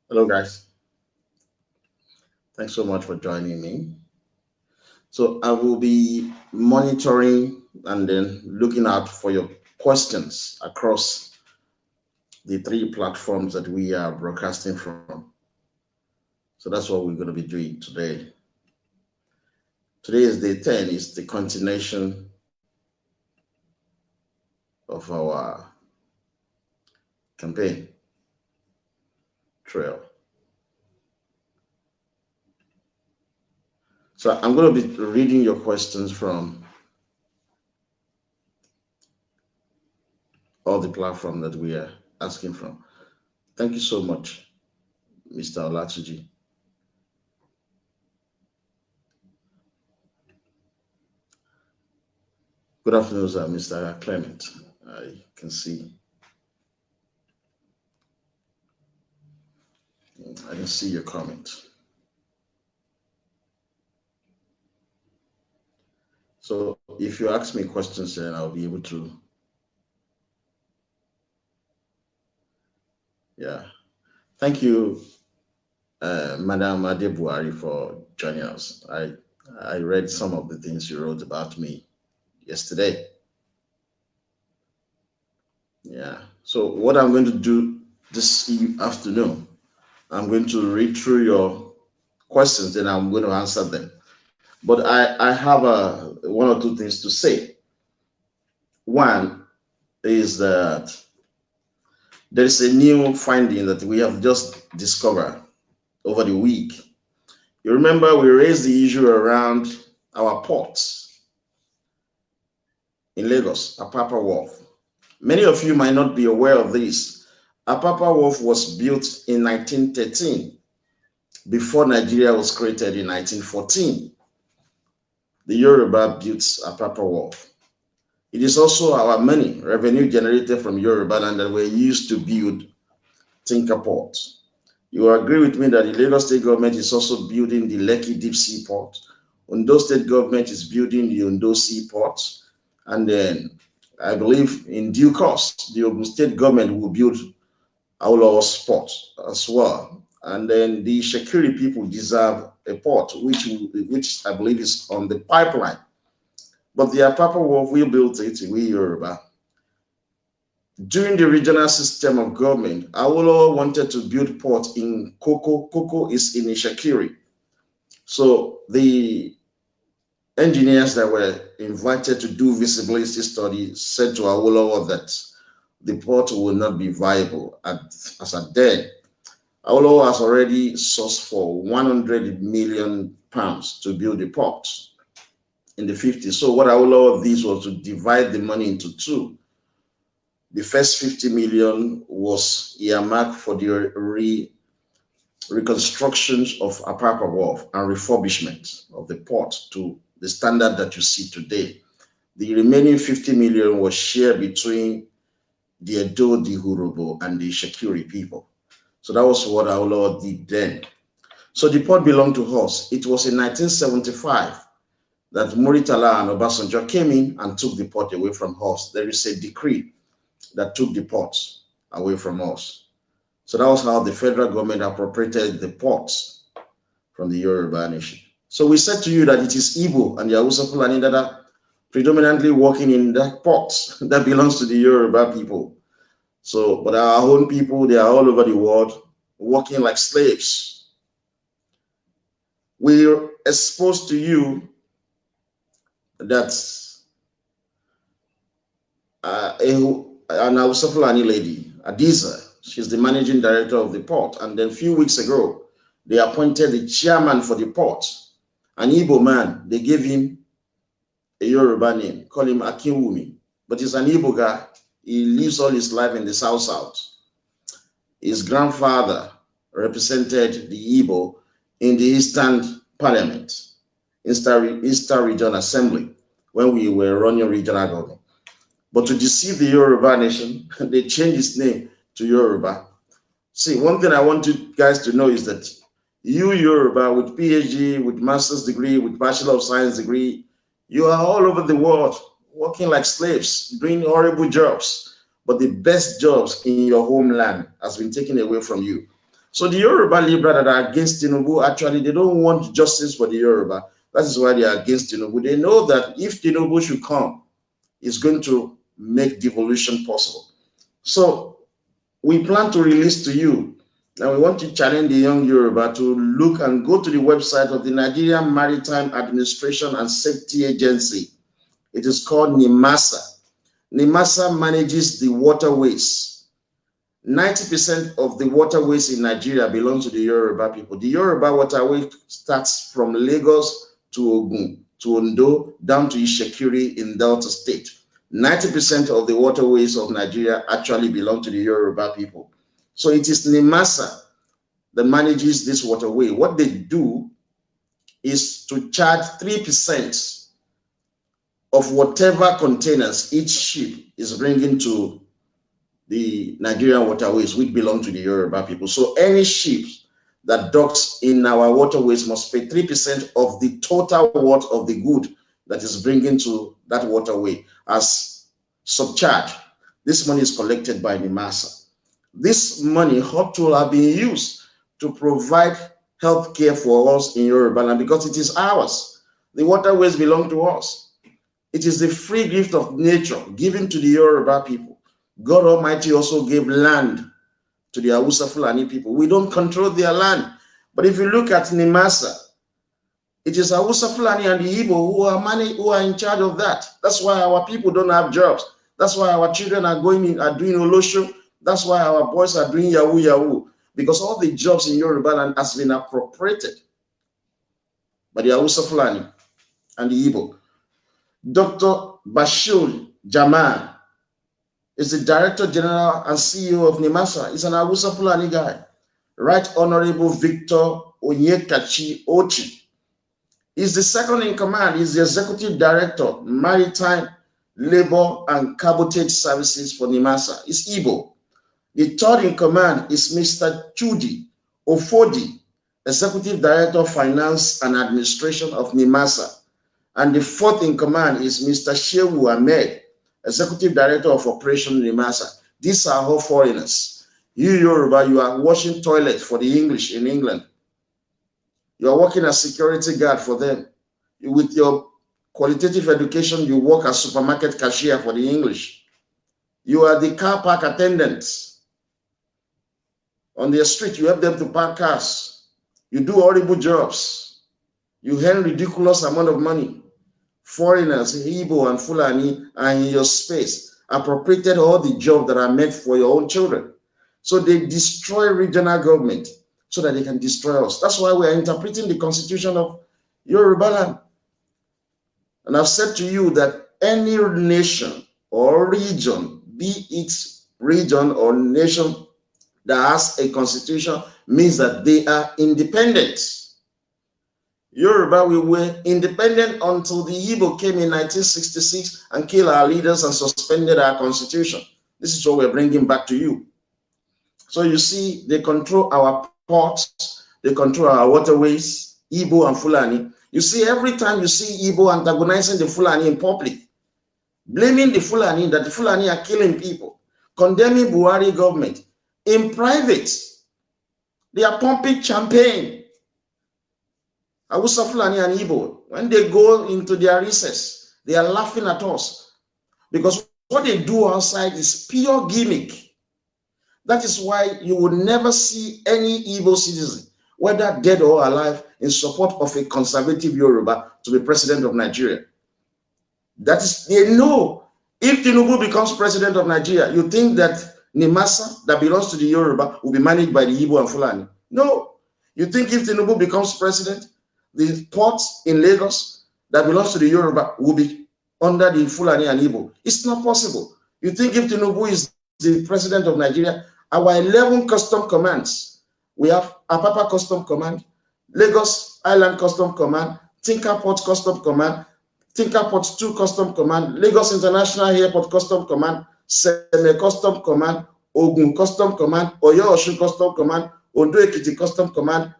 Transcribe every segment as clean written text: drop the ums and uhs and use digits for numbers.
Hello, guys. Thanks so much for joining me. So I will be monitoring and then looking out for your questions across the 3 platforms that we are broadcasting from. So that's what we're going to be doing today. Today is day 10, is the continuation of our campaign trail. So I'm going to be reading your questions from all the platforms that we are asking from. Thank you so much, Mr. Olatuji. Good afternoon, sir, Mr. Clement. I can see. I can see your comment. So if you ask me questions, then I'll be able to. Yeah. Thank you, Madam Adebuari, for joining us. I read some of the things you wrote about me yesterday. Yeah. So what I'm going to do this afternoon, I'm going to read through your questions, then I'm going to answer them. But I have 1 or 2 things to say. One is that there is a new finding that we have just discovered over the week. You remember we raised the issue around our ports in Lagos, Apapa Wharf. Many of you might not be aware of this. Apapa Wharf was built in 1913, before Nigeria was created in 1914. The Yoruba built Apapa Wharf. It is also our money, revenue generated from Yoruba land, that were used to build Tinker Port. You will agree with me that the Lagos State government is also building the Lekki Deep Sea Port. Ondo State government is building the Ondo Sea Port. And then I believe in due course, the Ogun State government will build Awolowo's port as well. And then the Shekiri people deserve a port, which I believe is on the pipeline. But the Apapa Wharf, we built it, we Yoruba. During the regional system of government, Awolowo wanted to build port in Koko. Koko is in Ishakiri. So the engineers that were invited to do visibility study said to Awolowo that the port will not be viable as at then. Awolowo has already sourced for £100 million to build the port in the 50s. So what Awolowo did was to divide the money into 2. The first 50 million was earmarked for the reconstruction of Apapa Wharf and refurbishment of the port to the standard that you see today. The remaining 50 million was shared between the Edo, the Hurobo, and the Shekiri people. So that was what Awolowo did then. So the port belonged to us. It was in 1975 that Muritala and Obasanjo came in and took the port away from us. There is a decree that took the ports away from us. So that was how the federal government appropriated the ports from the Yoruba nation. So we said to you that it is Igbo and the Hausa Fulani that are predominantly working in that port that belongs to the Yoruba people. So, but our own people, they are all over the world working like slaves. We exposed to you that an Hausa Fulani lady, Adiza, she's the managing director of the port. And then a few weeks ago, they appointed the chairman for the port, an Igbo man. They gave him a Yoruba name, call him Akinwumi. But he's an Igbo guy. He lives all his life in the South. His grandfather represented the Igbo in the Eastern Parliament, Eastern Region Assembly, when we were running regional government. But to deceive the Yoruba nation, they changed his name to Yoruba. See, one thing I want you guys to know is that you Yoruba with PhD, with master's degree, with Bachelor of Science degree, you are all over the world working like slaves, doing horrible jobs. But the best jobs in your homeland has been taken away from you. So the Yoruba Libra that are against Tinubu, actually, they don't want justice for the Yoruba. That is why they are against Tinubu. They know that if Tinubu should come, it's going to make devolution possible. So we plan to release to you, and we want to challenge the young Yoruba to look and go to the website of the Nigerian Maritime Administration and Safety Agency. It is called NIMASA. NIMASA manages the waterways. 90% of the waterways in Nigeria belong to the Yoruba people. The Yoruba waterway starts from Lagos to Ogun, to Ondo, down to Ishekiri in Delta State. 90% of the waterways of Nigeria actually belong to the Yoruba people. So it is NIMASA that manages this waterway. What they do is to charge 3% of whatever containers each ship is bringing to the Nigerian waterways, which belong to the Yoruba people. So any ship that docks in our waterways must pay 3% of the total worth of the good that is bringing to that waterway as subcharge. This money is collected by NIMASA. This money ought to have been used to provide health care for us in Yoruba land because it is ours. The waterways belong to us. It is the free gift of nature given to the Yoruba people. God Almighty also gave land to the Hausa Fulani people. We don't control their land. But if you look at NIMASA, it is Hausa Fulani and the Igbo who are in charge of that. That's why our people don't have jobs. That's why our children are doing Olosho. That's why our boys are doing Yahoo Yahoo. Because all the jobs in Yoruba land has been appropriated by the Hausa Fulani and the Igbo. Dr. Bashir Jamal is the Director General and CEO of NIMASA. He's an Hausa Fulani guy. Right Honorable Victor Onyekachi Ochi is the second in command. He's the Executive Director, Maritime, Labor and Cabotage Services for NIMASA. It's Igbo. The third in command is Mr. Chudi Ofodi, Executive Director, Finance and Administration of NIMASA. And the fourth in command is Mr. Shehu Ahmed, Executive Director of Operation NIMASA. These are all foreigners. You Yoruba, you are washing toilets for the English in England. You are working as security guard for them. With your qualitative education, you work as supermarket cashier for the English. You are the car park attendants. On their street, you help them to park cars. You do horrible jobs. You earn ridiculous amount of money. Foreigners, Igbo and Fulani are in your space, appropriated all the jobs that are meant for your own children. So they destroy regional government so that they can destroy us. That's why we are interpreting the constitution of Yoruba land. And I've said to you that any nation or region, be it region or nation that has a constitution, means that they are independent. Yoruba, we were independent until the Igbo came in 1966 and killed our leaders and suspended our constitution. This is what we're bringing back to you. So you see, they control our ports, they control our waterways, Igbo and Fulani. You see, every time you see Igbo antagonizing the Fulani in public, blaming the Fulani that the Fulani are killing people, condemning Buhari government, in private, they are pumping champagne. Hausa Fulani and Igbo, when they go into their recess, they are laughing at us because what they do outside is pure gimmick. That is why you will never see any Igbo citizen, whether dead or alive, in support of a conservative Yoruba to be president of Nigeria. That is, they know. If Tinubu becomes president of Nigeria, you think that Nimasa, that belongs to the Yoruba, will be managed by the Igbo and Fulani? No. You think if Tinubu becomes president, the ports in Lagos that belongs to the Yoruba will be under the Fulani and Igbo? It's not possible. You think if Tinubu is the president of Nigeria, our 11 custom commands, we have Apapa Custom Command, Lagos Island Custom Command, Tinker Port Custom Command, Tinker Port 2 Custom Command, Lagos International Airport Custom Command, Seme Custom Command, Ogun Custom Command, Oyo Osun Custom Command, Ondo Ekiti Custom Command,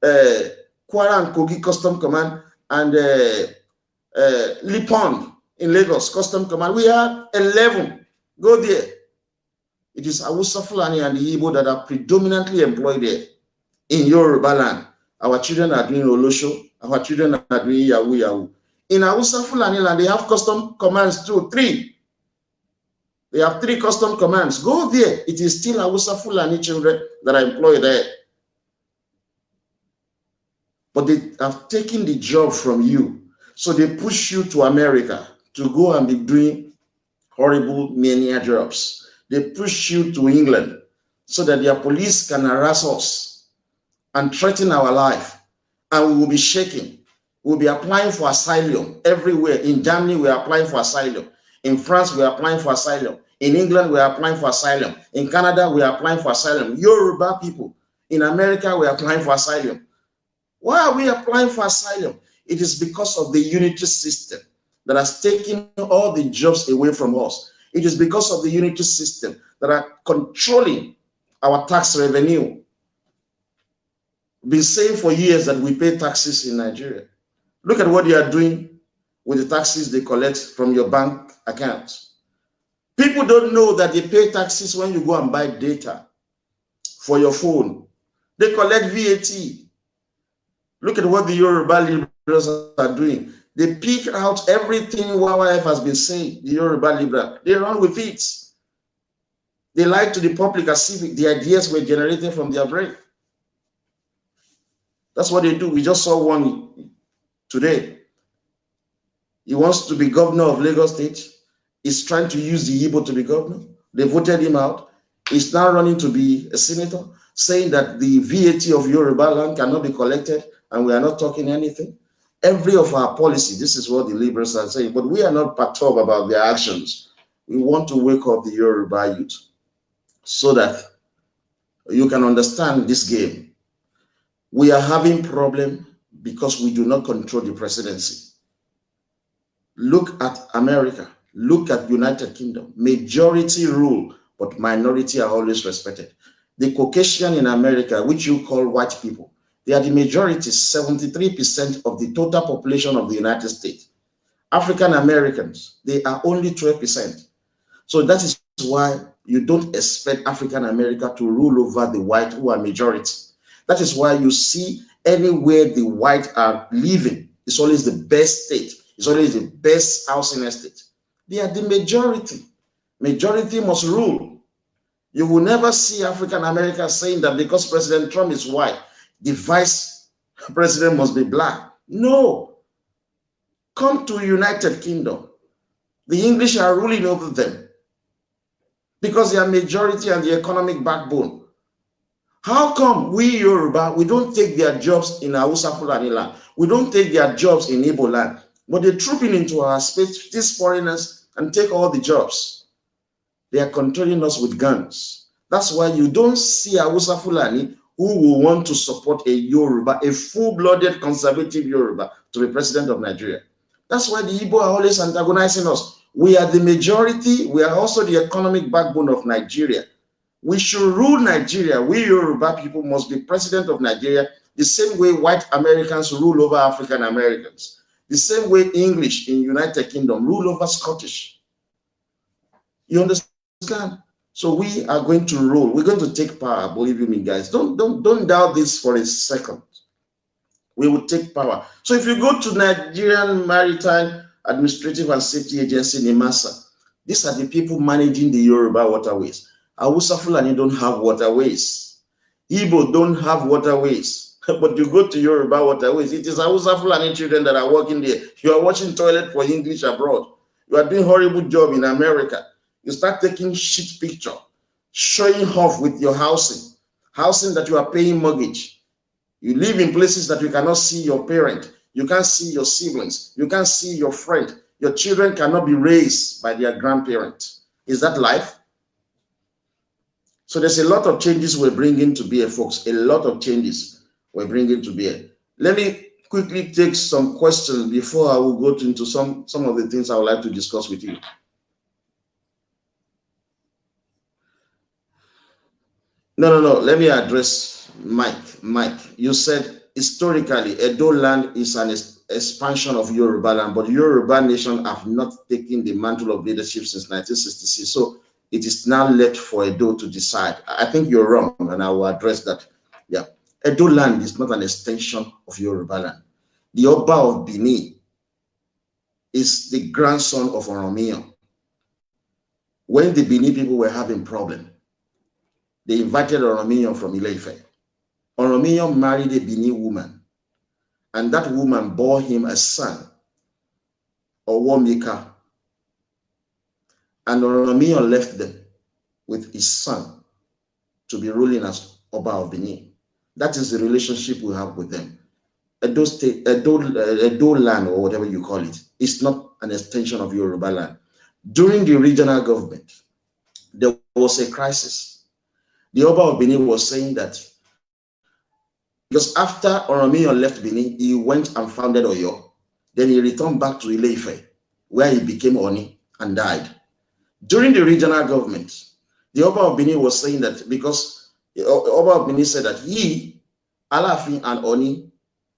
Kwara and Kogi Custom Command, and Lipond in Lagos Custom Command. We have 11. Go there. It is Hausa, Fulani, and the Igbo that are predominantly employed there in Yoruba land. Our children are doing Olosho. Our children are doing Yahoo Yahoo. In Hausa, Fulani land, they have custom commands too, 3. They have 3 custom commands. Go there. It is still Hausa, Fulani children that are employed there. But they have taken the job from you. So they push you to America to go and be doing horrible menial jobs. They push you to England so that their police can harass us and threaten our life. And we will be shaking. We'll be applying for asylum everywhere. In Germany, we are applying for asylum. In France, we are applying for asylum. In England, we are applying for asylum. In Canada, we are applying for asylum. Yoruba people. In America, we are applying for asylum. Why are we applying for asylum? It is because of the unitary system that has taken all the jobs away from us. It is because of the unitary system that are controlling our tax revenue. Been saying for years that we pay taxes in Nigeria. Look at what they are doing with the taxes they collect from your bank accounts. People don't know that they pay taxes when you go and buy data for your phone. They collect VAT. Look at what the Yoruba liberals are doing. They pick out everything YYF has been saying, the Yoruba liberal. They run with it. They lie to the public as if the ideas were generated from their brain. That's what they do. We just saw one today. He wants to be governor of Lagos State. He's trying to use the Igbo to be governor. They voted him out. He's now running to be a senator, saying that the VAT of Yoruba land cannot be collected and we are not talking anything. Every of our policy, this is what the liberals are saying, but we are not perturbed about their actions. We want to wake up the Yoruba youth so that you can understand this game. We are having problem because we do not control the presidency. Look at America. Look at United Kingdom. Majority rule, but minority are always respected. The Caucasian in America, which you call white people, they are the majority, 73% of the total population of the United States. African Americans, they are only 12%. So that is why you don't expect African America to rule over the white who are majority. That is why you see anywhere the white are living, it's always the best state. It's always the best housing estate. They are the majority. Majority must rule. You will never see African Americans saying that because President Trump is white, the vice president must be black. No. Come to United Kingdom. The English are ruling over them because they are majority and the economic backbone. How come we Yoruba, we don't take their jobs in Hausa Fulani land? We don't take their jobs in Igbo land, but they're trooping into our space, these foreigners, and take all the jobs. They are controlling us with guns. That's why you don't see Hausa Fulani who will want to support a Yoruba, a full-blooded conservative Yoruba, to be president of Nigeria. That's why the Igbo are always antagonizing us. We are the majority. We are also the economic backbone of Nigeria. We should rule Nigeria. We Yoruba people must be president of Nigeria the same way white Americans rule over African Americans. The same way English in United Kingdom rule over Scottish. You understand? So we are going to rule. We're going to take power, believe you me, guys. Don't doubt this for a second. We will take power. So if you go to Nigerian Maritime Administrative and Safety Agency, NIMASA, these are the people managing the Yoruba waterways. Hausa Fulani don't have waterways. Igbo don't have waterways. But you go to Yoruba waterways, it is Hausa Fulani children that are working there. You are watching toilet for English abroad. You are doing horrible job in America. You start taking shit picture, showing off with your housing that you are paying mortgage. You live in places that you cannot see your parent. You can't see your siblings. You can't see your friend. Your children cannot be raised by their grandparents. Is that life? So there's a lot of changes we're bringing to bear, folks. A lot of changes we're bringing to bear. Let me quickly take some questions before I will go into some of the things I would like to discuss with you. No. Let me address Mike. Mike, you said historically, Edo land is an expansion of Yoruba land, but Yoruba nation have not taken the mantle of leadership since 1966. So it is now left for Edo to decide. I think you're wrong, and I will address that. Yeah, Edo land is not an extension of Yoruba land. The Oba of Benin is the grandson of Oromiyan. When the Benin people were having problem, they invited Oromiyan from Ile-Ife. Oromiyan married a Benin woman, and that woman bore him a son, Owomika. And Oromiyan left them with his son to be ruling as Oba of Benin. That is the relationship we have with them. Edo State, Edo land, or whatever you call it, is not an extension of Yoruba land. During the regional government, there was a crisis. The Oba of Benin was saying that because after Oromiyan left Benin, he went and founded Oyo. Then he returned back to Ile-Ife, where he became Oni and died. During the regional government, the Oba of Benin was saying that because the Oba of Benin said that he, Alaafin and Oni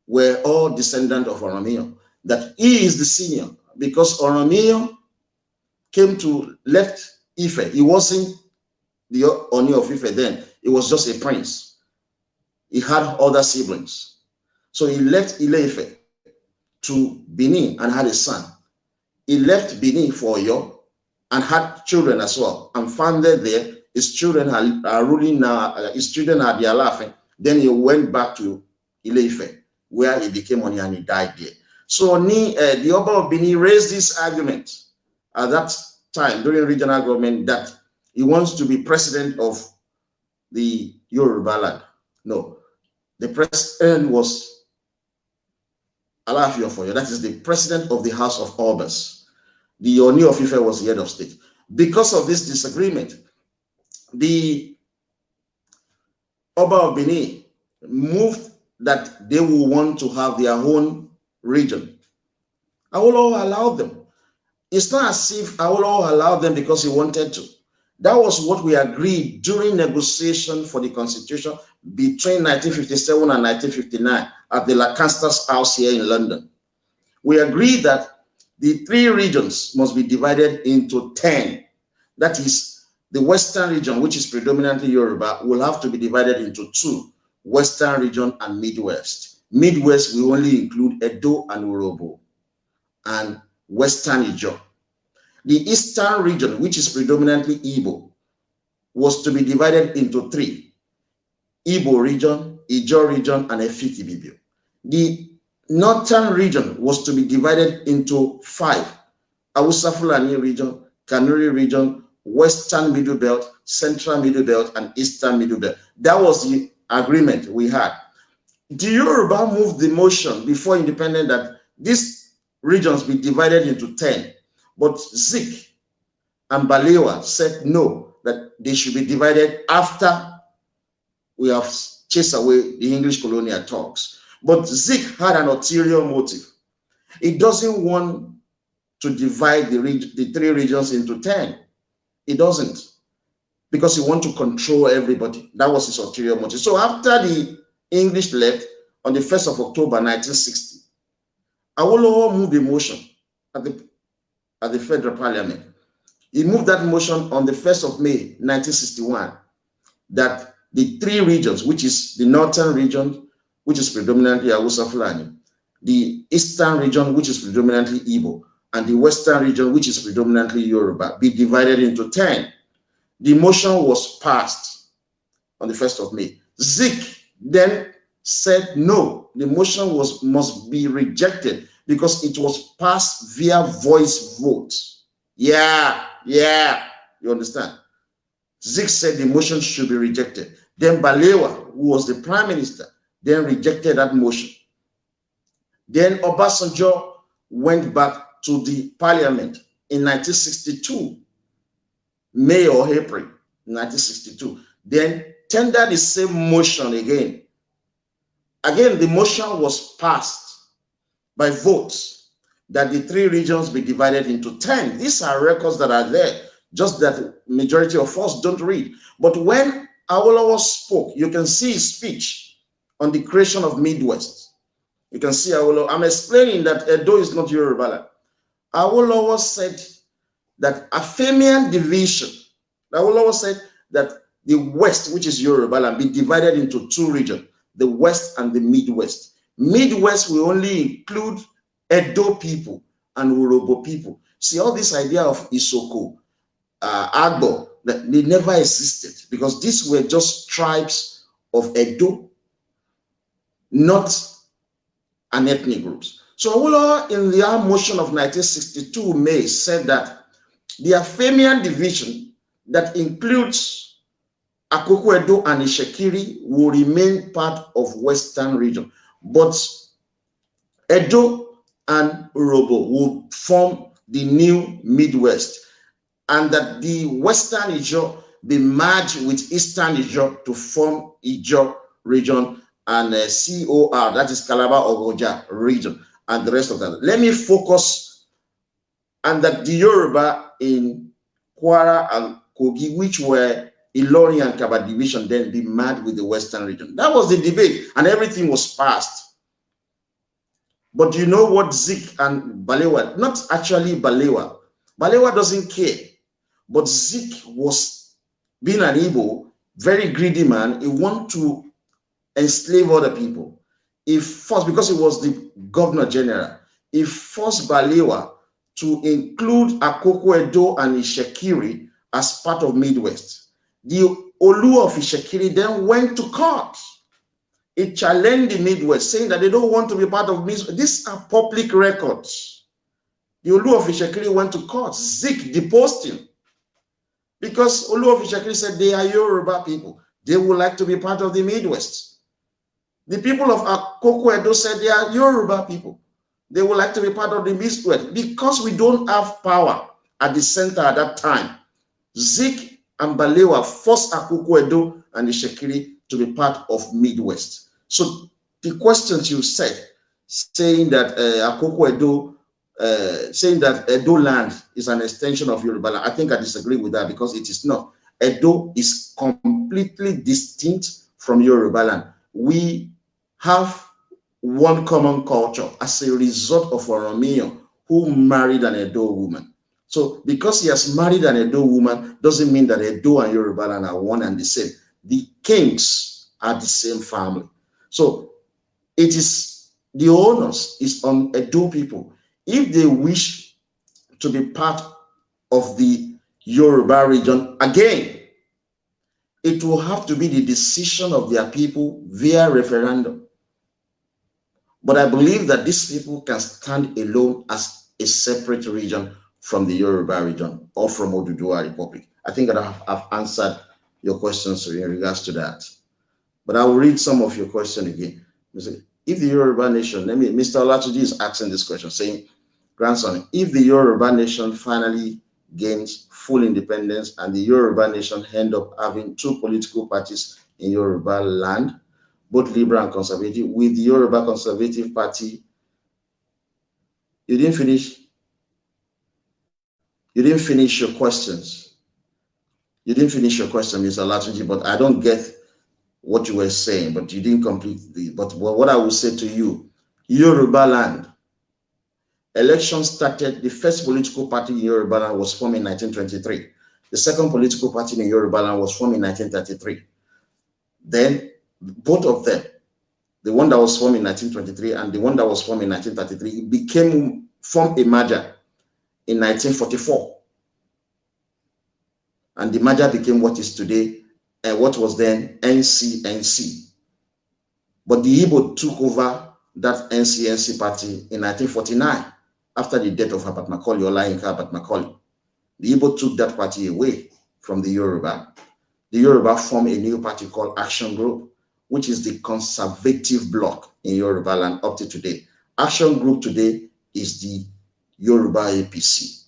were all descendants of Oromiyan, that he is the senior because Oromiyan left Ife. He wasn't the Oni of Ife then. He was just a prince. He had other siblings. So he left Ile-Ife to Benin and had a son. He left Benin for Oyo and had children as well and founded there. His children are ruling now. His children are the Alaafin. Then he went back to Ile-Ife, where he became Oni and he died there. So the Oba of Benin raised this argument at that time during regional government that he wants to be president of the Yoruba land. No, the president was Alaafin of Oyo. That is the president of the House of Obas. The Oni of Ife was the head of state. Because of this disagreement, the Oba of Benin moved that they will want to have their own region. Awolowo allowed them. It's not as if Awolowo allowed them because he wanted to. That was what we agreed during negotiation for the constitution between 1957 and 1959 at the Lancaster's house here in London. We agreed that the 3 regions must be divided into 10. That is, the Western region, which is predominantly Yoruba, will have to be divided into 2, Western region and Midwest. Midwest will only include Edo and Urobo, and Western Ijo. The Eastern region, which is predominantly Igbo, was to be divided into 3, Igbo region, Ijo region, and Efik Ibibio. The Northern region was to be divided into 5, Hausa Fulani region, Kanuri region, Western Middle Belt, Central Middle Belt, and Eastern Middle Belt. That was the agreement we had. The Yoruba moved the motion before independence that these regions be divided into 10. But Zik and Balewa said no, that they should be divided after we have chased away the English colonial talks. But Zik had an ulterior motive. He doesn't want to divide the 3 regions into 10. He doesn't, because he wants to control everybody. That was his ulterior motive. So after the English left on the 1st of October 1960, Awolowo moved a motion at the Federal Parliament. He moved that motion on the 1st of May 1961 that the 3 regions, which is the Northern region, which is predominantly Hausa Fulani, the Eastern region, which is predominantly Igbo, and the Western region, which is predominantly Yoruba, be divided into 10. The motion was passed on the 1st of May. Zik then said no, the motion must be rejected because it was passed via voice vote. Yeah, yeah. You understand? Zik said the motion should be rejected. Then Balewa, who was the prime minister, then rejected that motion. Then Obasanjo went back to the parliament in 1962, May or April 1962. Then tendered the same motion again. Again, the motion was passed by votes that the three regions be divided into 10. These are records that are there, just that majority of us don't read. But when Awolowo spoke, you can see his speech on the creation of Midwest. You can see Awolowo. I'm explaining that Edo is not Yoruba. Awolowo said that a Fenian division, Awolowo said that the West, which is Yoruba, be divided into two regions, the West and the Midwest. Midwest will only include Edo people and Urobo people. See, all this idea of Isoko, Agbo, that they never existed because these were just tribes of Edo, not an ethnic groups. So Awolowo in the motion of 1962 May said that the Afemian division that includes Akoko Edo and Ishekiri will remain part of Western region, but Edo and Urobo will form the new Midwest, and that the Western Ijo be merged with Eastern Ijo to form Ijo region and COR, that is Calabar Ogoja region, and the rest of that. Let me focus on that the Yoruba in Kwara and Kogi, which were Ilori and Kaba division, then be merged with the Western region. That was the debate, and everything was passed. But you know what Zik and Balewa, not actually Balewa doesn't care, but Zik was, being an Igbo, very greedy man. He wanted to enslave other people. He forced, because he was the governor general, he forced Balewa to include Akoko Edo and Ishekiri as part of Midwest. The Olu of Ishekiri then went to court. It challenged the Midwest, saying that they don't want to be part of Midwest. These are public records. The Olu of Ishekiri went to court. Zik deposed him because Olu of Ishekiri said they are Yoruba people. They would like to be part of the Midwest. The people of Akoko Edo said they are Yoruba people. They would like to be part of the Midwest. Because we don't have power at the center at that time, Zik and Balewa forced Akoko Edo and Ishekiri to be part of Midwest. So the questions you said, saying that Akoko Edo, saying that Edo land is an extension of Yoruba land, I think I disagree with that because it is not. Edo is completely distinct from Yoruba land. We have one common culture as a result of Oromio, who married an Edo woman. So because he has married an Edo woman doesn't mean that Edo and Yoruba land are one and the same. The kings are the same family. So it is, the onus is on Edo people. If they wish to be part of the Yoruba region, again, it will have to be the decision of their people via referendum. But I believe that these people can stand alone as a separate region from the Yoruba region or from Oduduwa Republic. I think that I've answered your questions in regards to that. But I will read some of your question again. If the Yoruba nation, Mr. Olatuji is asking this question, saying, grandson, if the Yoruba nation finally gains full independence and the Yoruba nation end up having two political parties in Yoruba land, both liberal and conservative, with the Yoruba Conservative Party, you didn't finish your questions. You didn't finish your question, Mr. Olatuji, but I don't get what you were saying, but you didn't complete the, but what I will say to you, Yoruba land, election started, the first political party in Yoruba land was formed in 1923. The second political party in Yoruba land was formed in 1933. Then both of them, the one that was formed in 1923 and the one that was formed in 1933, formed a merger in 1944. And the merger became what is today, and what was then NCNC. But the Igbo took over that NCNC party in 1949 after the death of Abat Macaulay, Adeyinka Abat Macaulay. The Igbo took that party away from the Yoruba. The Yoruba formed a new party called Action Group, which is the conservative bloc in Yoruba land up to today. Action Group today is the Yoruba APC.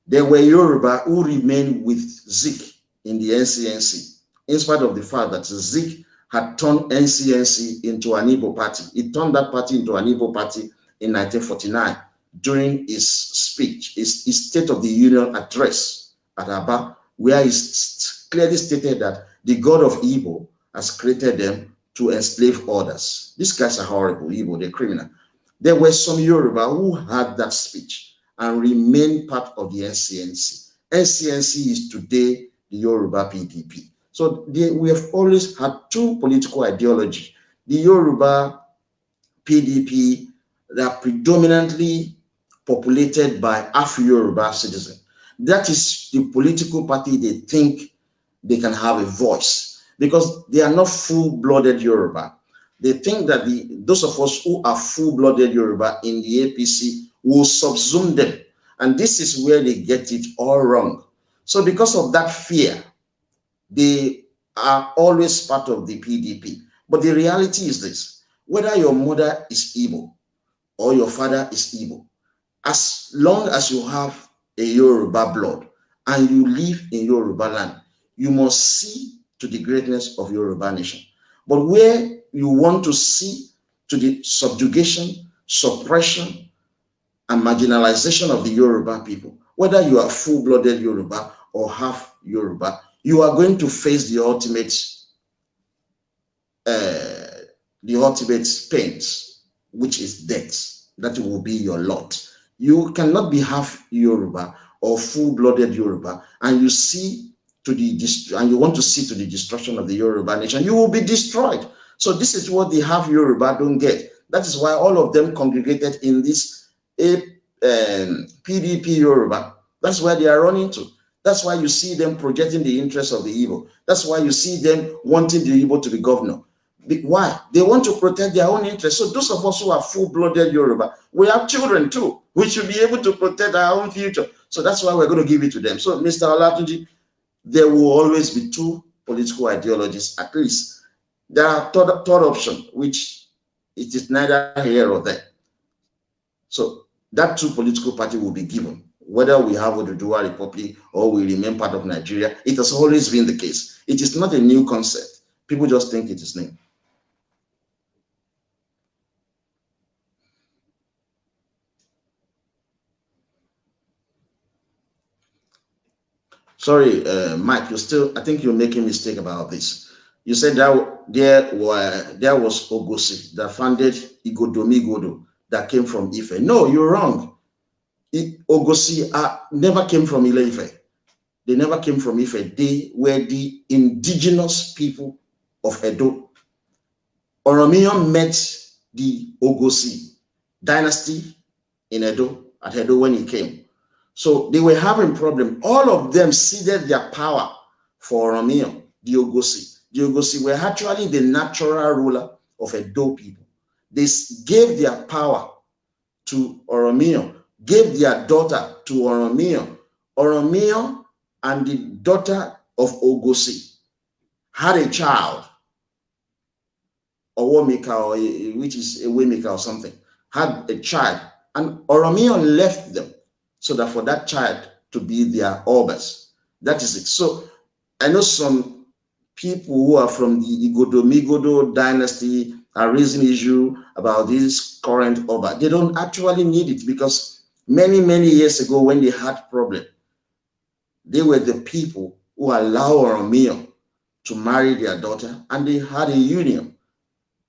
There were Yoruba who remained with Zik in the NCNC, in spite of the fact that Zik had turned NCNC into an Igbo party. He turned that party into an Igbo party in 1949 during his speech, his State of the Union address at Aba, where he clearly stated that the God of Igbo has created them to enslave others. These guys are horrible, Igbo, they're criminal. There were some Yoruba who had that speech and remained part of the NCNC. NCNC is today the Yoruba PDP. So we have always had two political ideologies. The Yoruba PDP that are predominantly populated by Afro-Yoruba citizens. That is the political party they think they can have a voice because they are not full-blooded Yoruba. They think that those of us who are full-blooded Yoruba in the APC will subsume them. And this is where they get it all wrong. So because of that fear, they are always part of the PDP. But the reality is this: whether your mother is Igbo or your father is Igbo, as long as you have a Yoruba blood and you live in Yoruba land, you must see to the greatness of Yoruba nation. But where you want to see to the subjugation, suppression, and marginalization of the Yoruba people, whether you are full-blooded Yoruba or half Yoruba, you are going to face the ultimate pains, which is death. That will be your lot. You cannot be half Yoruba or full-blooded Yoruba, and you want to see to the destruction of the Yoruba nation. You will be destroyed. So this is what the half Yoruba don't get. That is why all of them congregated in this PDP Yoruba. That's where they are running to. That's why you see them projecting the interests of the Igbo. That's why you see them wanting the Igbo to be governor. Why? They want to protect their own interests. So those of us who are full-blooded Yoruba, we have children too. We should be able to protect our own future. So that's why we're going to give it to them. So Mr. Olatunji, there will always be two political ideologies, at least. There are third option, which it is neither here or there. So that two political party will be given, whether we have Oduduwa Republic or we remain part of Nigeria. It has always been the case. It is not a new concept. People just think it is new. Sorry, Mike, I think you're making a mistake about this. You said that there was Ogosi that founded Igodomigodo that came from Ife. No, you're wrong. Ogosi never came from Ile-Ife. They never came from Ife. They were the indigenous people of Edo. Oromiyan met the Ogosi dynasty in Edo, at Edo when he came. So they were having problem. All of them ceded their power for Oromiyan, the Ogosi. The Ogosi were actually the natural ruler of Edo people. They gave their power to Oromiyan, gave their daughter to Oromiyan. Oromiyan and the daughter of Ogosi had a child, Owomika, which is a Waymaker or something, had a child, and Oromiyan left them so that for that child to be their obas. That is it. So I know some people who are from the Igodomigodo dynasty are raising issue about this current oba. They don't actually need it because many, many years ago when they had problem, they were the people who allowed Oromiyan to marry their daughter, and they had a union.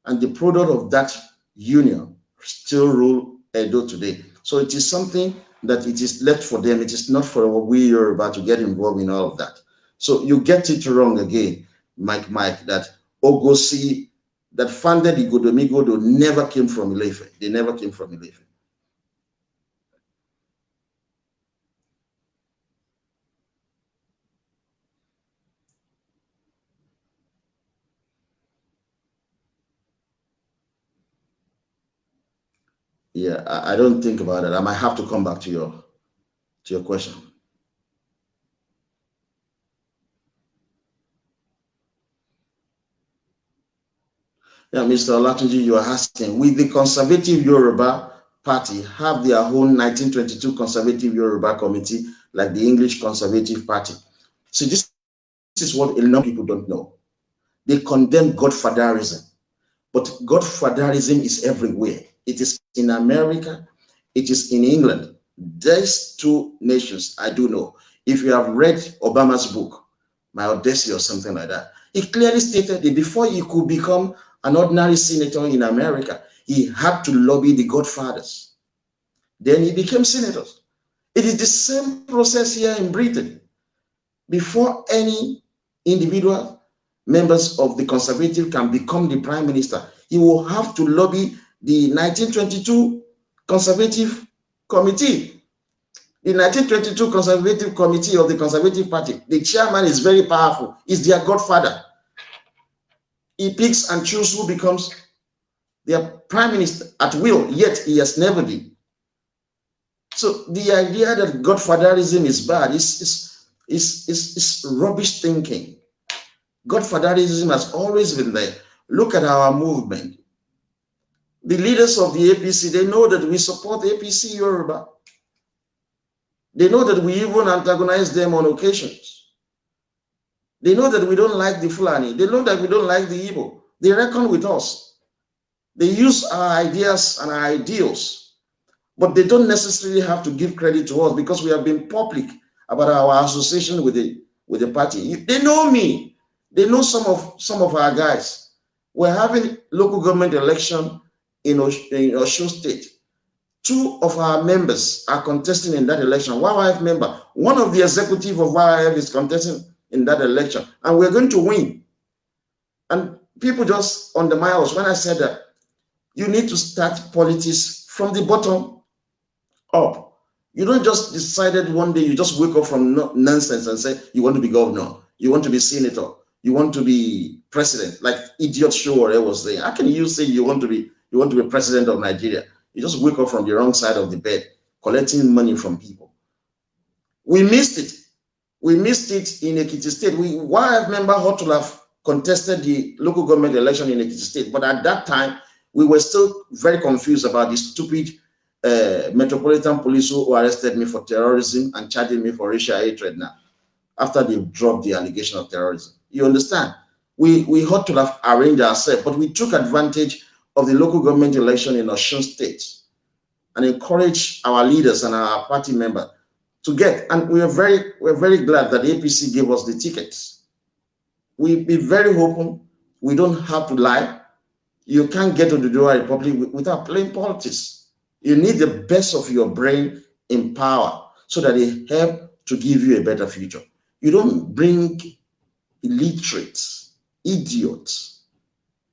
And the product of that union still rule Edo today. So it is something that it is left for them. It is not for we Yoruba to get involved in all of that. So you get it wrong again, Mike, that Ogosi that founded Igodomigodo never came from Ile-Ife. They never came from Ile-Ife. Yeah, I don't think about it. I might have to come back to your question. Yeah, Mr. Olatunji, you are asking, will the conservative Yoruba party have their own 1922 conservative Yoruba committee like the English Conservative Party? See, this is what a lot of people don't know. They condemn godfatherism, but godfatherism is everywhere. It is in America, it is in England. These two nations, I do know. If you have read Obama's book, My Odyssey or something like that, he clearly stated that before he could become an ordinary senator in America, he had to lobby the godfathers. Then he became senator. It is the same process here in Britain. Before any individual members of the conservative can become the prime minister, he will have to lobby the 1922 conservative committee. The 1922 conservative committee of the Conservative Party, the chairman is very powerful. He's their godfather. He picks and chooses who becomes their prime minister at will, yet he has never been. So the idea that godfatherism is bad is rubbish thinking. Godfatherism has always been there. Look at our movement. The leaders of the APC, they know that we support APC Yoruba. They know that we even antagonize them on occasions. They know that we don't like the Fulani. They know that we don't like the Igbo. They reckon with us. They use our ideas and our ideals, but they don't necessarily have to give credit to us because we have been public about our association with the party. They know me. They know some of our guys. We're having local government election in Osun State. 2 of our members are contesting in that election. YYF member, one of the executive of YYF is contesting in that election, and we're going to win. And people just undermine us when I said that you need to start politics from the bottom up. You don't just decided one day, you just wake up from nonsense and say you want to be governor, you want to be senator, you want to be president, like idiot show or I was saying. How can you say you want to be president of Nigeria? You just wake up from the wrong side of the bed, collecting money from people. We missed it. We missed it in Ekiti State. YF member ought to have contested the local government election in Ekiti State, but at that time, we were still very confused about the stupid Metropolitan Police who arrested me for terrorism and charging me for racial hatred now, after they dropped the allegation of terrorism. You understand? We ought to have arranged ourselves, but we took advantage of the local government election in Osun State and encouraged our leaders and our party members to get, and we're very glad that the APC gave us the tickets. We be very open. We don't have to lie. You can't get to the Yoruba Republic without playing politics. You need the best of your brain in power so that they help to give you a better future. You don't bring illiterates, idiots,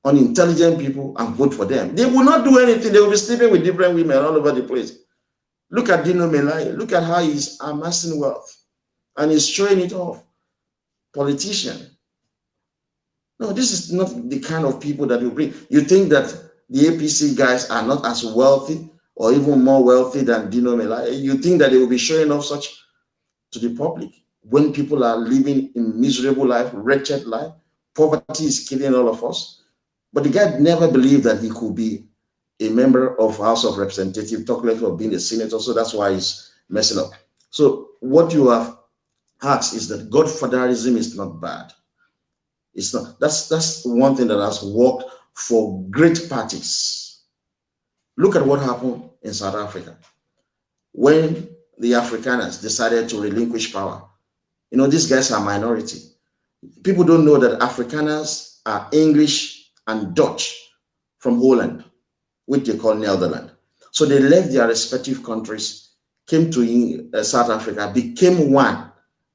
unintelligent people and vote for them. They will not do anything. They will be sleeping with different women all over the place. Look at Dino Melaye. Look at how he's amassing wealth and he's showing it off. Politician. No, this is not the kind of people that you bring. You think that the APC guys are not as wealthy or even more wealthy than Dino Melaye? You think that they will be showing off such to the public when people are living in miserable life, wretched life? Poverty is killing all of us. But the guy never believed that he could be a member of House of Representatives, talk less of being a senator, so that's why he's messing up. So what you have asked is that godfatherism is not bad. It's not. That's one thing that has worked for great parties. Look at what happened in South Africa when the Afrikaners decided to relinquish power. You know, these guys are minority. People don't know that Afrikaners are English and Dutch from Holland, which they call Netherlands. So they left their respective countries, came to South Africa, became one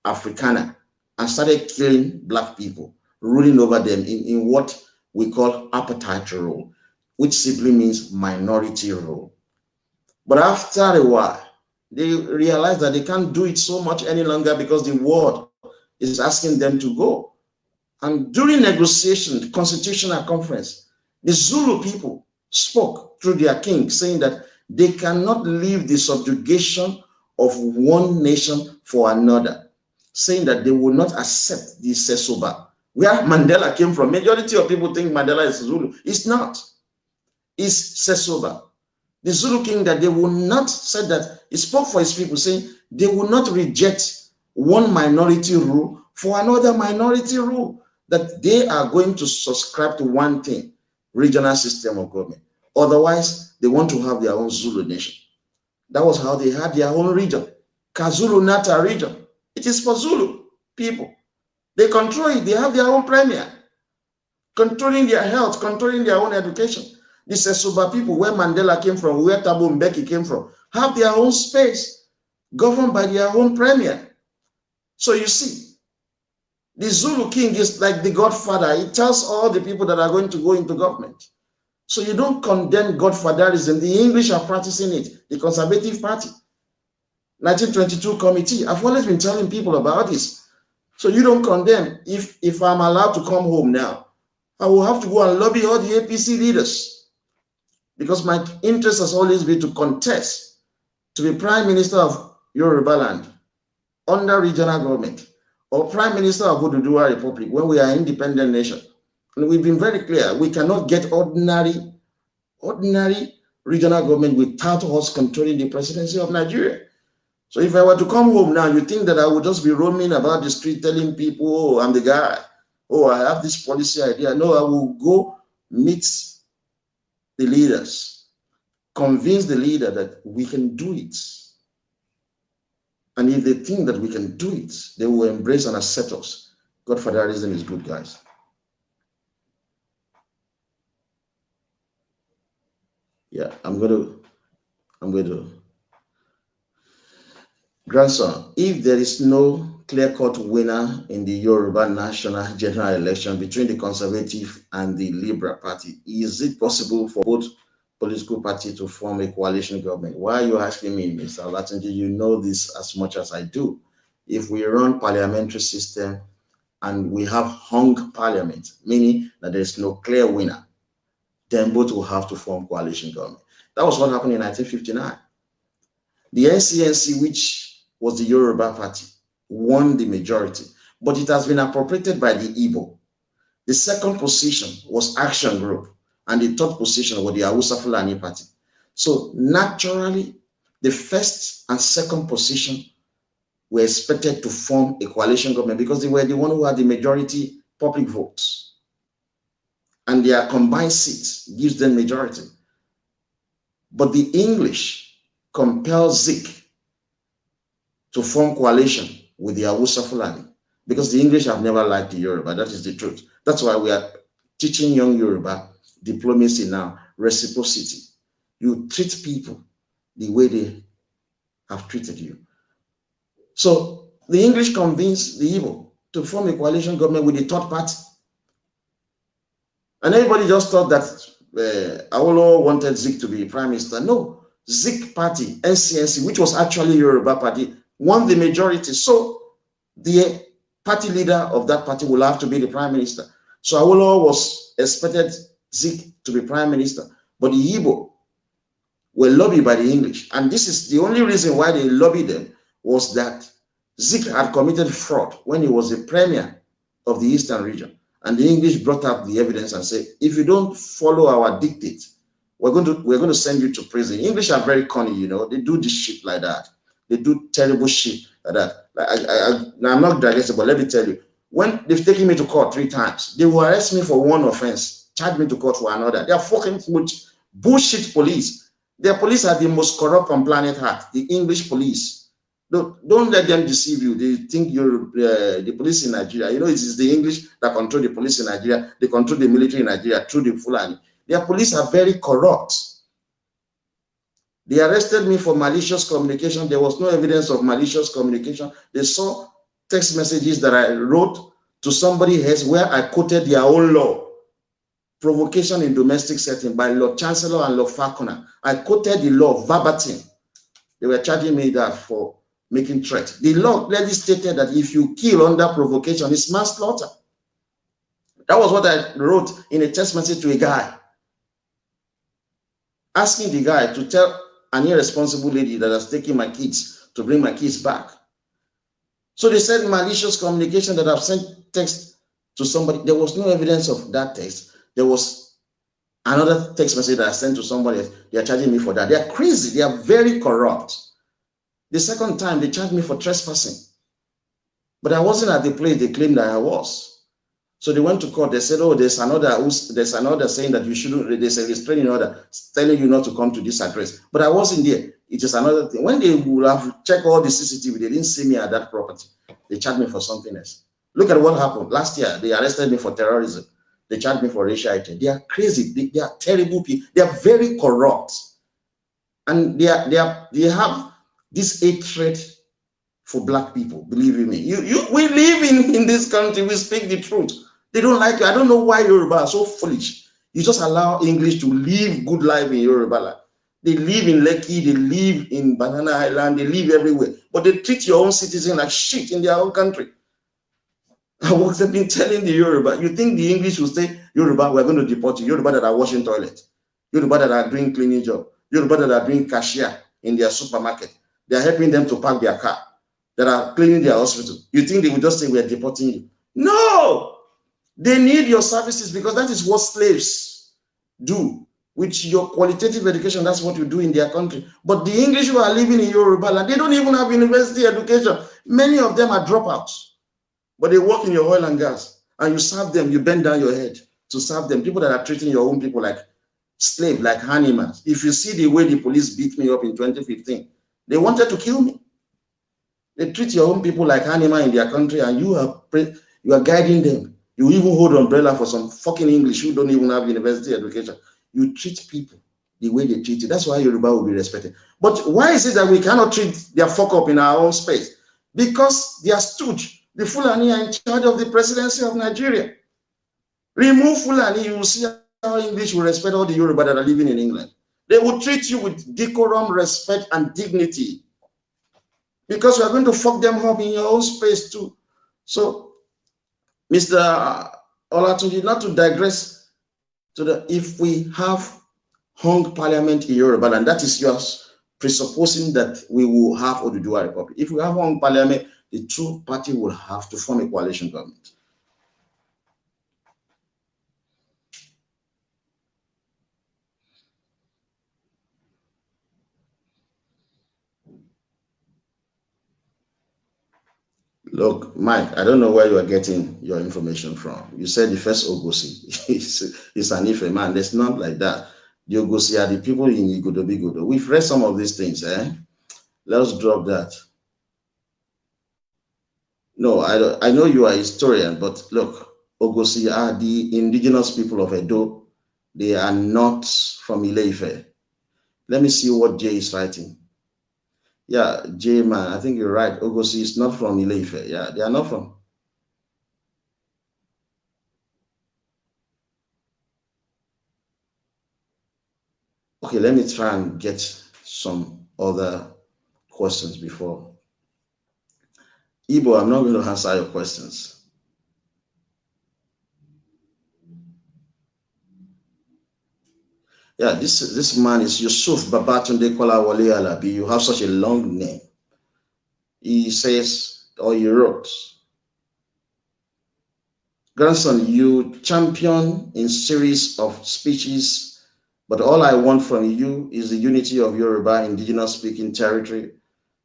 Afrikaner, and started killing black people, ruling over them in what we call apartheid rule, which simply means minority rule. But after a while, they realized that they can't do it so much any longer because the world is asking them to go. And during negotiation, the constitutional conference, the Zulu people spoke through their king, saying that they cannot leave the subjugation of one nation for another, saying that they will not accept the Sesoba, where Mandela came from. Majority of people think Mandela is Zulu. It's not. It's Sesoba. The Zulu king that they will not, said that, he spoke for his people saying they will not reject one minority rule for another minority rule, that they are going to subscribe to one thing, regional system of government. Otherwise, they want to have their own Zulu nation. That was how they had their own region. KwaZulu Natal region. It is for Zulu people. They control it. They have their own premier, controlling their health, controlling their own education. The Sesuba people, where Mandela came from, where Thabo Mbeki came from, have their own space, governed by their own premier. So you see, the Zulu king is like the godfather. He tells all the people that are going to go into government. So you don't condemn godfatherism. The English are practicing it, the Conservative Party. 1922 committee. I've always been telling people about this. So you don't condemn. If I'm allowed to come home now, I will have to go and lobby all the APC leaders, because my interest has always been to contest to be Prime Minister of Yoruba land under regional government, or Prime Minister of Oduduwa Republic when we are an independent nation. And we've been very clear, we cannot get ordinary regional government without us controlling the presidency of Nigeria. So if I were to come home now, you think that I would just be roaming about the street telling people, oh, I'm the guy, oh, I have this policy idea. No, I will go meet the leaders, convince the leader that we can do it. And if they think that we can do it, they will embrace and accept us. Godfatherism is good, guys. Yeah, I'm going to. Grandson, if there is no clear-cut winner in the Yoruba national general election between the Conservative and the Liberal Party, is it possible for both political parties to form a coalition government? Why are you asking me, Mr. Olatunji? You know this as much as I do. If we run parliamentary system and we have hung parliament, meaning that there is no clear winner, then both will have to form coalition government. That was what happened in 1959. The NCNC, which was the Yoruba party, won the majority, but it has been appropriated by the Igbo. The second position was Action Group, and the third position was the Hausa Fulani party. So naturally, the first and second position were expected to form a coalition government because they were the one who had the majority public votes. And their combined seats gives them majority. But the English compelled Zik to form coalition with the Hausa Fulani, because the English have never liked the Yoruba. That is the truth. That's why we are teaching young Yoruba diplomacy now, reciprocity. You treat people the way they have treated you. So the English convinced the Igbo to form a coalition government with the third party. And everybody just thought that Awolowo wanted Zik to be prime minister. No, Zik party, NCNC, which was actually Yoruba party, won the majority. So the party leader of that party will have to be the prime minister. So Awolowo was expected Zik to be prime minister, but the Igbo were lobbied by the English. And this is the only reason why they lobbied them, was that Zik had committed fraud when he was the premier of the Eastern region. And the English brought up the evidence and said, if you don't follow our dictate, we're going to send you to prison. English are very cunning, you know. They do this shit like that. They do terrible shit like that. Now I'm not digressing, but let me tell you, when they've taken me to court 3 times, they will arrest me for one offense, charge me to court for another. They are fucking bullshit police. Their police are the most corrupt on planet Earth, the English police. Don't let them deceive you. They think you're the police in Nigeria. You know, it is the English that control the police in Nigeria. They control the military in Nigeria through the Fulani. Their police are very corrupt. They arrested me for malicious communication. There was no evidence of malicious communication. They saw text messages that I wrote to somebody else where I quoted their own law. Provocation in domestic setting by Lord Chancellor and Lord Falconer. I quoted the law verbatim. They were charging me that for making threat. The law clearly stated that if you kill under provocation, it's manslaughter. That was what I wrote in a text message to a guy, asking the guy to tell an irresponsible lady that has taken my kids to bring my kids back. So they said malicious communication, that I've sent text to somebody. There was no evidence of that text. There was another text message that I sent to somebody else. They are charging me for that. They are crazy. They are very corrupt. The second time, they charged me for trespassing. But I wasn't at the place they claimed that I was. So they went to court. They said, oh, there's another saying that you shouldn't, there's a restraining order telling you not to come to this address. But I wasn't there. It is another thing. When they would have checked all the CCTV, they didn't see me at that property. They charged me for something else. Look at what happened. Last year, they arrested me for terrorism. They charged me for racial hate. They are crazy. They are terrible people. They are very corrupt. And they have this hatred for black people. Believe me. We live in this country. We speak the truth. They don't like you. I don't know why Yoruba are so foolish. You just allow English to live good life in Yoruba land. They live in Lekki, they live in Banana Island, they live everywhere. But they treat your own citizens like shit in their own country. I have been telling the Yoruba, you think the English will say, Yoruba, we're going to deport you. Yoruba that are washing toilets. Yoruba that are doing cleaning job. Yoruba that are doing cashier in their supermarket. They are helping them to park their car. That are cleaning their hospital. You think they will just say, we're deporting you? No! They need your services because that is what slaves do. With your qualitative education, that's what you do in their country. But the English who are living in Yoruba land, they don't even have university education. Many of them are dropouts. But they work in your oil and gas. And you serve them, you bend down your head to serve them. People that are treating your own people like slaves, like animals. If you see the way the police beat me up in 2015, they wanted to kill me. They treat your own people like animals in their country, and you are guiding them. You even hold umbrella for some fucking English who don't even have university education. You treat people the way they treat you. That's why Yoruba will be respected. But why is it that we cannot treat their fuck up in our own space? Because they are stooge. The Fulani are in charge of the presidency of Nigeria. Remove Fulani, you will see how English will respect all the Yoruba that are living in England. They will treat you with decorum, respect, and dignity. Because we are going to fuck them up in your own space too. So, Mr. Olatunji, not to digress, if we have hung parliament in Yoruba, and that is yours, presupposing that we will have Oduduwa Republic. If we have hung parliament, the two parties will have to form a coalition government. Look, Mike, I don't know where you are getting your information from. You said the first Ogosi is an Ife man. There's not like that. The Ogosi are the people in Igodo Bigodo. We've read some of these things, eh? Let's drop that. No, I know you are a historian, but look, Ogosi are the indigenous people of Edo. They are not from Ile-Ife. Let me see what Jay is writing. Yeah, Jay, man, I think you're right. Ogosi is not from Ile-Ife. Yeah, they are not from. Okay, let me try and get some other questions before. Igbo, I'm not going to answer your questions. Yeah, this man is Yusuf Babatunde Kolawole Alabi. You have such a long name. He says, or he wrote, grandson, you champion in series of speeches, but all I want from you is the unity of Yoruba indigenous speaking territory.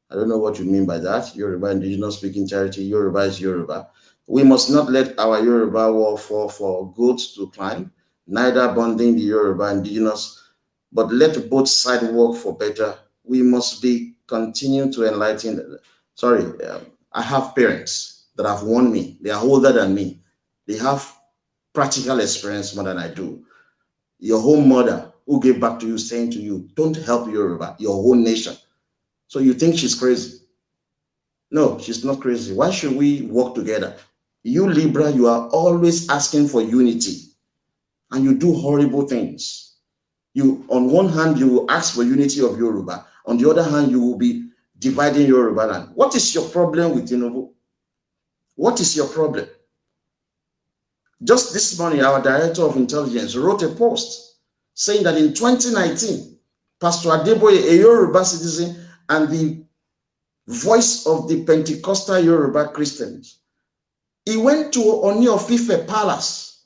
I don't know what you mean by that. Yoruba indigenous speaking territory. Yoruba is Yoruba. We must not let our Yoruba wall fall for goats to climb, neither bonding the Yoruba indigenous, but let both sides work for better. We must be continue to enlighten. Sorry, I have parents that have warned me. They are older than me. They have practical experience more than I do. Your whole mother who gave back to you saying to you, don't help Yoruba, your whole nation. So you think she's crazy? No, she's not crazy. Why should we work together? You Libra, you are always asking for unity and you do horrible things. You, on one hand, you will ask for unity of Yoruba. On the other hand, you will be dividing Yoruba land. What is your problem with Tinubu? What is your problem? Just this morning, our director of intelligence wrote a post saying that in 2019, Pastor Adeboye, a Yoruba citizen and the voice of the Pentecostal Yoruba Christians, He went to Oni of Ife Palace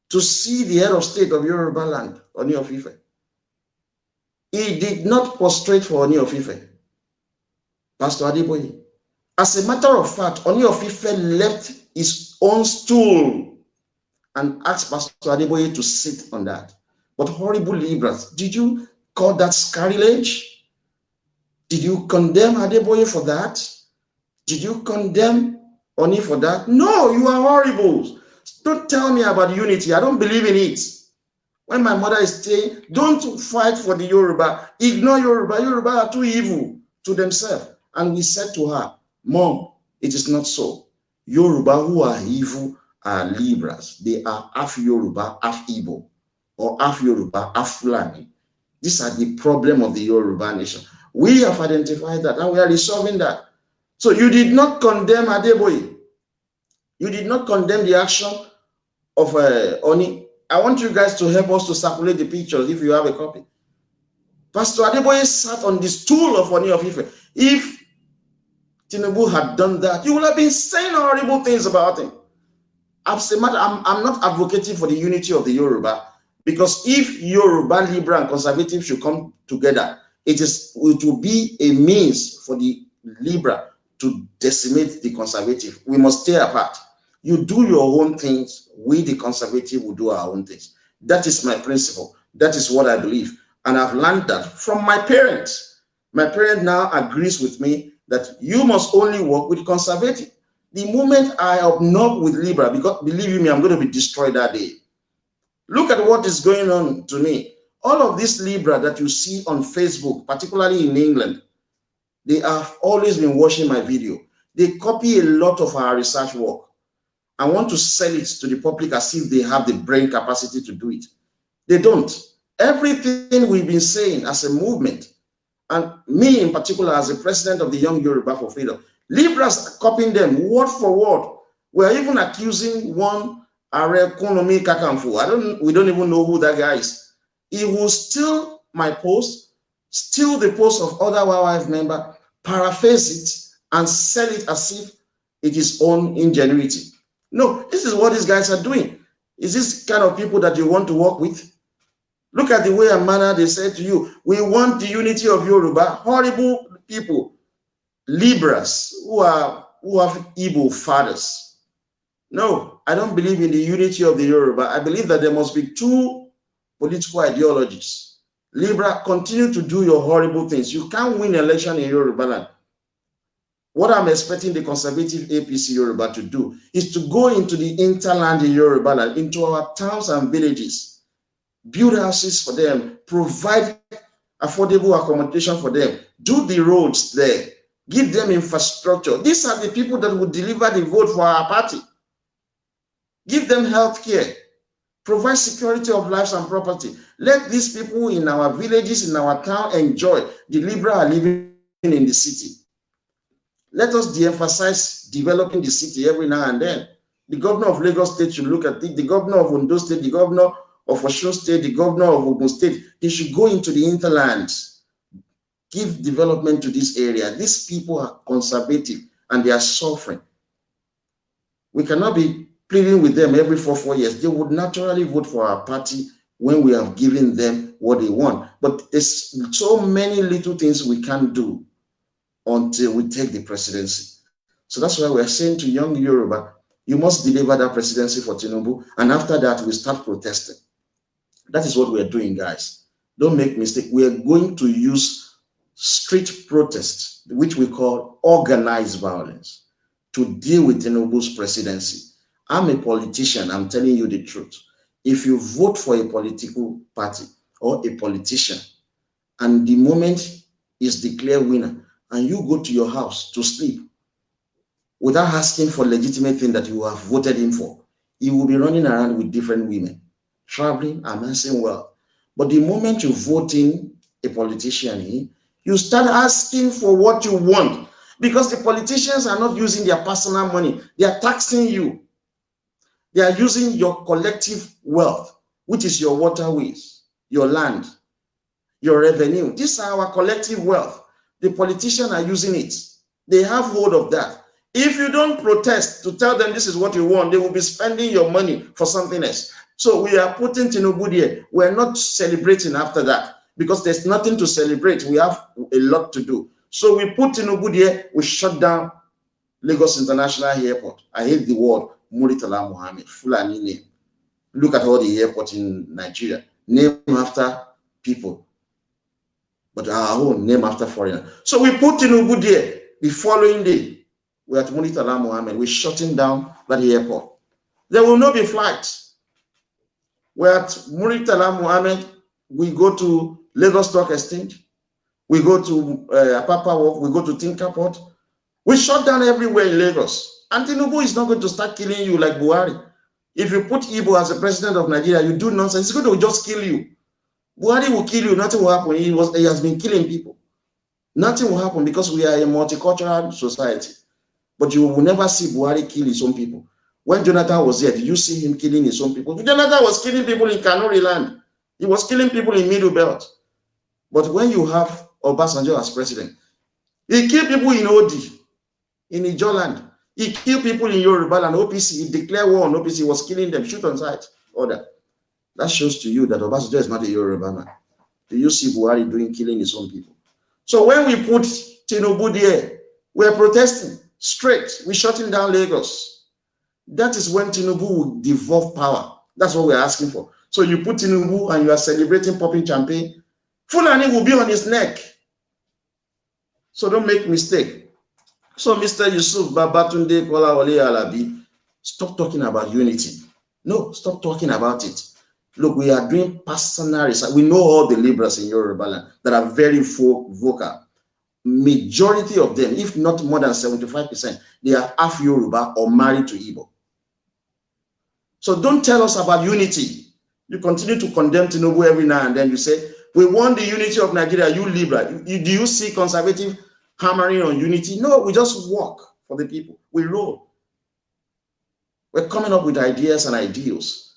to see the head of state of Yoruba land, Oni of Ife. He did not prostrate for Oni of Ife, Pastor Adeboye. As a matter of fact, Oni of Ife left his own stool and asked Pastor Adeboye to sit on that. But horrible liberals, did you call that sacrilege? Did you condemn Adeboye for that? Did you condemn Oni for that? No, you are horrible. Don't tell me about unity. I don't believe in it. When my mother is saying, don't fight for the Yoruba, ignore Yoruba. Yoruba are too evil to themselves. And we said to her, Mom, it is not so. Yoruba who are evil are liberals. They are half Yoruba, half Igbo, or half Yoruba, half Fulani. These are the problem of the Yoruba nation. We have identified that and we are resolving that. So you did not condemn Adeboye. You did not condemn the action of Oni. I want you guys to help us to circulate the pictures if you have a copy. Pastor Adeboye sat on the stool of Oni of Ife. If Tinubu had done that, you would have been saying horrible things about him. I'm not advocating for the unity of the Yoruba, because if Yoruba, Liberal, and Conservative should come together, it will be a means for the Liberal to decimate the Conservative. We must stay apart. You do your own things, we the Conservative will do our own things. That is my principle. That is what I believe. And I've learned that from my parents. My parent now agrees with me that you must only work with Conservative. The moment I obnob with Liberal, because believe me, I'm going to be destroyed that day. Look at what is going on to me. All of this Liberal that you see on Facebook, particularly in England, they have always been watching my video. They copy a lot of our research work. I want to sell it to the public as if they have the brain capacity to do it. They don't. Everything we've been saying as a movement, and me in particular as the president of the Young Yoruba for Freedom, Liberals are copying them word for word. We are even accusing one Are Kunomi Kakamfu. We don't even know who that guy is. He will steal my post, steal the post of other YYF member, paraphrase it, and sell it as if it is own ingenuity. No, this is what these guys are doing. Is this kind of people that you want to work with? Look at the way and manner they say to you, we want the unity of Yoruba. Horrible people, Liberals who have Igbo fathers. No, I don't believe in the unity of the Yoruba. I believe that there must be two political ideologies. Liberal, continue to do your horrible things. You can't win election in Yoruba land. What I'm expecting the conservative APC Yoruba to do is to go into the interland in Yoruba land, into our towns and villages, build houses for them, provide affordable accommodation for them, do the roads there, give them infrastructure. These are the people that will deliver the vote for our party. Give them health care, provide security of lives and property. Let these people in our villages, in our town enjoy. The Liberal are living in the city. Let us de-emphasize developing the city every now and then. The governor of Lagos State should look at it. The governor of Ondo State, the governor of Osun State, the governor of Ogun State, they should go into the hinterlands, give development to this area. These people are conservative and they are suffering. We cannot be pleading with them every 4 years. They would naturally vote for our party when we have given them what they want. But there's so many little things we can't do until we take the presidency. So that's why we're saying to young Yoruba, you must deliver that presidency for Tinubu, and after that, we start protesting. That is what we're doing, guys. Don't make mistake. We are going to use street protest, which we call organized violence, to deal with Tinubu's presidency. I'm a politician. I'm telling you the truth. If you vote for a political party or a politician, and the moment is declared winner, and you go to your house to sleep without asking for legitimate thing that you have voted him for, he will be running around with different women, traveling, amassing wealth. But the moment you vote in a politician, you start asking for what you want, because the politicians are not using their personal money. They are taxing you. They are using your collective wealth, which is your waterways, your land, your revenue. These are our collective wealth. The politicians are using it. They have hold of that. If you don't protest to tell them this is what you want, they will be spending your money for something else. So we are putting Tinubu there. We're not celebrating after that because there's nothing to celebrate. We have a lot to do. So we put Tinubu there. We shut down Lagos International Airport. I hate the word Muritala Mohammed, Fulani name. Look at all the airports in Nigeria, name after people, but our own name after foreigner. So we put Tinubu there. The following day, we're at Muritala Mohammed. We're shutting down that airport. There will not be flights. We're at Muritala Mohammed. We go to Lagos Stock Exchange. We go to Apapa Walk. We go to Tinker Port. We shut down everywhere in Lagos. And Tinubu is not going to start killing you like Buhari. If you put Igbo as the president of Nigeria, you do nonsense. He's going to just kill you. Buhari will kill you. Nothing will happen. He has been killing people. Nothing will happen because we are a multicultural society. But you will never see Buhari kill his own people. When Jonathan was there, did you see him killing his own people? Jonathan was killing people in Kanuri land. He was killing people in Middle Belt. But when you have Obasanjo as president, he killed people in Odi, in Ijoland. He killed people in Yoruba and OPC. He declared war on OPC. He was killing them, shoot on sight, order. That shows to you that Obasanjo is not a Yoruba man. Do you see Buhari killing his own people? So when we put Tinubu there, we are protesting straight. We're shutting down Lagos. That is when Tinubu will devolve power. That's what we're asking for. So you put Tinubu and you are celebrating, popping champagne. Fulani will be on his neck. So don't make mistake. So Mr. Yusuf Babatunde Kolawole Alabi, stop talking about unity. No, stop talking about it. Look, we are doing personal research. We know all the liberals in Yoruba land that are very vocal. Majority of them, if not more than 75%, they are half Yoruba or married to Igbo. So don't tell us about unity. You continue to condemn Tinubu every now and then. You say, we want the unity of Nigeria, you liberal. Do you see conservative hammering on unity? No, we just work for the people. We roll. We're coming up with ideas and ideals.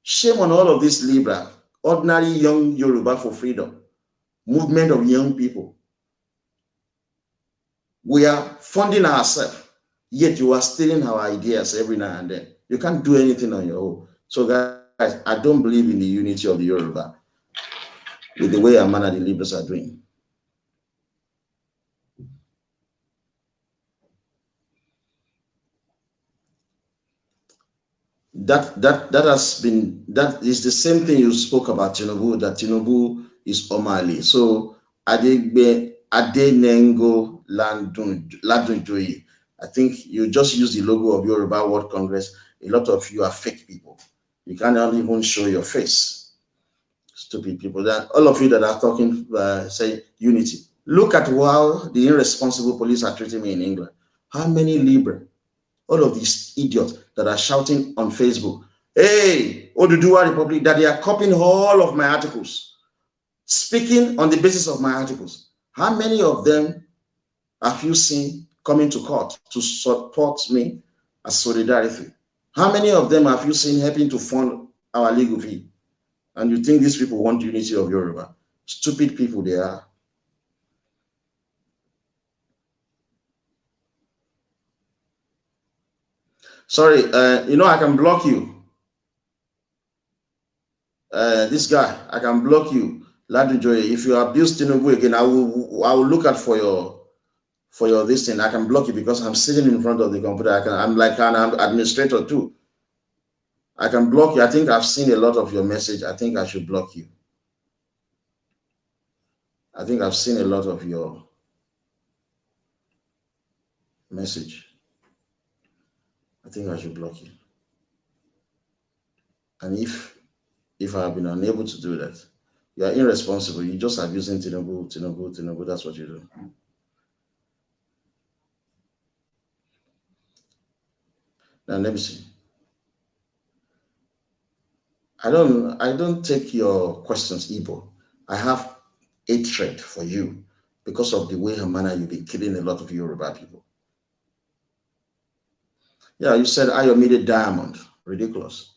Shame on all of this liberal, ordinary young Yoruba for freedom, movement of young people. We are funding ourselves, yet you are stealing our ideas every now and then. You can't do anything on your own. So guys, I don't believe in the unity of the Yoruba with the way and manner the liberals are doing. That is the same thing you spoke about Tinubu, that Tinubu is Omali. So Adengo Ladunjoyi. I think you just use the logo of Yoruba World Congress. A lot of you are fake people. You cannot even show your face. Stupid people. That all of you that are talking say unity. Look at how the irresponsible police are treating me in England. How many liberal? All of these idiots that are shouting on Facebook, hey, Oduduwa Republic, that they are copying all of my articles, speaking on the basis of my articles. How many of them have you seen coming to court to support me as solidarity? How many of them have you seen helping to fund our legal fee? And you think these people want unity of Yoruba? Stupid people they are. Sorry, I can block you. This guy, I can block you. Ladunjoye, if you abuse Tinubu again, I will look out for your this thing. I can block you because I'm sitting in front of the computer. I'm like an administrator too. I can block you. I think I've seen a lot of your message. I think I should block you. I think I've seen a lot of your message. I think I should block you. And if I have been unable to do that, you are irresponsible. You're just abusing Tinubu. That's what you do. Now let me see. I don't take your questions, Igbo. I have hatred for you because of the way and manner you've been killing a lot of Yoruba people. Yeah, you said Ayomide Diamond. Ridiculous.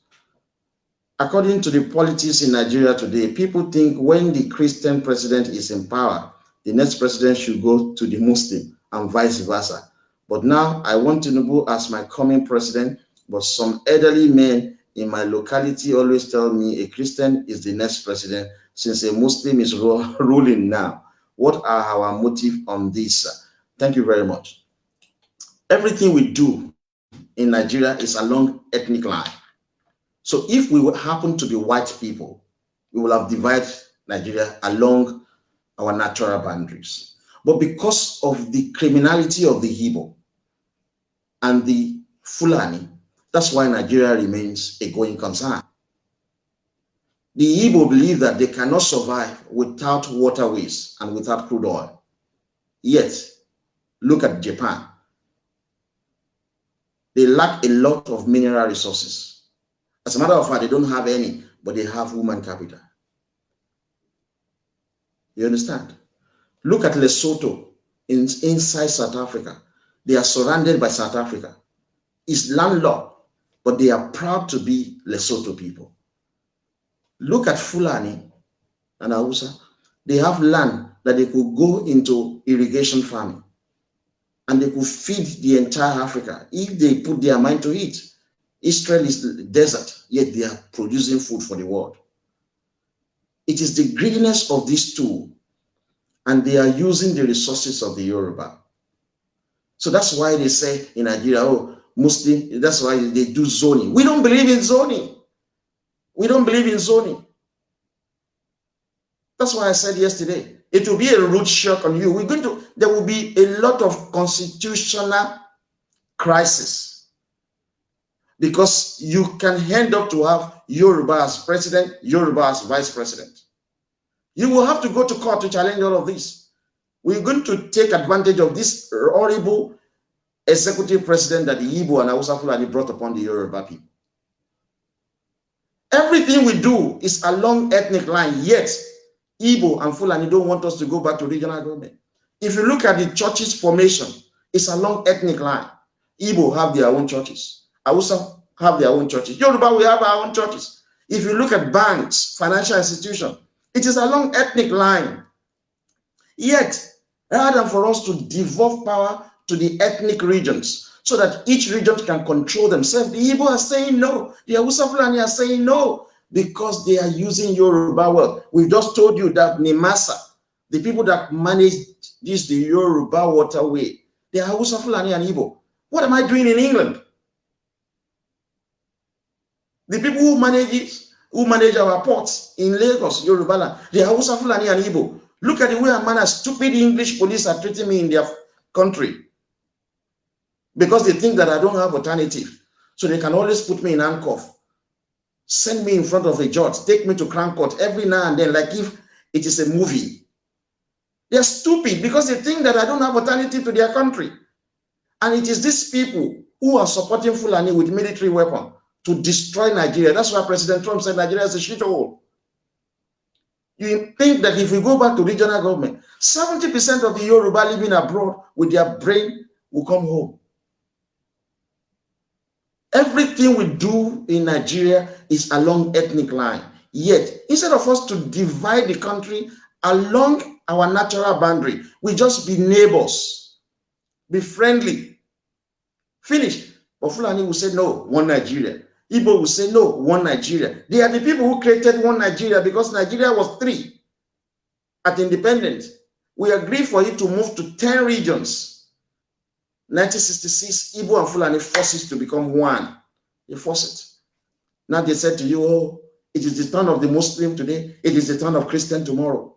According to the politics in Nigeria today, people think when the Christian president is in power, the next president should go to the Muslim and vice versa. But now I want Tinubu as my coming president, but some elderly men in my locality always tell me a Christian is the next president since a Muslim is ruling now. What are our motive on this? Thank you very much. Everything we do in Nigeria is along ethnic line. So if we happen to be white people, we will have divided Nigeria along our natural boundaries. But because of the criminality of the Igbo and the Fulani, that's why Nigeria remains a going concern. The Igbo believe that they cannot survive without waterways and without crude oil. Yet, look at Japan. They lack a lot of mineral resources. As a matter of fact, they don't have any, but they have human capital. You understand? Look at Lesotho inside South Africa. They are surrounded by South Africa. It's landlocked, but they are proud to be Lesotho people. Look at Fulani and Hausa. They have land that they could go into irrigation farming, and they could feed the entire Africa if they put their mind to it. Israel is the desert, yet they are producing food for the world. It is the greediness of these two, and they are using the resources of the Yoruba. So that's why they say in Nigeria, oh, Muslim, that's why they do zoning. We don't believe in zoning. We don't believe in zoning. That's why I said yesterday, it will be a root shock on you. There will be a lot of constitutional crisis, because you can end up to have Yoruba as president, Yoruba as vice president. You will have to go to court to challenge all of this. We're going to take advantage of this horrible executive president that the Igbo and Hausa Fulani brought upon the Yoruba people. Everything we do is along ethnic line, yet Igbo and Fulani don't want us to go back to regional government. If you look at the churches formation, it's along ethnic line. Igbo have their own churches. Hausa have their own churches. Yoruba, we have our own churches. If you look at banks, financial institutions, it is along ethnic line. Yet, rather than for us to devolve power to the ethnic regions so that each region can control themselves, the Igbo are saying no. The Hausa Fulani are saying no, because they are using Yoruba wealth. We've just told you that Nimasa, the people that manage the Yoruba waterway, they are Hausa Fulani and Igbo. What am I doing in England? The people who manage our ports in Lagos, Yoruba land, they are Hausa Fulani and Igbo. Look at the way and manner stupid English police are treating me in their country, because they think that I don't have alternative. So they can always put me in handcuff, send me in front of a judge, take me to Crown Court every now and then, like if it is a movie. They're stupid because they think that I don't have alternative to their country. And it is these people who are supporting Fulani with military weapons to destroy Nigeria. That's why President Trump said Nigeria is a shithole. You think that if we go back to regional government, 70% of the Yoruba living abroad with their brain will come home. Everything we do in Nigeria is along ethnic line. Yet, instead of us to divide the country along our natural boundary, we just be neighbors, be friendly, finish. But Fulani will say, no, one Nigeria. Igbo will say, no, one Nigeria. They are the people who created one Nigeria, because Nigeria was 3 at independence. We agreed for it to move to 10 regions. 1966, Igbo and Fulani forced it to become one. They forced it. Now they said to you, oh, it is the turn of the Muslim today. It is the turn of Christian tomorrow.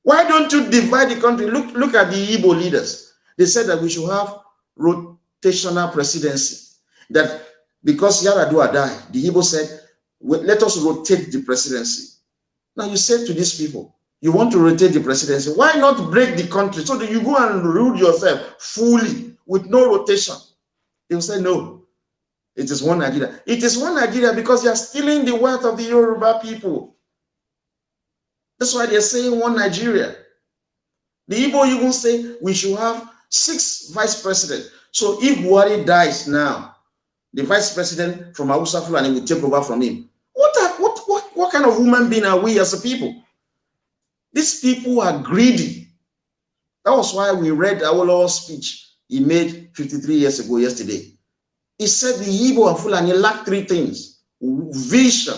Why don't you divide the country? Look at the Igbo leaders. They said that we should have rotational presidency. That because Yaradua died, the Igbo said, let us rotate the presidency. Now you say to these people, you want to rotate the presidency. Why not break the country so that you go and rule yourself fully with no rotation? They will say, no, it is one Nigeria. It is one Nigeria because you are stealing the wealth of the Yoruba people. That's why they're saying one Nigeria. The Igbo even say we should have 6 vice presidents. So if Buhari dies now, the vice president from Hausa Fulani will take over from him. What kind of human being are we as a people? These people are greedy. That was why we read Awolowo's speech he made 53 years ago yesterday. He said the Igbo and Fulani lack three things: vision,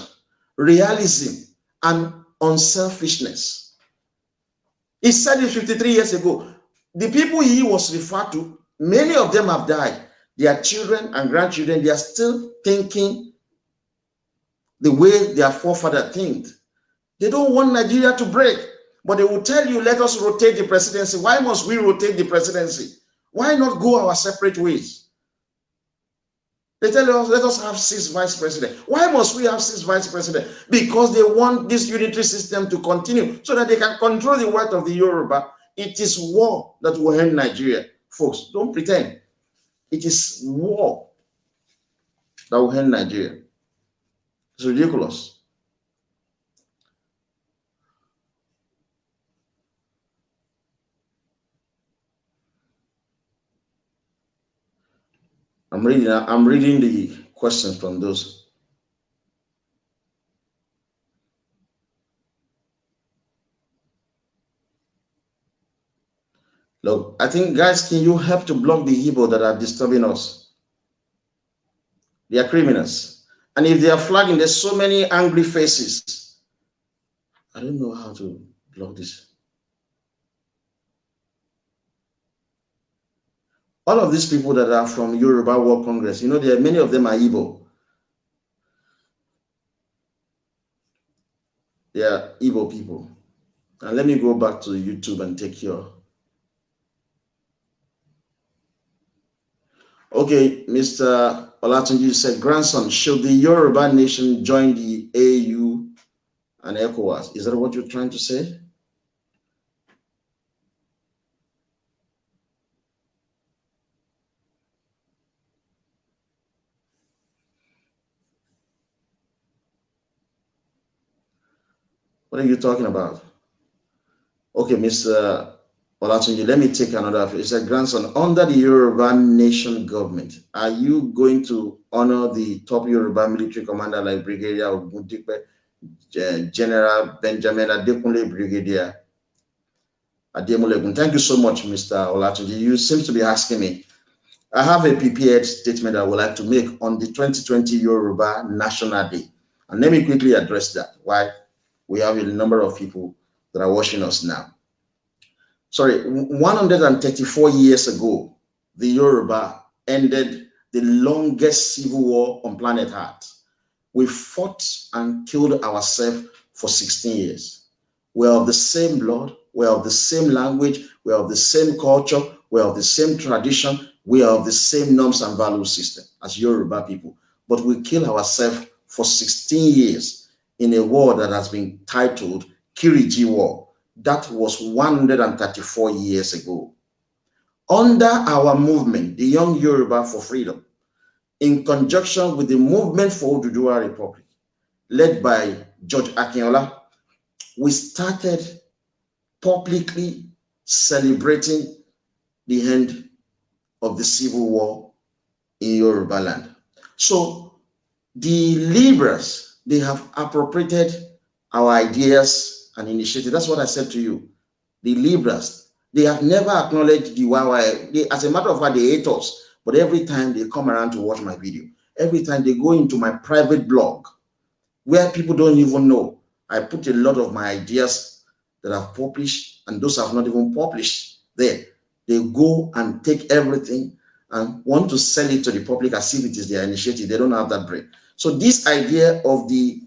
realism, and unselfishness. He said it 53 years ago. The people he was referred to, many of them have died. Their children and grandchildren, they are still thinking the way their forefather think. They don't want Nigeria to break, but they will tell you, let us rotate the presidency. Why must we rotate the presidency? Why not go our separate ways? They tell us, let us have 6 vice presidents. Why must we have 6 vice presidents? Because they want this unitary system to continue so that they can control the wealth of the Yoruba. It is war that will end Nigeria. Folks, don't pretend. It is war that will end Nigeria. It's ridiculous. I'm reading the questions from those. Look, I think, guys, can you help to block the Igbo that are disturbing us? They are criminals. And if they are flagging, there's so many angry faces. I don't know how to block this. All of these people that are from Yoruba World Congress, you know, there are many of them are Igbo. They are Igbo people. And let me go back to YouTube and take your. Okay, Mr. Olatunji said, grandson, should the Yoruba nation join the AU and ECOWAS? Is that what you're trying to say? What are you talking about? Okay, Mr. Olatunji, let me take another. He said, grandson, under the Yoruba nation government, are you going to honor the top Yoruba military commander like Brigadier Ogundipe, General Benjamin Adekunle, Brigadier Ademulegun? Thank you so much, Mr. Olatunji. You seem to be asking me. I have a prepared statement I would like to make on the 2020 Yoruba National Day. And let me quickly address that. Why? We have a number of people that are watching us now. Sorry, 134 years ago, the Yoruba ended the longest civil war on planet Earth. We fought and killed ourselves for 16 years. We're of the same blood, we're of the same language, we're of the same culture, we're of the same tradition, we are of the same norms and value system as Yoruba people. But we kill ourselves for 16 years in a war that has been titled Kiriji War. That was 134 years ago. Under our movement, the Young Yoruba for Freedom, in conjunction with the Movement for Oduduwa Republic, led by George Akinola, we started publicly celebrating the end of the civil war in Yoruba land. So the liberals, they have appropriated our ideas and initiative. That's what I said to you. The liberals, they have never acknowledged the YY. As a matter of fact, they hate us. But every time they come around to watch my video, every time they go into my private blog, where people don't even know, I put a lot of my ideas that I've published, and those have not even published there. They go and take everything and want to sell it to the public as if it is their initiative. They don't have that brain. So this idea of the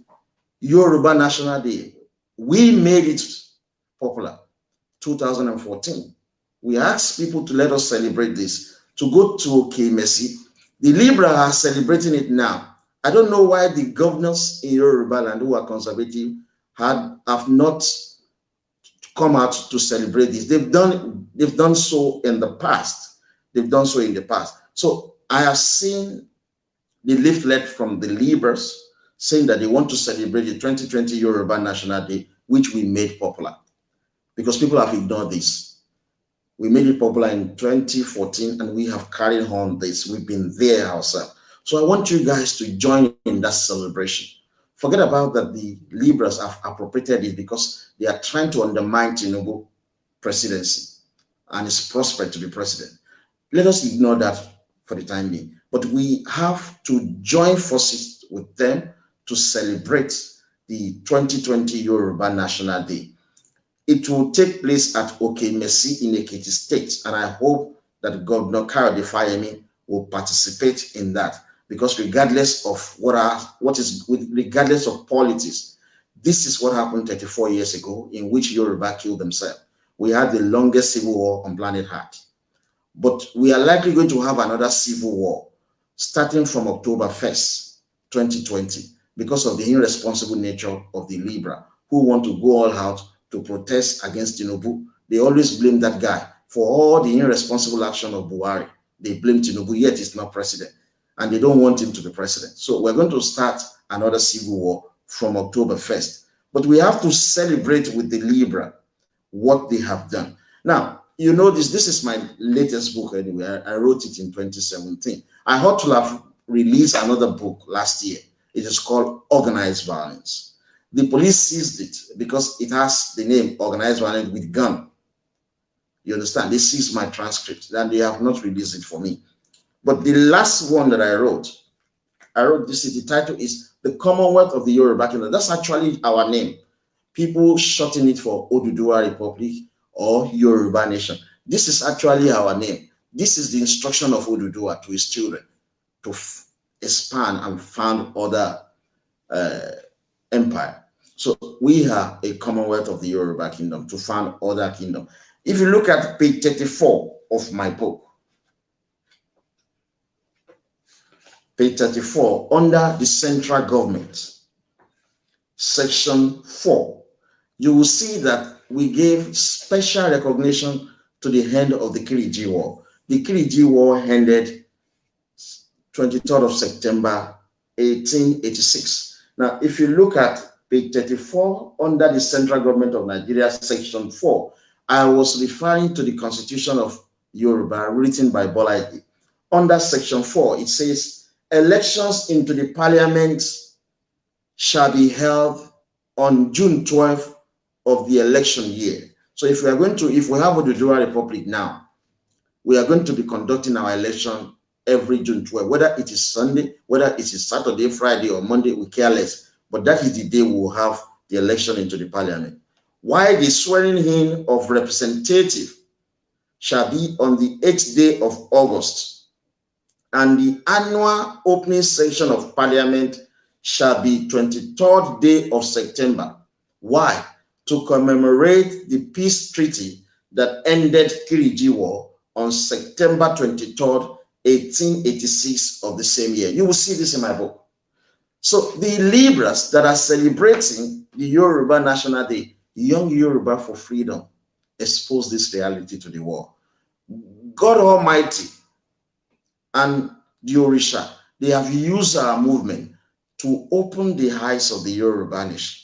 Yoruba National Day, we made it popular. 2014. We asked people to let us celebrate this, to go to Okemesi. The Liberals are celebrating it now. I don't know why the governors in Yoruba land who are conservative have not come out to celebrate this. They've done so in the past. They've done so in the past. So I have seen the leaflet from the Liberals saying that they want to celebrate the 2020 Yoruba National Day, which we made popular, because people have ignored this. We made it popular in 2014, and we have carried on this. We've been there ourselves. So I want you guys to join in that celebration. Forget about that the Liberals have appropriated it because they are trying to undermine Tinubu presidency and his prospect to be president. Let us ignore that for the time being. But we have to join forces with them to celebrate the 2020 Yoruba National Day. It will take place at Okemesi in Ekiti State, and I hope that Governor Kayode Fayemi will participate in that, because regardless of regardless of politics, this is what happened 34 years ago, in which Yoruba killed themselves. We had the longest civil war on planet Earth. But we are likely going to have another civil war starting from October 1st, 2020, because of the irresponsible nature of the Libra, who want to go all out to protest against Tinubu. They always blame that guy for all the irresponsible action of Buhari. They blame Tinubu, yet he's not president, and they don't want him to be president. So we're going to start another civil war from October 1st. But we have to celebrate with the Libra what they have done. Now, you know this is my latest book anyway. I wrote it in 2017. I ought to have released another book last year. It is called Organized Violence. The police seized it because it has the name Organized Violence with Gun. You understand? They seized my transcript and they have not released it for me. But the last one that I wrote this, the title is The Commonwealth of the Yoruba Kingdom. That's actually our name. People shorten it for Oduduwa Republic or Yoruba Nation. This is actually our name. This is the instruction of Oduduwa to his children to expand and found other empire. So we are a Commonwealth of the Yoruba Kingdom to found other kingdom. If you look at page 34 of my book, page 34, under the central government, section 4, you will see that we gave special recognition to the end of the Kiriji War. The Kiriji War ended 23rd of September 1886. Now, if you look at page 34, under the central government of Nigeria, section 4, I was referring to the Constitution of Yoruba written by Bola Ige. Under section 4, it says, elections into the parliament shall be held on June 12th of the election year. So if we have Oduduwa Republic now, we are going to be conducting our election every June 12th, whether it is Sunday, whether it is Saturday, Friday, or Monday, we care less. But that is the day we will have the election into the parliament. While the swearing in of representative shall be on the 8th day of August, and the annual opening session of parliament shall be 23rd day of September. Why? To commemorate the peace treaty that ended Kiriji War on September 23rd, 1886 of the same year. You will see this in my book. So the Libras that are celebrating the Yoruba National Day, Young Yoruba for Freedom, expose this reality to the world. God Almighty and the Orisha, they have used our movement to open the eyes of the Yoruba nation.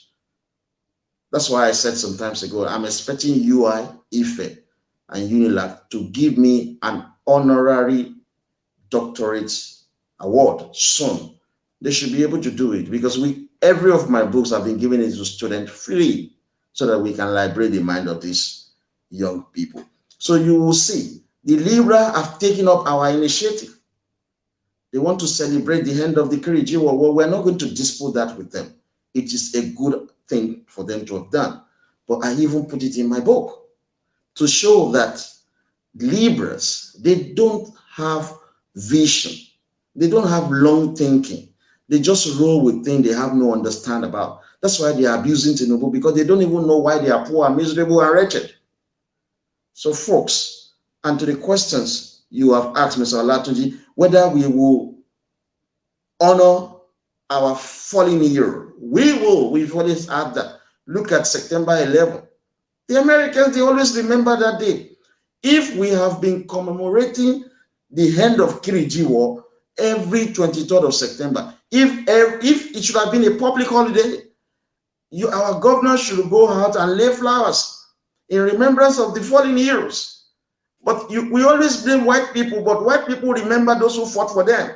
That's why I said some time ago, I'm expecting UI, Ife, and UNILAG to give me an honorary doctorate award soon. They should be able to do it because every of my books have been given it to students free so that we can liberate the mind of these young people. So you will see, the Libra have taken up our initiative. They want to celebrate the end of the Kiriji War. Well, we're not going to dispute that with them. It is a good thing for them to have done. But I even put it in my book to show that Libras, they don't have vision. They don't have long thinking. They just roll with things they have no understand about. That's why they are abusing Tinubu, because they don't even know why they are poor, miserable, and wretched. So folks, and to the questions you have asked, Mr. Olatunji, whether we will honor our fallen hero. We will. We've always had that. Look at September 11. The Americans, they always remember that day. If we have been commemorating the end of Kiriji War every 23rd of September, if it should have been a public holiday, our governor should go out and lay flowers in remembrance of the fallen heroes. But we always blame white people, but white people remember those who fought for them.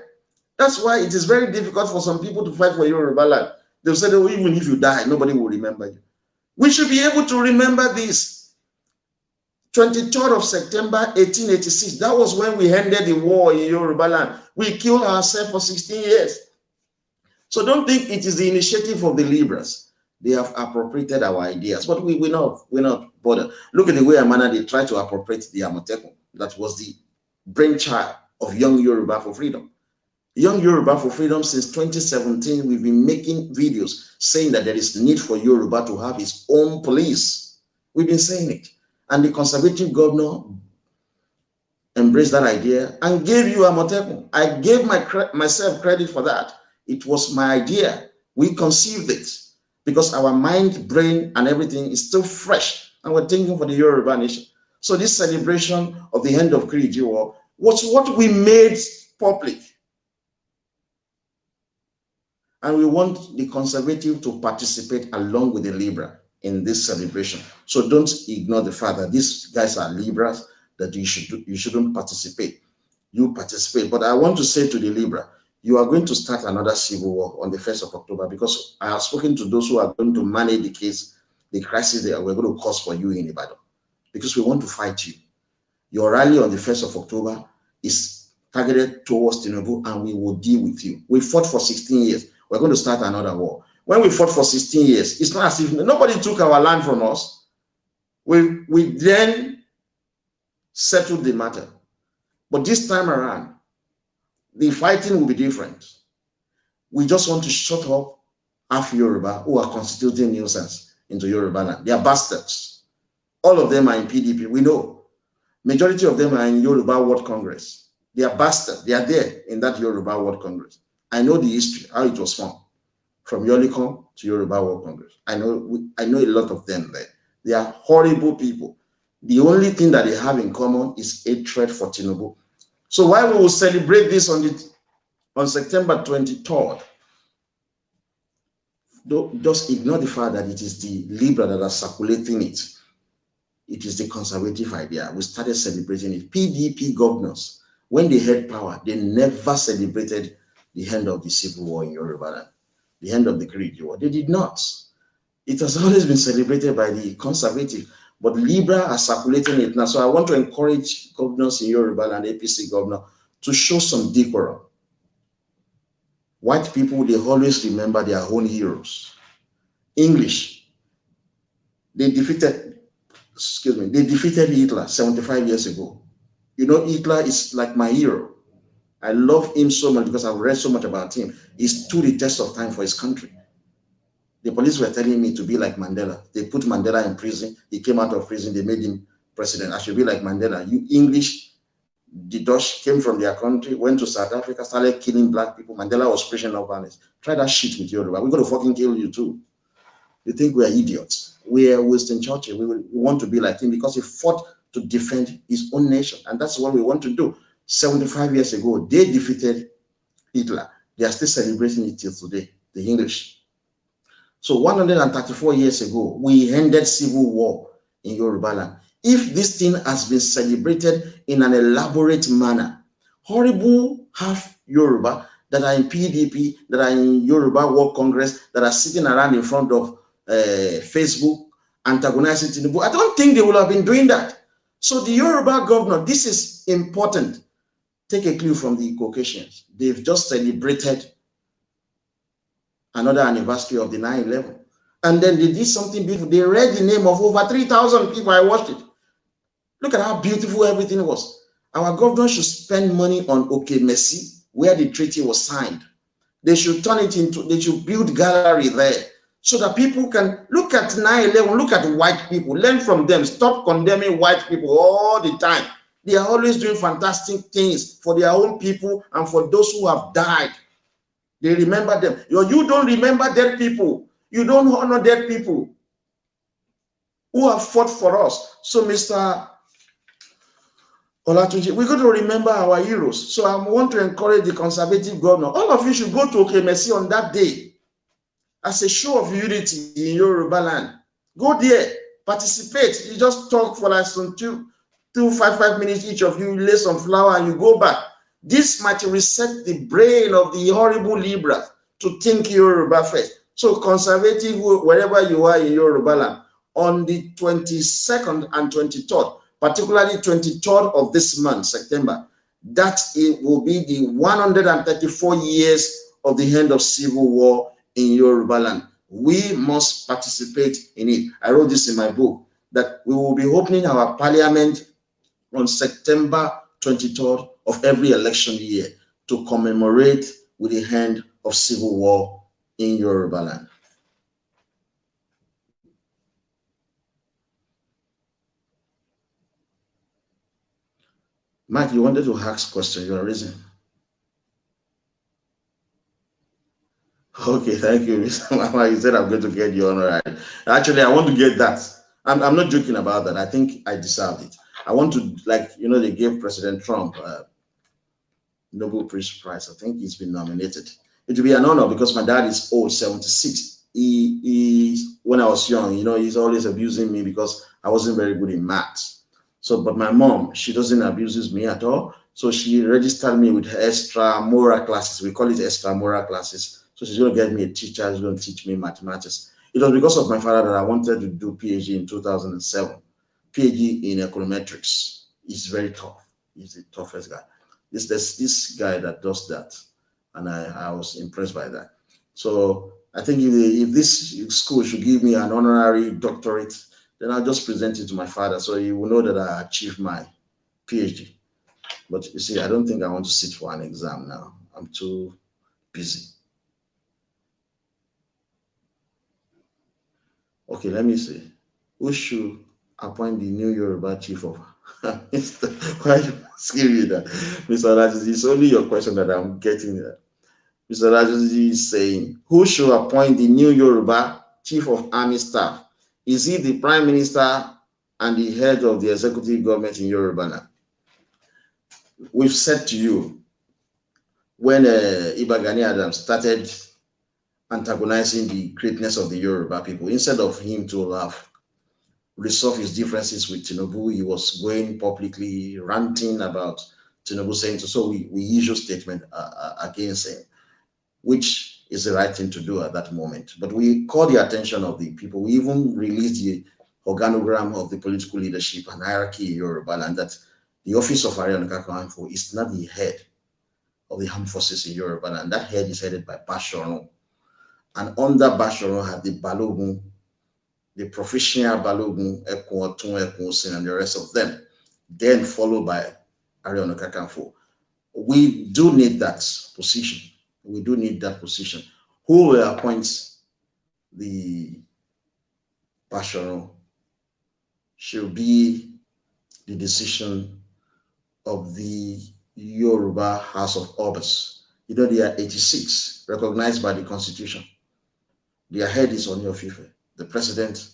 That's why it is very difficult for some people to fight for Yoruba land. They'll say, oh, even if you die, nobody will remember you. We should be able to remember this. 23rd of September 1886, that was when we ended the war in Yoruba land. We killed ourselves for 16 years. So don't think it is the initiative of the liberals. They have appropriated our ideas, but we're not bothered. Look at the way Amana, they try to appropriate the Amotekun. That was the brainchild of Young Yoruba for Freedom. Young Yoruba for Freedom, since 2017, we've been making videos saying that there is need for Yoruba to have its own police. We've been saying it. And the conservative governor embraced that idea and gave you Amotekun. I gave myself credit for that. It was my idea. We conceived it because our mind, brain, and everything is still fresh, and we're thinking for the Yoruba nation. So this celebration of the end of Kiriji War was what we made public. And we want the conservative to participate along with the liberal in this celebration. So don't ignore the fact that these guys are liberals, that you shouldn't participate. You participate. But I want to say to the liberal, you are going to start another civil war on the 1st of October, because I have spoken to those who are going to manage the case, the crisis that we're going to cause for you in Ibadan, because we want to fight you. Your rally on the 1st of October is targeted towards Tinubu, and we will deal with you. We fought for 16 years. We're going to start another war. When we fought for 16 years, it's not as if nobody took our land from us. We then settled the matter. But this time around, the fighting will be different. We just want to shut up half Yoruba who are constituting nuisance into Yoruba land. They are bastards. All of them are in PDP. We know. Majority of them are in Yoruba World Congress. They are bastards. They are there in that Yoruba World Congress. I know the history, how it was formed, from Yolikon to Yoruba World Congress. I know a lot of them there. They are horrible people. The only thing that they have in common is hatred for Tinubu. So while we will celebrate this on September 23rd, just ignore the fact that it is the liberal that are circulating it. It is the conservative idea. We started celebrating it. PDP governors, when they had power, they never celebrated the end of the civil war in Yoruba land, the end of the Kiriji War. They did not. It has always been celebrated by the conservative, but liberal are circulating it now. So I want to encourage governors in Yoruba land, APC governor, to show some decorum. White people, they always remember their own heroes. English, they defeated Hitler 75 years ago. You know, Hitler is like my hero. I love him so much because I've read so much about him. He stood the test of time for his country. The police were telling me to be like Mandela. They put Mandela in prison. He came out of prison. They made him president. I should be like Mandela. You English, the Dutch came from their country, went to South Africa, started killing black people. Mandela was preaching no violence. Try that shit with Yoruba. We're going to fucking kill you too. You think we are idiots? We are Winston Churchill. We want to be like him because he fought to defend his own nation. And that's what we want to do. 75 years ago, they defeated Hitler. They are still celebrating it till today, the English. So 134 years ago, we ended civil war in Yoruba land. If this thing has been celebrated in an elaborate manner, horrible half Yoruba that are in PDP, that are in Yoruba World Congress, that are sitting around in front of Facebook, antagonizing Tinubu, I don't think they will have been doing that. So the Yoruba governor, this is important. Take a clue from the Caucasians. They've just celebrated another anniversary of the 9/11. And then they did something beautiful. They read the name of over 3,000 people. I watched it. Look at how beautiful everything was. Our government should spend money on Okemesi, where the treaty was signed. They should turn it into, they should build gallery there so that people can look at 9/11, look at white people, learn from them, stop condemning white people all the time. They are always doing fantastic things for their own people and for those who have died. They remember them. You don't remember dead people. You don't honor dead people who have fought for us. So, Mr. Olatunji, we're going to remember our heroes. So I want to encourage the conservative governor. All of you should go to Okemesi on that day as a show of unity in Yoruba land. Go there, participate. You just talk for like some 5 minutes each of you, lay some flour and you go back. This might reset the brain of the horrible liberals to think Yoruba first. So conservative, wherever you are in Yoruba land, on the 22nd and 23rd, particularly 23rd of this month, September, that it will be the 134 years of the end of civil war in Yoruba land. We must participate in it. I wrote this in my book, that we will be opening our parliament on September 23rd of every election year to commemorate with the end of civil war in Yoruba land. Mike, you wanted to ask a question. You are raising. Okay, thank you, Mr. Mama. You said I'm going to get you honorary. Actually, I want to get that. I'm not joking about that. I think I deserve it. I want to, like, they gave President Trump Nobel Peace Prize. I think he's been nominated. It will be an honor because my dad is old, 76. When I was young, he's always abusing me because I wasn't very good in maths. So, but my mom, she doesn't abuses me at all. So she registered me with extra moral classes. We call it extra moral classes. So she's going to get me a teacher who's going to teach me mathematics. It was because of my father that I wanted to do PhD in 2007. PhD in econometrics. He's very tough. He's the toughest guy. There's this guy that does that, and I was impressed by that. So I think if this school should give me an honorary doctorate, then I'll just present it to my father so he will know that I achieved my PhD. But you see, I don't think I want to sit for an exam now. I'm too busy. Okay, let me see. Who should appoint the new Yoruba chief of? Why are you asking me that? Mr. Rajiv, it's only your question that I'm getting there. Mr. Rajiv is saying, who should appoint the new Yoruba chief of army staff? Is he the prime minister and the head of the executive government in Yoruba now? We've said to you, when Iba Gani Adams started antagonizing the greatness of the Yoruba people, instead of him to have resolve his differences with Tinubu, he was going publicly ranting about Tinubu, saying so we issue statement against him, which is the right thing to do at that moment. But we call the attention of the people. We even released the organogram of the political leadership and hierarchy in Yoruba land, that the office of Adeyinka is not the head of the armed forces in Yoruba land. That head is headed by Basharon. And under Basharon had the Balogun, the Proficiency Balogun, Ekun Otun, Ekun Osin, and the rest of them, then followed by Adeyinka. We do need that position. We do need that position. Who will appoint the Basharon should be the decision of the Yoruba House of Obas. They are 86, recognized by the Constitution. Their head is Oni of Ife. The president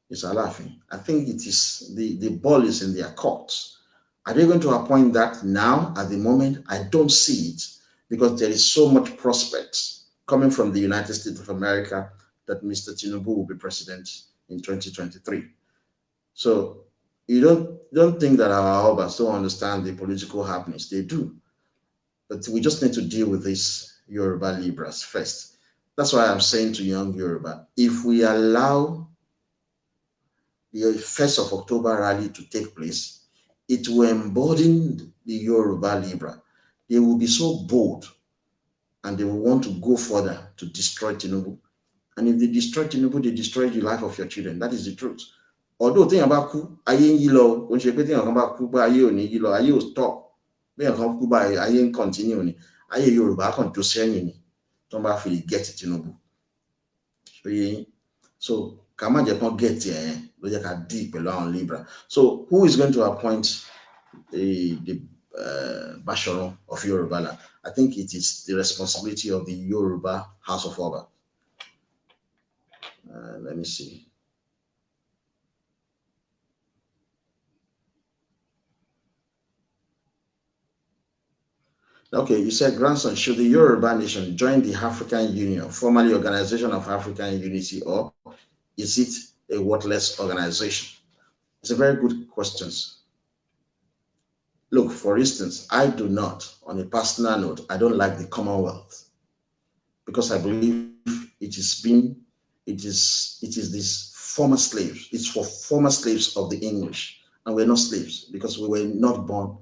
is Alafin. I think it is the ball is in their courts. Are they going to appoint that now at the moment? I don't see it, because there is so much prospects coming from the United States of America that Mr. Tinubu will be president in 2023. So you don't think that our Obas don't understand the political happenings. They do. But we just need to deal with these Yoruba Libras first. That's why I'm saying to young Yoruba, if we allow the 1st of October rally to take place, it will embolden the Yoruba Libra. They will be so bold and they will want to go further to destroy Tinubu. And if they destroy Tinubu, they destroy the life of your children. That is the truth. Although think about ku, aye yilo, when you think about ku, aye oni yilo, aye will stop. When you come ku, aye continue ni, aye Yoruba can to say ni. Don't feel get Tinubu. So Kama Japan get here, look at deep along Libra. So who is going to appoint the Basharon of Yoruba land? I think it is the responsibility of the Yoruba House of Oba. Let me see. Okay, you said, grandson, should the Yoruba nation join the African Union, formerly Organization of African Unity, or is it a worthless organization? It's a very good question. Look, for instance, I do not, on a personal note, I don't like the Commonwealth, because I believe it is these former slaves. It's for former slaves of the English and we're not slaves because we were not born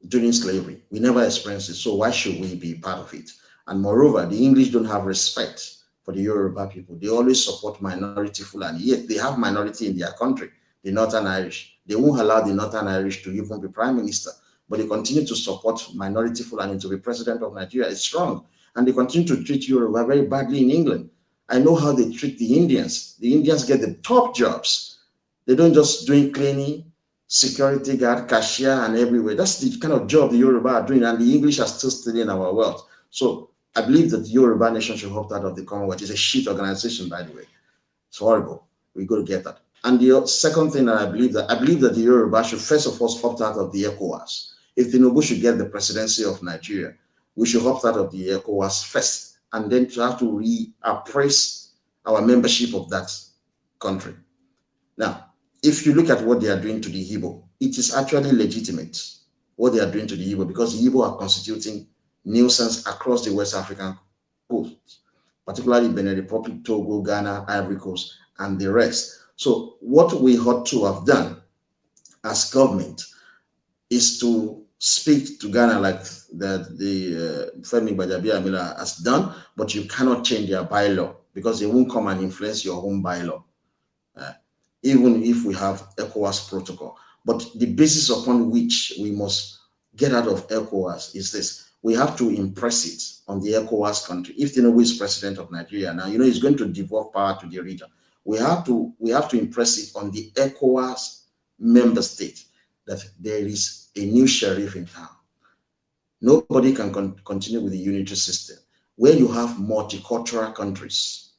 during slavery. We never experienced it. So why should we be part of it? And moreover, the English don't have respect for the Yoruba people. They always support minority Fulani, yet they have minority in their country, the Northern Irish. They won't allow the Northern Irish to even be prime minister, but they continue to support minority Fulani to be president of Nigeria. It's wrong. And they continue to treat Yoruba very badly in England. I know how they treat the Indians. The Indians get the top jobs. They don't just doing cleaning, security guard, cashier, and everywhere. That's the kind of job the Yoruba are doing, and the English are still stealing our wealth. So I believe that the Yoruba nation should opt out of the Commonwealth. It's a shit organization, by the way. It's horrible. We got to get that. And the second thing that I believe that the Yoruba should first of all opt out of the ECOWAS. If Tinubu should get the presidency of Nigeria, we should opt out of the ECOWAS first, and then to have to reappraise our membership of that country. Now, if you look at what they are doing to the Igbo, it is actually legitimate what they are doing to the Igbo, because the Igbo are constituting nuisance across the West African coast, particularly Benin Republic, Togo, Ghana, Ivory Coast, and the rest. So what we ought to have done as government is to speak to Ghana like the Femi Gbajabiamila has done, but you cannot change their bylaw because they won't come and influence your own bylaw, even if we have ECOWAS protocol. But the basis upon which we must get out of ECOWAS is this. We have to impress it on the ECOWAS country. If Tinubu is president of Nigeria now, he's going to devolve power to the region. We have to impress it on the ECOWAS member state that there is a new sheriff in town. Nobody can continue with the unitary system. Where you have multicultural countries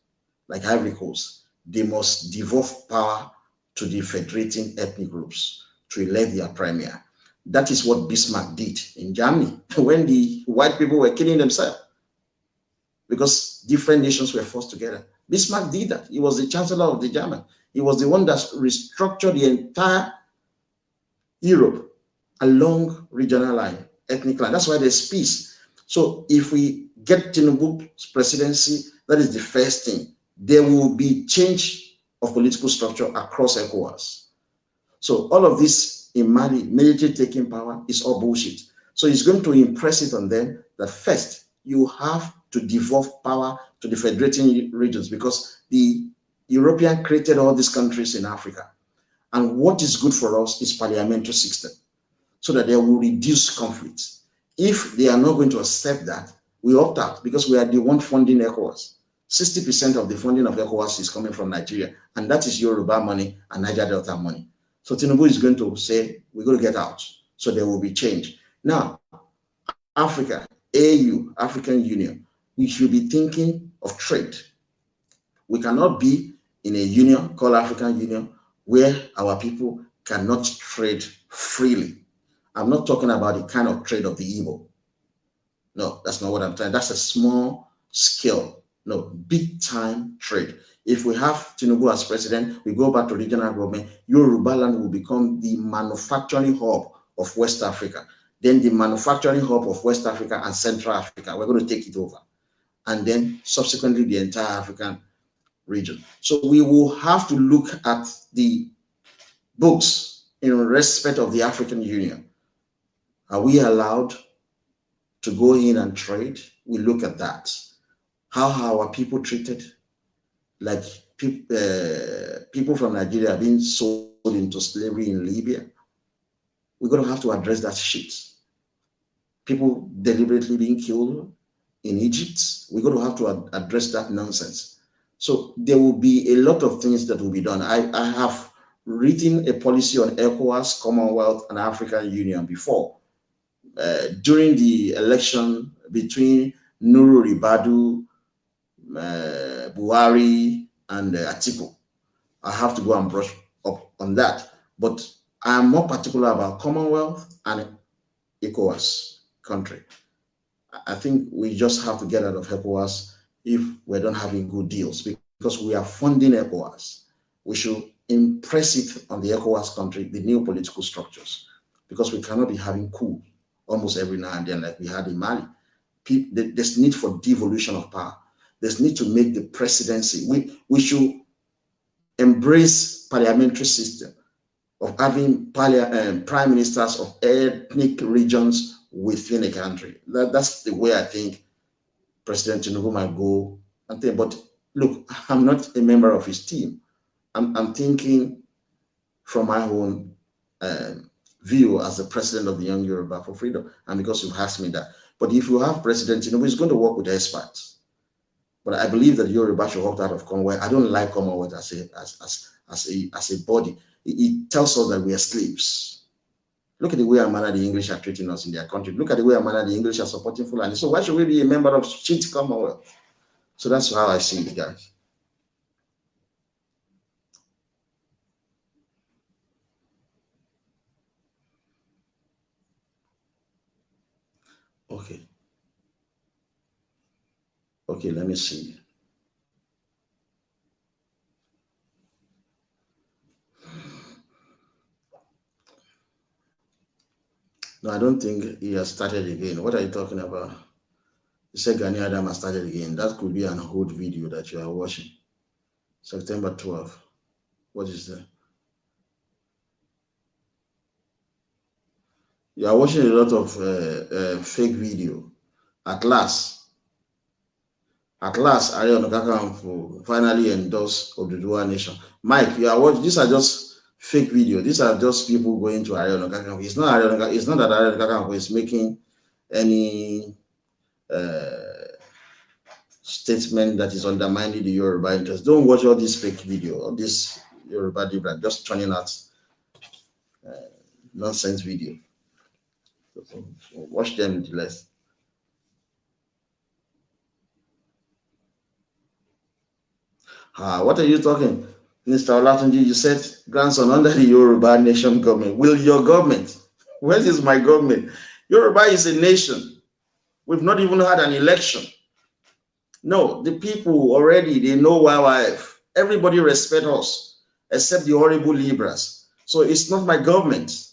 like Ivory Coast, they must devolve power to the federating ethnic groups to elect their premier. That is what Bismarck did in Germany when the white people were killing themselves because different nations were forced together. Bismarck did that. He was the chancellor of the German. He was the one that restructured the entire Europe along regional line, ethnic line. That's why there's peace. So if we get Tinubu's presidency, that is the first thing. There will be change of political structure across ECOWAS. So all of this in Mali, military taking power, is all bullshit. So he's going to impress it on them that first, you have to devolve power to the federating regions because the European created all these countries in Africa. And what is good for us is parliamentary system so that they will reduce conflicts. If they are not going to accept that, we opt out because we are the one funding ECOWAS. 60% of the funding of ECOWAS is coming from Nigeria, and that is Yoruba money and Niger Delta money. So Tinubu is going to say, we're going to get out. So there will be change. Now, Africa, AU, African Union, we should be thinking of trade. We cannot be in a union called African Union where our people cannot trade freely. I'm not talking about the kind of trade of the Igbo. No, that's not what I'm saying. That's a small scale. No, big time trade. If we have Tinubu as president, we go back to regional government, Yoruba land will become the manufacturing hub of West Africa. Then the manufacturing hub of West Africa and Central Africa, we're going to take it over. And then subsequently the entire African region. So we will have to look at the books in respect of the African Union. Are we allowed to go in and trade? We look at that. How are our people treated? Like people from Nigeria are being sold into slavery in Libya. We're going to have to address that shit. People deliberately being killed in Egypt. We're going to have to address that nonsense. So there will be a lot of things that will be done. I have written a policy on ECOWAS, Commonwealth, and African Union before. During the election between Nuru Ribadu, Buhari, and Atiku, I have to go and brush up on that. But I'm more particular about Commonwealth and ECOWAS country. I think we just have to get out of ECOWAS if we're not having good deals, because we are funding ECOWAS. We should impress it on the ECOWAS country, the new political structures, because we cannot be having coup almost every now and then like we had in Mali. There's need for devolution of power. There's need to make the presidency. We should embrace parliamentary system. of having prime ministers of ethnic regions within a country. That's the way I think President Tinubu might go and think. But look, I'm not a member of his team. I'm thinking from my own view as the president of the Young Yoruba for Freedom, and because you've asked me that. But if you have President Tinubu, he's going to work with experts. But I believe that Yoruba should opt out of Commonwealth. I don't like Commonwealth as a body. It tells us that we are slaves. Look at the way Amana the English are treating us in their country. Look at the way Amana the English are supporting Fulani. So why should we be a member of shit Commonwealth? So that's how I see it, guys. Okay. Okay, let me see. No, I don't think he has started again. What are you talking about? You said Gani Adam has started again. That could be an old video that you are watching. September 12th. What is that? You are watching a lot of fake video. At last, Ààrẹ Ọ̀nà Kakanfò finally endorsed Oduduwa Nation. Mike, you are watching. These are just fake video. These are just people going to Ààrẹ Ọ̀nà Kakanfò. It's not that Ààrẹ Ọ̀nà Kakanfò is making any statement that is undermining the Yoruba interest. Don't watch all this fake video, all this Yoruba debate, just turning out nonsense video. So watch them less. What are you talking, Mr. Olatunji? You said grandson under the Yoruba Nation government. Will your government? Where is my government? Yoruba is a nation. We've not even had an election. No, the people already, they know YYF. Everybody respect us, except the horrible Libras. So it's not my government.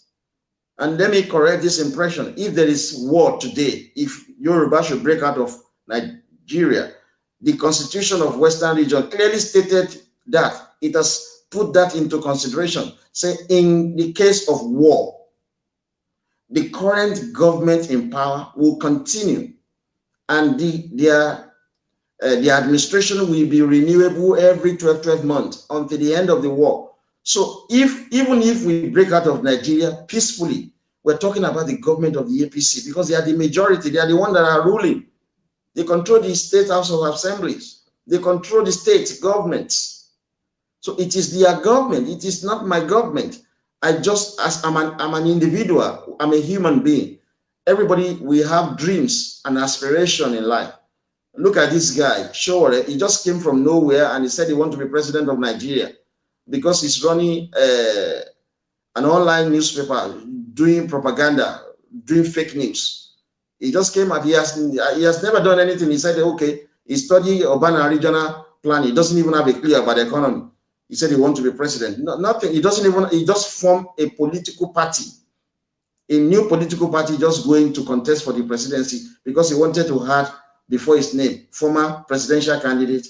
And let me correct this impression. If there is war today, if Yoruba should break out of Nigeria, the Constitution of Western Region clearly stated that. It has put that into consideration. Say, in the case of war, the current government in power will continue, and the administration will be renewable every 12 months until the end of the war. So even if we break out of Nigeria peacefully, we're talking about the government of the APC, because they are the majority. They are the ones that are ruling. They control the state house of assemblies. They control the state governments. So it is their government. It is not my government. I'm an individual. I'm a human being. Everybody, we have dreams and aspiration in life. Look at this guy, Sure. He just came from nowhere and he said he wants to be president of Nigeria because he's running an online newspaper, doing propaganda, doing fake news. He just came out. He has never done anything. He said, okay, he studied urban and regional planning. He doesn't even have a clue about the economy. He said he wants to be president. No, nothing. He just formed a political party, a new political party, just going to contest for the presidency because he wanted to have before his name former presidential candidate.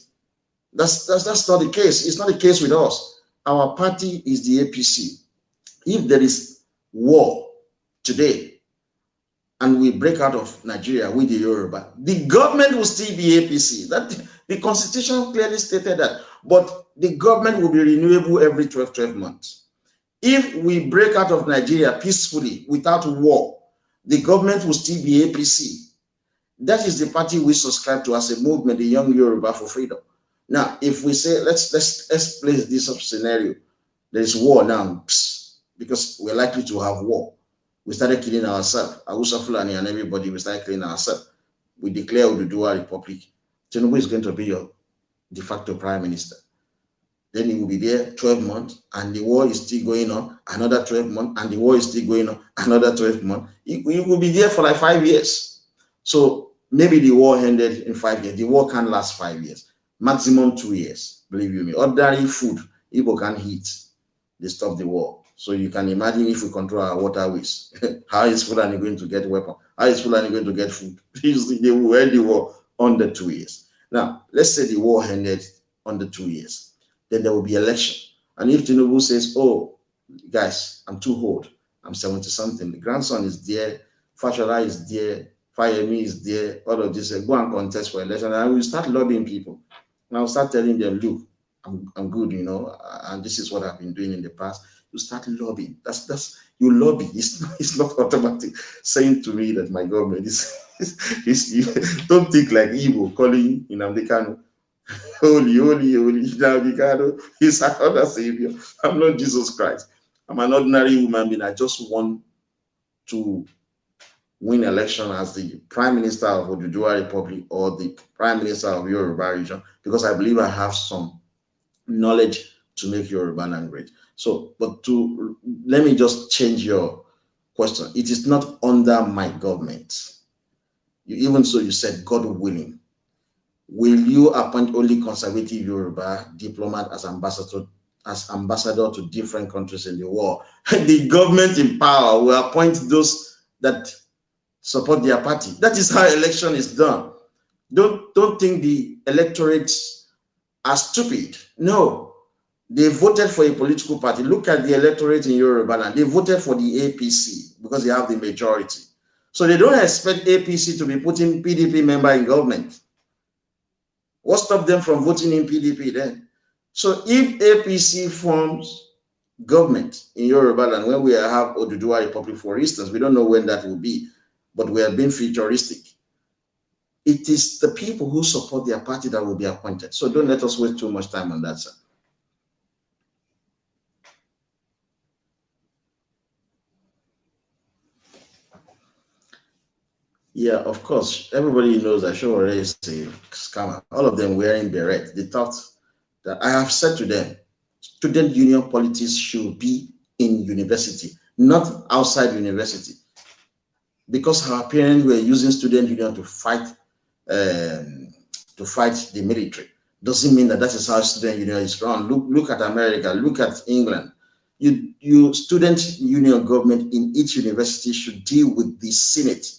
That's not the case. It's not the case with us. Our party is the APC. If there is war today and we break out of Nigeria with the Yoruba, the government will still be APC. That the Constitution clearly stated that. But the government will be renewable every 12 months. If we break out of Nigeria peacefully without war, the government will still be APC. That is the party we subscribe to as a movement, the Young Yoruba for Freedom. Now, if we say let's place this scenario, there is war now, because we're likely to have war. We started killing ourselves. Awusa Fulani and everybody, we started killing ourselves. We declare Oduduwa Republic. Tinubu is going to be your de facto prime minister. Then he will be there 12 months, and the war is still going on, another 12 months, and the war is still going on, another 12 months. He will be there for like 5 years. So maybe the war ended in 5 years. The war can't last 5 years, maximum 2 years. Believe you me. Ordinary food, people can eat. They stop the war. So you can imagine if we control our waterways, how is Fulani going to get weapons? How is Fulani going to get food? They will end the war under 2 years. Now, let's say the war ended under 2 years. Then there will be election. And if Tinubu says, oh, Guys, I'm too old. I'm 70 something. The grandson is there. Fashola is there. Fayemi is there. All of this. Go and contest for election. And I will start lobbying people. And I'll start telling them, look, I'm good, you know, and this is what I've been doing in the past. You start lobbying. That's you lobby. It's not automatic saying to me that my government is don't think like Igbo calling in Americano. Holy, holy, holy. Now, he's another savior. I'm not Jesus Christ. I'm an ordinary human being. I just want to win election as the Prime Minister of Oduduwa Republic or the Prime Minister of Yoruba region because I believe I have some knowledge to make Yoruba land great. So, but to let me just change your question. It is not under my government. Even so, you said God willing. Will you appoint only conservative Yoruba diplomat as ambassador to different countries in the world? The government in power will appoint those that support their party. That is how election is done. Don't think the electorates are stupid. No, they voted for a political party. Look at the electorate in Yoruba land. They voted for the APC because they have the majority. So they don't expect APC to be putting PDP member in government. What stopped them from voting in PDP then? So if APC forms government in Yoruba land, when we have Oduduwa Republic, for instance, we don't know when that will be, but we have been futuristic. It is the people who support their party that will be appointed. So don't let us waste too much time on that, sir. Yeah, of course. Everybody knows that Showore is a scammer. All of them wearing beret. They thought that I have said to them, student union politics should be in university, not outside university. Because our parents were using student union to fight the military. Doesn't mean that is how student union is run. Look at America. Look at England. You student union government in each university should deal with the Senate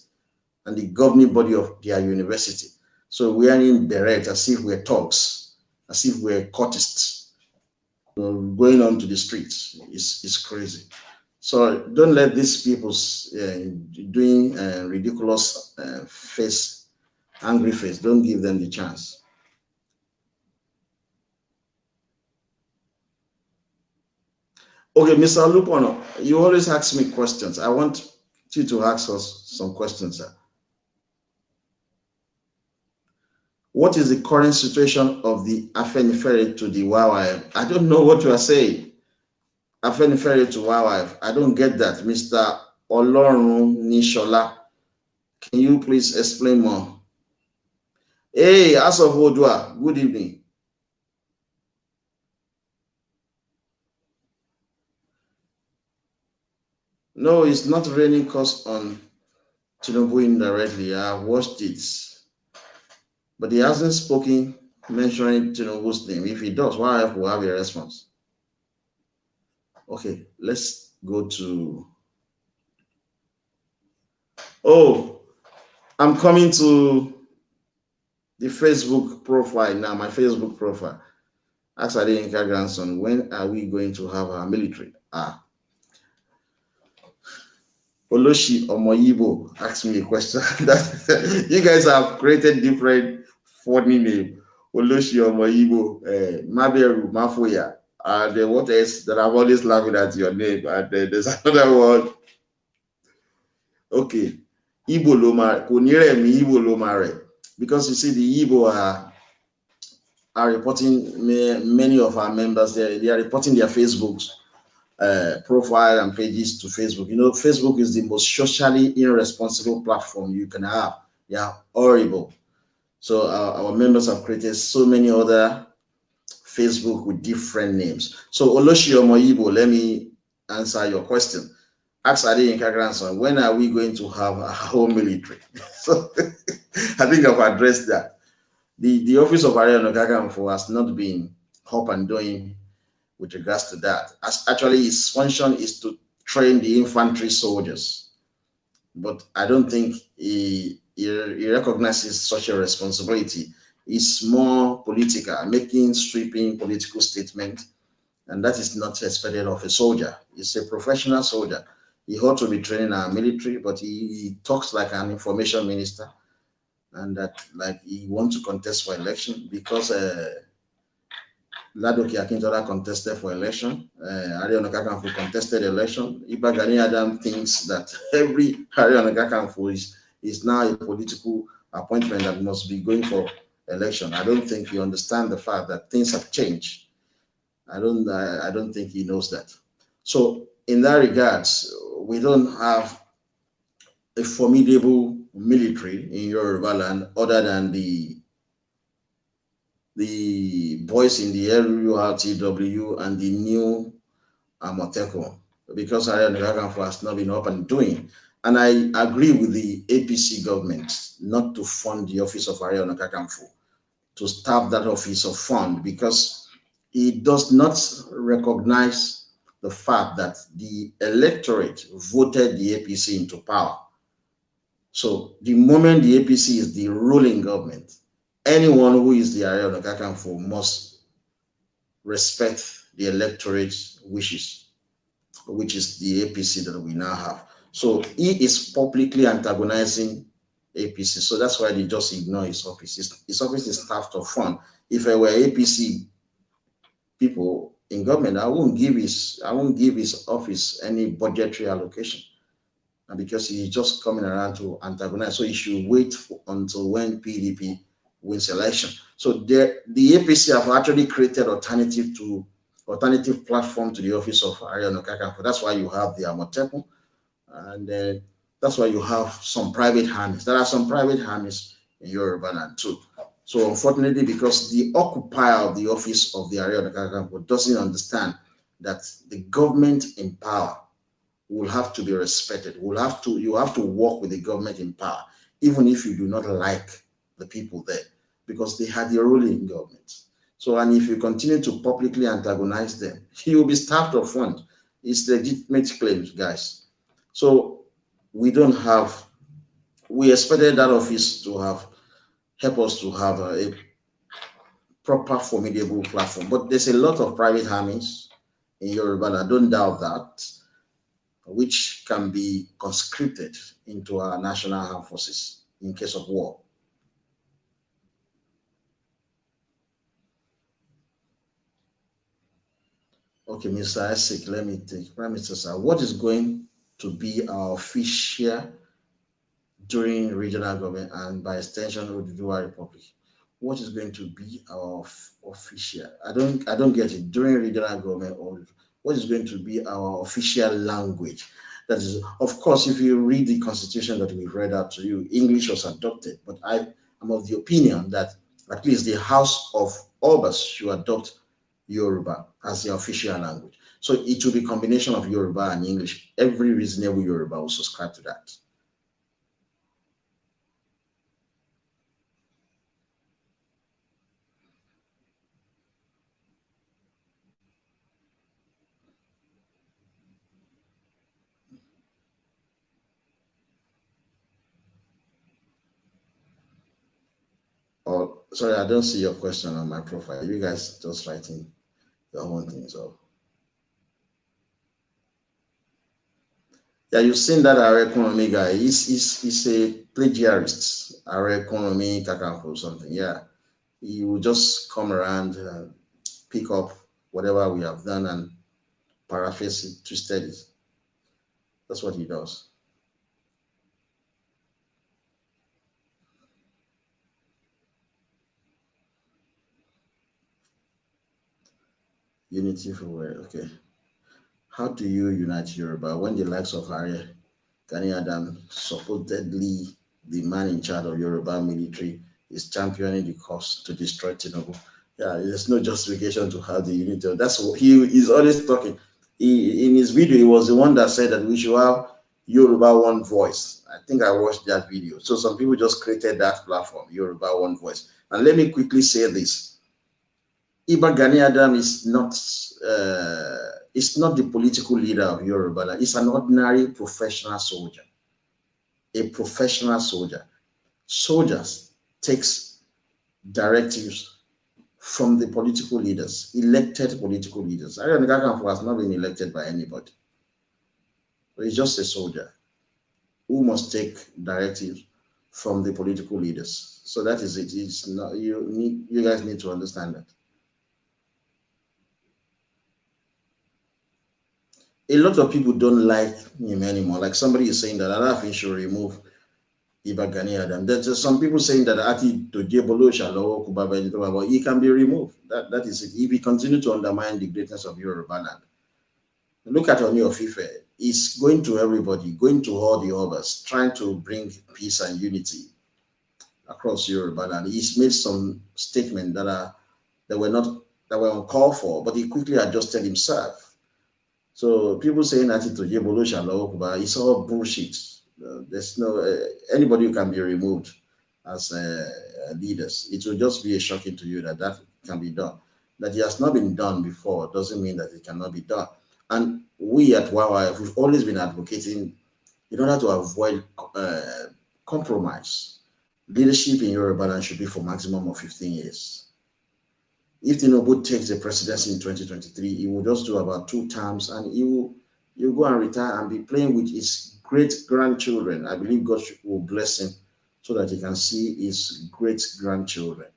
and the governing body of their university. So we are in beret as if we're thugs, as if we're courtists. Going on to the streets is crazy. So don't let these people doing ridiculous face, angry face. Don't give them the chance. Okay, Mr. Lupono, you always ask me questions. I want you to ask us some questions, sir. What is the current situation of the Afenifere to the YYF? I don't know what you are saying. Afenifere to YYF. I don't get that, Mr. Olorun Nishola. Can you please explain more? Hey, As of Odua, good evening. No, it's not raining cause on Tinubu indirectly. I've watched it. But he hasn't spoken mentioning Tinubu's name. If he does, YYF will have a response. Okay, let's go to... Oh, I'm coming to the Facebook profile now, my Facebook profile. Ask Adeyinka grandson, when are we going to have our military? Oloshi Omoyibo asked me a question. You guys have created different funny names. Oloshi Omoyibo, Maberu Mafoya, and what else that I'm always laughing at your name. And there's another one. Okay, Igbo Lomare, Koniremi Igbo Lomare. Because you see, the Igbo are reporting, many of our members, they are reporting their Facebooks. Profile and pages to Facebook. You know, Facebook is the most socially irresponsible platform you can have. They are horrible. So our members have created so many other Facebook with different names. So Oloshi Omoyibo, let me answer your question. Ask Adeyinka grandson, when are we going to have our home military? So I think I've addressed that. The office of Ààrẹ Ọ̀nà Kakanfò has not been up and doing with regards to that. As actually his function is to train the infantry soldiers. But I don't think he recognizes such a responsibility. It's more political, making sweeping political statements and that is not expected of a soldier. He's a professional soldier. He ought to be training our military, but he talks like an information minister, and that like he wants to contest for election because Ladoke Akintola contested for election. Ari Onakakanfo contested election. Iba Gani Adam thinks that every Ari Onakakanfo is now a political appointment that must be going for election. I don't think he understands the fact that things have changed. I don't think he knows that. So in that regards, we don't have a formidable military in Yoruba land other than the boys in the LURTW and the new Amotekun, because Ariel Nagakanfo has not been up and doing. And I agree with the APC government not to fund the office of Ariel Nagakanfo, to staff that office of fund, because it does not recognize the fact that the electorate voted the APC into power. So the moment the APC is the ruling government, anyone who is the Ariel Nagakanfo must respect the electorate's wishes, which is the APC that we now have. So he is publicly antagonizing APC. So that's why they just ignore his office. His office is staffed of fund. If I were APC people in government, I won't give his office any budgetary allocation. And because he's just coming around to antagonize, so he should wait until when PDP wins election. So the APC have actually created alternative platform to the office of Ariel Nakakanfo. That's why you have the Amotekun, and that's why you have some private armies. There are some private armies in Yoruba land too. So unfortunately, because the occupier of the office of the Ariel Nakakanfo doesn't understand that the government in power will have to be respected. You have to work with the government in power, even if you do not like the people there, because they had the ruling government. So, and if you continue to publicly antagonize them, you will be starved of funds. It's legitimate claims, guys. So we expected that office to help us to have a proper formidable platform. But there's a lot of private armies in Yoruba. I don't doubt that, which can be conscripted into our national armed forces in case of war. Okay, Mr. Isaac, let me take Prime Minister, sir. What is going to be our official during regional government and by extension of the Dual Republic? What is going to be our official? I don't get it. During regional government, or what is going to be our official language? That is, of course, if you read the constitution that we've read out to you, English was adopted. But I am of the opinion that at least the House of Obas should adopt Yoruba as the official language. So it will be a combination of Yoruba and English. Every reasonable Yoruba will subscribe to that. Oh, sorry, I don't see your question on my profile. You guys just writing your own things up. Yeah, you've seen that our economy guy. He's a plagiarist. Our economy kakanfo or something. Yeah, he will just come around and pick up whatever we have done and paraphrase it, twisted it. That's what he does. Unity for where? Okay. How do you unite Yoruba when the likes of Harry Gani Adam, supposedly the man in charge of Yoruba military, is championing the cause to destroy Tinubu? Yeah, there's no justification to have the unity. That's what he is always talking. In his video, he was the one that said that we should have Yoruba one voice. I think I watched that video. So some people just created that platform, Yoruba one voice. And let me quickly say this: Iba Gani Adam is not the political leader of Yoruba. He's an ordinary professional soldier. A professional soldier. Soldiers takes directives from the political leaders, elected political leaders. Adeyinka Kakanfo has not been elected by anybody. So he's just a soldier who must take directives from the political leaders. So that is it. It's not, you guys need to understand that. A lot of people don't like him anymore. Like somebody is saying that Alafin should remove Iba Gani Adam. There's some people saying that Ati Tojebolo Shalo Kubaba, he can be removed. That is it. If he continues to undermine the greatness of Yoruba land. Look at Oni of Ife. He's going to everybody, going to all the others, trying to bring peace and unity across Yoruba land. He's made some statements that were not that were uncalled for, but he quickly adjusted himself. So people saying that it's all bullshit. There's no anybody who can be removed as leaders. It will just be a shocking to you that can be done. That it has not been done before doesn't mean that it cannot be done. And we at YYF, we've always been advocating in order to avoid compromise. Leadership in Yoruba land should be for maximum of 15 years. If Tinubu takes the presidency in 2023, he will just do about 2 terms and he will go and retire and be playing with his great-grandchildren. I believe God will bless him so that he can see his great-grandchildren.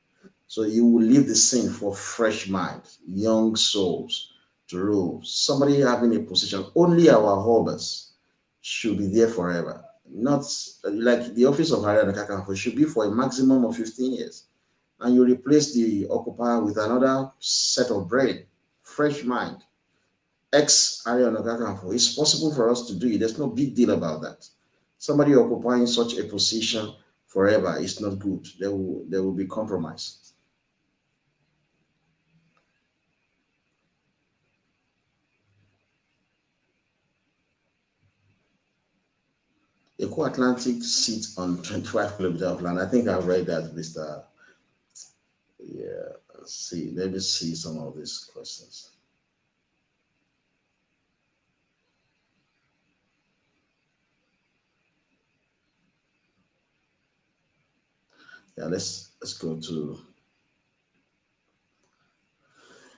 So he will leave the scene for fresh minds, young souls to rule. Somebody having a position, only our harbors should be there forever. Not like the office of Adeyinka Kakanfo should be for a maximum of 15 years. And you replace the occupier with another set of brain, fresh mind, ex-Adeyinka Kakanfo. It's possible for us to do it. There's no big deal about that. Somebody occupying such a position forever is not good. There will be compromise. Eco Atlantic sits on 25 kilometers of land. I think I've read that, Mr. Yeah, let's see. Let me see some of these questions. Yeah, let's go to.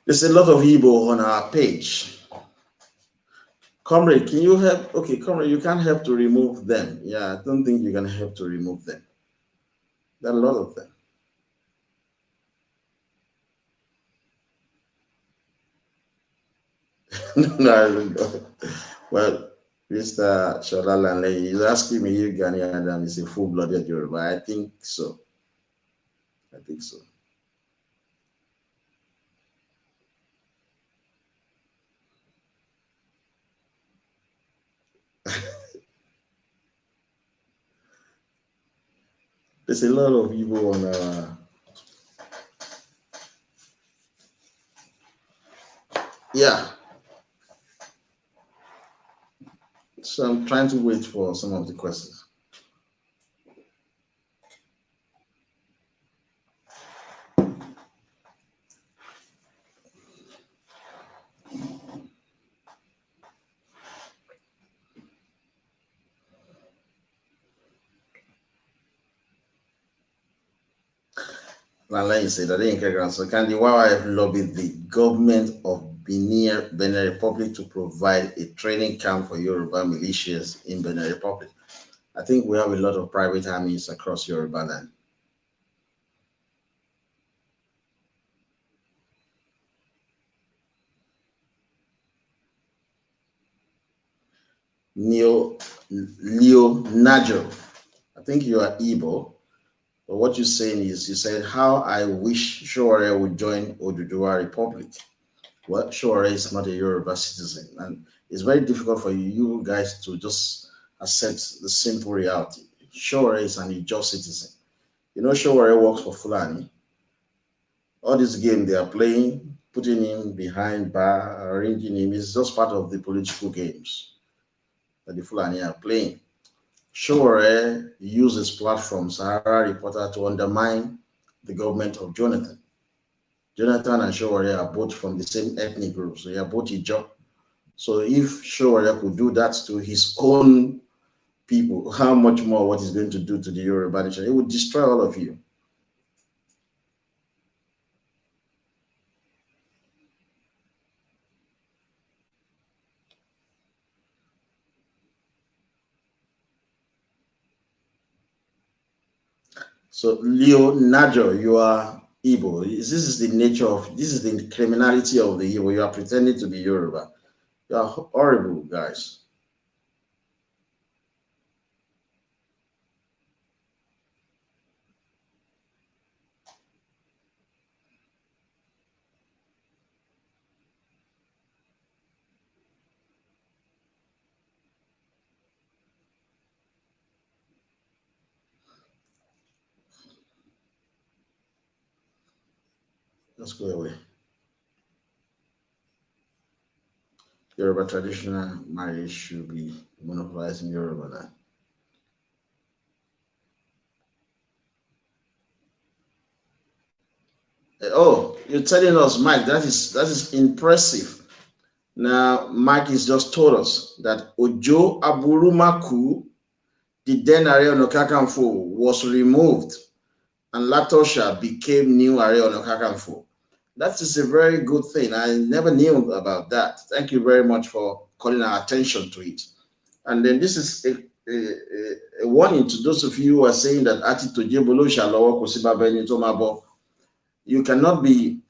There's a lot of Igbo on our page. Comrade, can you help? Okay, Comrade, you can't help to remove them. Yeah, I don't think you can help to remove them. There are a lot of them. No, I don't know. Well, Mr. Shalalanle is asking me if Gani Adam is a full-blooded Yoruba. I think so. I think so. There's a lot of people on yeah. So I'm trying to wait for some of the questions. Like said, Adeyinka, so can the YYF lobby the government of Benin Republic to provide a training camp for Yoruba militias in Benin Republic? I think we have a lot of private armies across Yoruba land. Leo Najo, I think you are Igbo. But what you're saying is, you said, how I wish Shore would join Oduduwa Republic. Well, Shore is not a Yoruba citizen, and it's very difficult for you guys to just accept the simple reality. Shore is an Ijaw citizen. You know, Shore works for Fulani. All this game they are playing, putting him behind bar, arranging him, is just part of the political games that the Fulani are playing. Shore uses platform Sahara Reporter to undermine the government of Jonathan. Jonathan and Shore are both from the same ethnic group, so they are both Ijaw. So if Shore could do that to his own people, how much more what he's going to do to the Yoruba nation? It would destroy all of you. So Leo Najo, you are Igbo. This is the nature of, this is the criminality of the Igbo. You are pretending to be Yoruba. You are horrible, guys. Let's go away. Yoruba traditional marriage should be monopolized in Yoruba land. Oh, you're telling us, Mike, that is impressive. Now, Mike has just told us that Ojo Aburumaku, the then Ààrẹ Ọ̀nà Kakanfò, was removed and Latosha became new Ààrẹ Ọ̀nà Kakanfò. That is a very good thing. I never knew about that. Thank you very much for calling our attention to it. And then this is a warning to those of you who are saying that you cannot be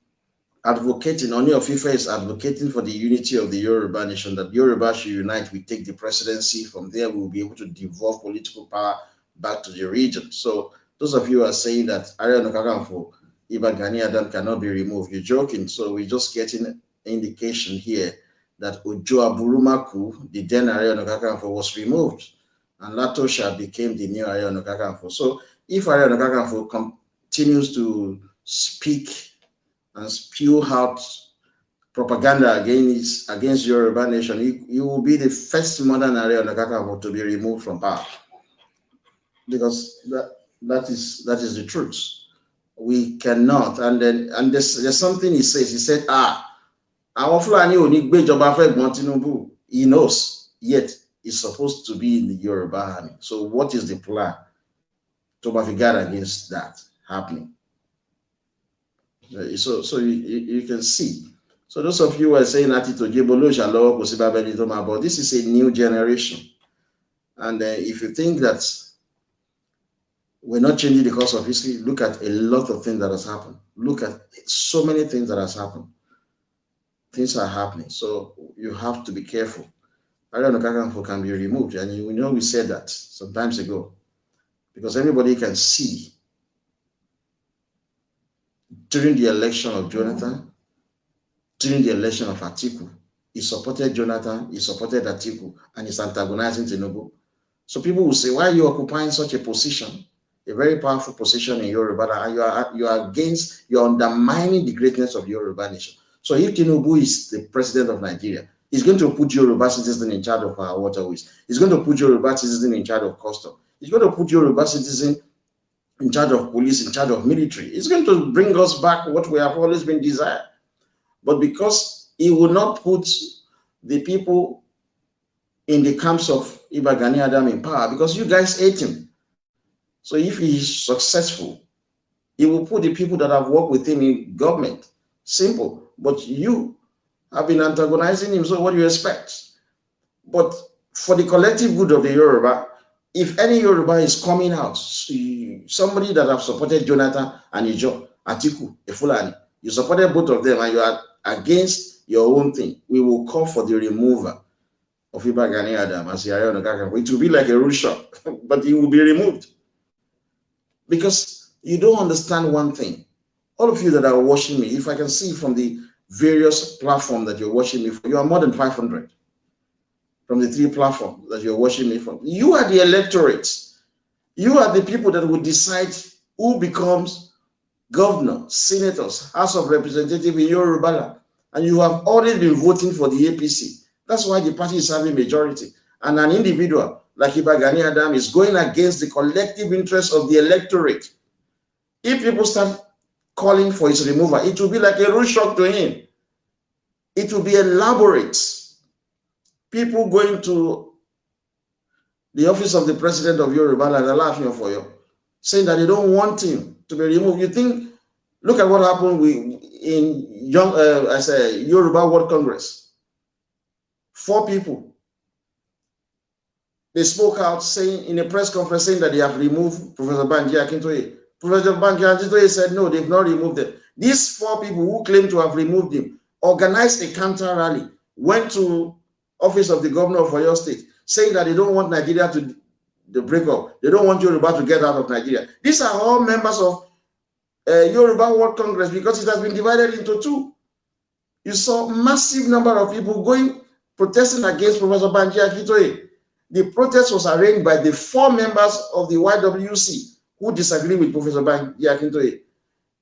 advocating, Oni of Ife is advocating for the unity of the Yoruba nation, that Yoruba should unite, we take the presidency, from there we will be able to devolve political power back to the region. So those of you who are saying that Ààrẹ Ọ̀nà Kakanfò, Iba Gani Adam cannot be removed, you're joking. So we're just getting indication here that Ojo Aburumaku, the then Ààrẹ Ọ̀nà Kakanfò, was removed and Latosha became the new Ààrẹ Ọ̀nà Kakanfò. So if Ààrẹ Ọ̀nà Kakanfò continues to speak and spew out propaganda against Yoruba nation, you will be the first modern Ààrẹ Ọ̀nà Kakanfò to be removed from power, because that is the truth. We cannot, and there's something he says. He said, àwọn Fúlàní ò ní gbéjọba fẹ́ gbọ́n Tinubu. He knows, yet he's supposed to be in the Yoruba army. So what is the plan to guard against that happening? So you can see. So those of you who are saying that this is a new generation. And if you think that we're not changing the course of history, look at a lot of things that has happened. Look at so many things that has happened. Things are happening. So you have to be careful. Ààrẹ Ọ̀nà Kakanfò can be removed. And you know we said that some times ago. Because everybody can see during the election of Jonathan, during the election of Atiku, he supported Jonathan, he supported Atiku, and he's antagonizing Tinubu. So people will say, why are you occupying such a position, a very powerful position in Yoruba, and you're undermining the greatness of the Yoruba nation. So if Tinubu is the president of Nigeria, he's going to put Yoruba citizens in charge of our waterways. He's going to put Yoruba citizens in charge of custom. He's going to put Yoruba citizens in charge of police, in charge of military. It's going to bring us back what we have always been desired. But because he will not put the people in the camps of Iba Gani Adam in power, because you guys hate him. So if he is successful, he will put the people that have worked with him in government. Simple. But you have been antagonizing him, so what do you expect? But for the collective good of the Yoruba, if any Yoruba is coming out, somebody that have supported Jonathan and Atiku, Fulani, you supported both of them and you are against your own thing, we will call for the removal of Iba Gani Adam as Ààrẹ Ọ̀nà Kakanfò. It will be like a rude shot, but he will be removed. Because you don't understand one thing. All of you that are watching me, if I can see from the various platforms that you're watching me from, you are more than 500 from the 3 platforms that you're watching me from. You are the electorate. You are the people that will decide who becomes governor, senators, House of Representatives in Yoruba land. And you have already been voting for the APC. That's why the party is having majority. And an individual like Iba Gani Adam is going against the collective interest of the electorate. If people start calling for his removal, it will be like a rude shock to him. It will be elaborate. People going to the office of the president of Yoruba land are laughing for you, saying that they don't want him to be removed. You think, look at what happened in Yoruba World Congress. 4 people, they spoke out saying in a press conference saying that they have removed Professor Banji Akintoye Professor Banky Akintoye said no, they've not removed them. These 4 people who claim to have removed him organized a counter rally, went to office of the governor of Oyo State, saying that they don't want Nigeria to break up. They don't want Yoruba to get out of Nigeria. These are all members of Yoruba World Congress, because it has been divided into 2. You saw massive number of people going protesting against Professor Banky Akintoye. The protest was arranged by the 4 members of the YWC who disagree with Professor Banky Akintoye.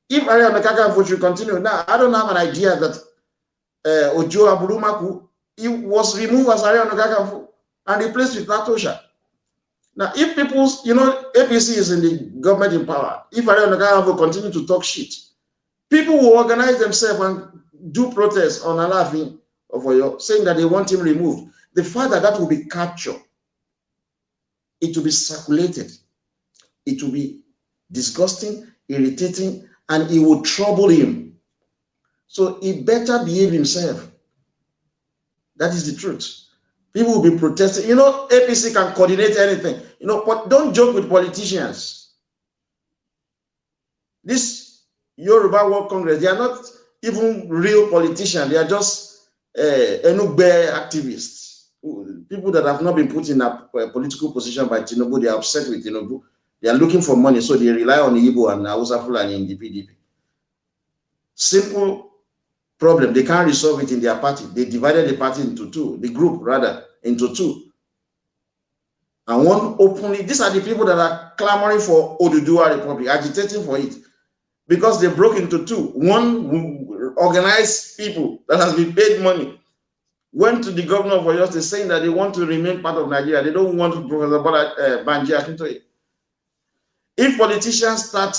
If Ariana Kakanfo should continue, now I don't have an idea that Ojo Aburumaku, he was removed as Ariana Kakanfo and replaced with Latosha. Now, if people, APC is in the government in power, if Ariana Kakanfo continue to talk shit, people will organize themselves and do protests on Alaafin of Oyo, saying that they want him removed. The fact that will be captured, it will be circulated, it will be disgusting, irritating, and it will trouble him. So he better behave himself. That is the truth. People will be protesting. APC can coordinate anything. But don't joke with politicians. This Yoruba World Congress, they are not even real politicians. They are just Enugbe activists. People that have not been put in a political position by Tinubu. They are upset with Tinubu. They are looking for money, so they rely on Igbo and Hausa Fulani in the PDP. Simple problem. They can't resolve it in their party. They divided the party into 2, the group rather, into 2. And one openly, these are the people that are clamoring for Oduduwa Republic, agitating for it, because they broke into 2. One organized people that has been paid money went to the governor of Oyo State saying that they want to remain part of Nigeria. They don't want Professor Banky Akintoye. If politicians start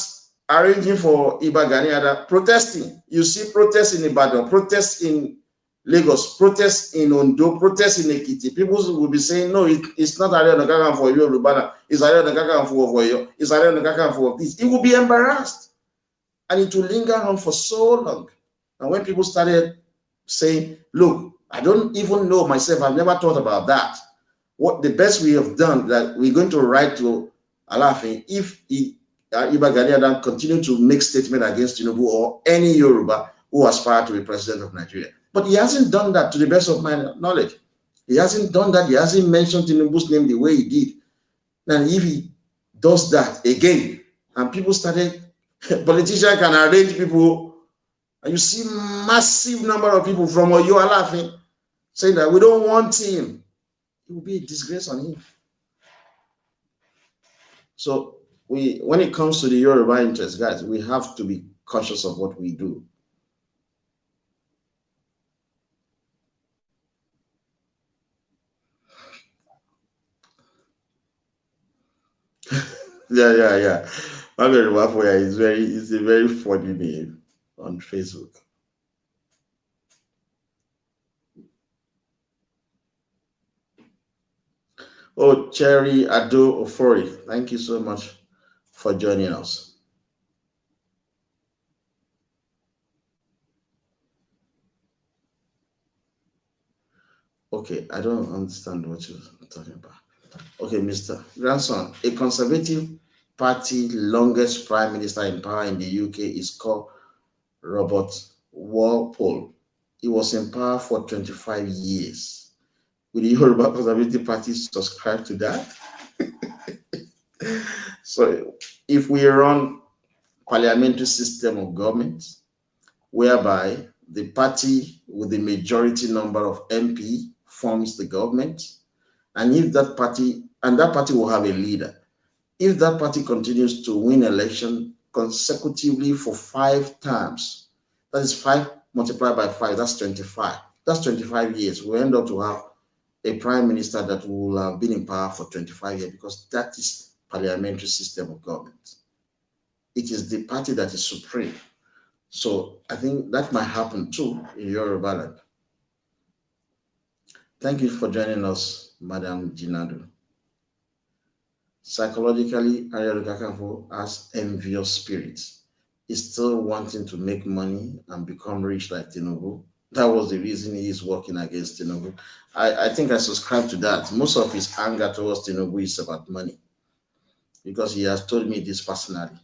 arranging for Iba Gani Adams protesting, you see protests in Ibadan, protests in Lagos, protests in Ondo, protests in Ekiti. People will be saying, no, it's not Ariana Kakanfo for Yoruba, it's Ariana Kakanfo for Oyo, it's Ariana Kakanfo for this. It will be embarrassed, and it will linger on for so long. And when people started saying, look, I don't even know myself, I've never thought about that. What the best we have done, that we're going to write to Alaafin, if Iba Gani Adams continue to make statement against Tinubu or any Yoruba who aspire to be president of Nigeria. But he hasn't done that, to the best of my knowledge. He hasn't done that. He hasn't mentioned Tinubu's name the way he did. And if he does that again, and people started, politicians can arrange people, and you see massive number of people from Oyo Alaafin saying that we don't want him. It will be a disgrace on him. So when it comes to the Yoruba interest, guys, we have to be conscious of what we do. Yeah. It's a very funny name on Facebook. Oh, Cherry Ado Ofori, thank you so much for joining us. Okay, I don't understand what you're talking about. Okay, Mr. Grandson, a Conservative Party longest prime minister in power in the UK is called Robert Walpole. He was in power for 25 years. Will the Yoruba Conservative Party subscribe to that? So if we run parliamentary system of government, whereby the party with the majority number of MP forms the government, and if that party will have a leader, if that party continues to win election consecutively for 5 terms, that is 5 multiplied by 5, that's 25. That's 25 years. We end up to have a prime minister that will have been in power for 25 years, because that is parliamentary system of government. It is the party that is supreme. So I think that might happen too in Yoruba land. Thank you for joining us, Madam Jinadu. Psychologically, Ariel Kakanfo has envious spirits. He's still wanting to make money and become rich like Tinubu. That was the reason he is working against Tinubu. I think I subscribe to that. Most of his anger towards Tinubu is about money, because he has told me this personally.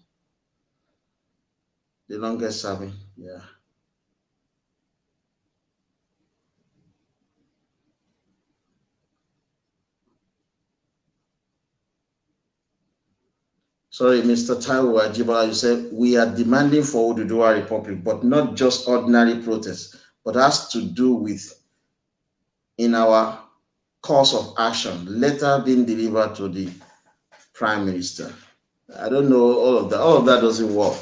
the longest serving. Yeah. Sorry, Mr. Taiwo Ajibala, you said we are demanding for Oduduwa Republic, but not just ordinary protests, but has to do with in our course of action, letter being delivered to the Prime Minister. I don't know all of that. All of that doesn't work.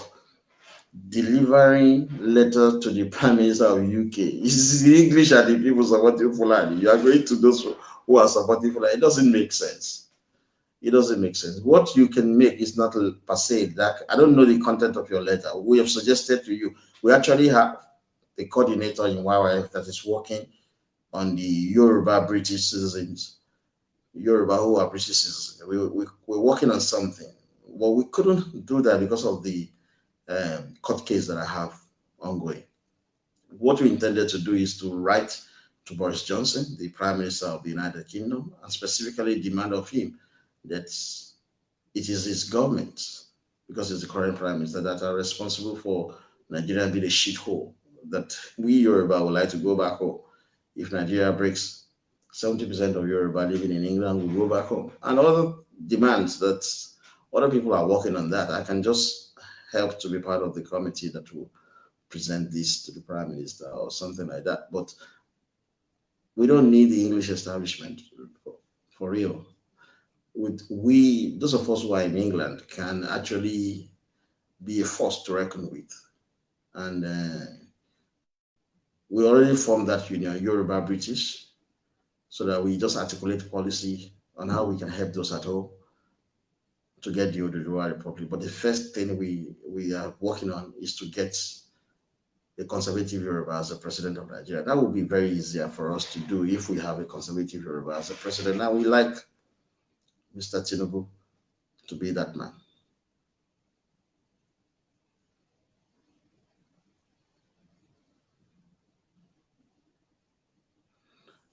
Delivering letter to the Prime Minister of UK. It's the English and the people supporting Fulani. You are going to those who are supporting Fulani. It doesn't make sense. It doesn't make sense. What you can make is not per se that I don't know the content of your letter. We have suggested to you. We actually have a coordinator in YYF that is working on the Yoruba British citizens, Yoruba who are British citizens. We're working on something. Well, we couldn't do that because of the court case that I have ongoing. What we intended to do is to write to Boris Johnson, the Prime Minister of the United Kingdom, and specifically demand of him that it is his government, because he's the current Prime Minister, that are responsible for Nigeria being a shithole. That we Yoruba would like to go back home. If Nigeria breaks 70% of Yoruba living in England will go back home. And other demands that other people are working on that. I can just help to be part of the committee that will present this to the Prime Minister or something like that. But we don't need the English establishment for real. With we, those of us who are in England, can actually be a force to reckon with. And we already formed that union, Yoruba British, so that we just articulate policy on how we can help those at home to get the Oduduwa Republic. But the first thing we are working on is to get a conservative Yoruba as the president of Nigeria. That would be very easier for us to do if we have a conservative Yoruba as a president. Now we like Mr. Tinubu to be that man.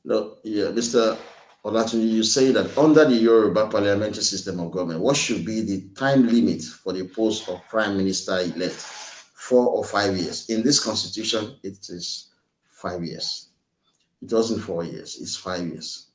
No, yeah, Mr. Olatunji, you say that under the Yoruba parliamentary system of government, what should be the time limit for the post of prime minister elect? 4 or 5 years. In this constitution, it is 5 years. It wasn't 4 years, it's 5 years.